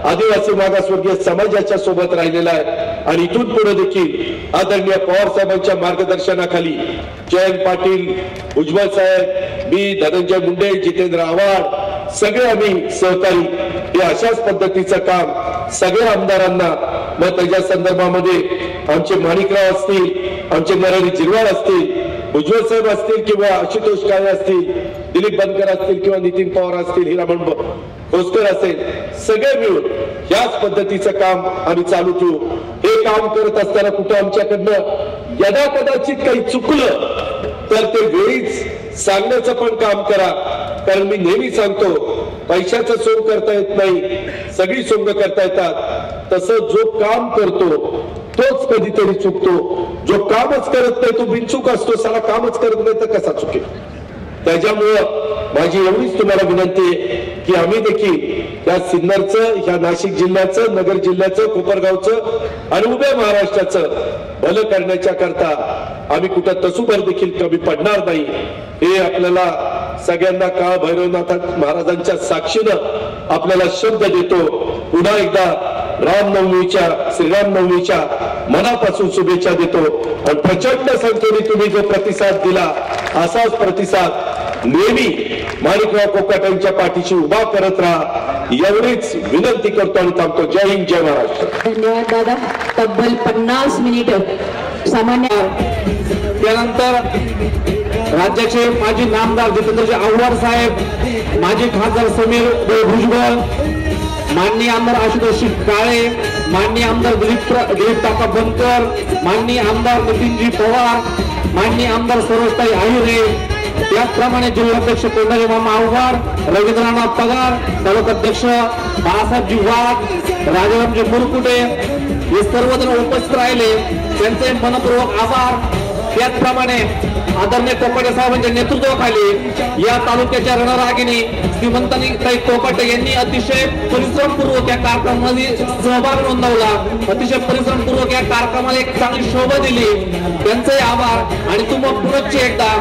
S6: आदिवासी मागासवर्गीय समाजाच्या सोबत राहिलेला आहे. आणि इथून पुढे देखील आदरणीय पवार साहेबांच्या मार्गदर्शनाखाली जयंत पाटील, उज्ज्वल साहेब, मी, धनंजय मुंडे, जितेंद्र आव्हाड सगळे आम्ही सहकारी हे अशाच पद्धतीचं काम सगळ्या आमदारांना, मग त्याच्या संदर्भामध्ये आमचे माणिकराव असतील, आमचे नरहरी झिरवाळ असतील, उज्ज्वल साहेब असतील किंवा आशुतोष काळे असतील, दिलीप बनकर असतील किंवा नितीन पवार असतील, हिरामण खोसकर असेल, सगळे मिळून याच पद्धतीचं काम आम्ही चालू ठेवू. हे काम करत असताना कुठं आमच्याकडनं यदा कदाचित काही चुकलं तर ते वेळीच सांगण्याचं पण काम करा. कारण मी नेहमी सांगतो, पैशाचं सोंग करता येत नाही, सगळी सोंग करता येतात. तसं जो काम करतो तोच कधीतरी चुकतो, जो कामच करत नाही तो बिनचूक असतो. साला कामच करत नाही तर कसा चुकेल. त्याच्यामुळं माझी एवढीच तुम्हाला विनंती आहे की आम्ही देखील या सिन्नरचं, या नाशिक जिल्ह्याचं, नगर जिल्ह्याचं, कोपरगावचं आणि उभ्या महाराष्ट्राचं भलं करण्याच्या करता आम्ही कुठं तसूभर देखील कमी पडणार नाही. हे आपल्याला सगळ्यांना काळ भैरवनाथ महाराजांच्या साक्षीनं आपल्याला शब्द देतो. पुन्हा एकदा रामनवमीच्या, श्रीरामनवमीच्या मनापासून शुभेच्छा देतो. आणि प्रचंड संख्येने तुम्ही जो प्रतिसाद दिला असाच प्रतिसाद नेहमी माणिकराव कोकाटेंच्या पाठीशी उभा करत राहा एवढीच विनंती करतो आणि थांबतो. जय हिंद, जय महाराष्ट्र.
S1: धन्यवाद दादा. तब्बल 50 मिनिट सामान्य.
S5: त्यानंतर राज्याचे माजी नामदार जितेंद्रजी आव्हाड साहेब, माजी खासदार समीर भुजबळ, माननीय आमदार आशुतोष काळे, माननीय आमदार दिलीप काका बनकर, माननीय आमदार नितीनजी पवार, माननीय आमदार सरोजताई आहिरे, त्याचप्रमाणे जिल्हाध्यक्ष कोंढाजी मामा आव्हाड, रवींद्रनाथ पगार, तालुकाध्यक्ष बाळासाहेबजी वाघ, राजारामजी मुरकुटे हे सर्वजण उपस्थित राहिले. त्यांचे मनपूर्वक आभार. त्याचप्रमाणे आदरणीय कोकाटे साहेबांच्या नेतृत्वाखाली या तालुक्याच्या रणरागिणी श्रीमंताई कोकाटे यांनी अतिशय परिश्रमपूर्वक या कार्यक्रमामध्ये सहभाग नोंदवला. अतिशय परिश्रमपूर्वक या कार्यक्रमाला एक चांगली शोभा दिली. त्यांचे आभार. आणि तुम्हाला पुनश्च एकदा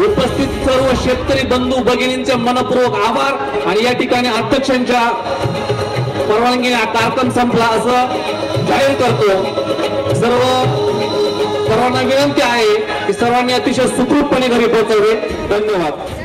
S5: उपस्थित सर्व शेतकरी बंधू भगिनींचे मनपूर्वक आभार. आणि या ठिकाणी अध्यक्षांच्या परवानगीने हा कार्यक्रम संपला असं जाहीर करतो. सर्वांना विनंती आहे की सर्वांनी अतिशय सुखरूपपणे घरी पोहोचावे. धन्यवाद.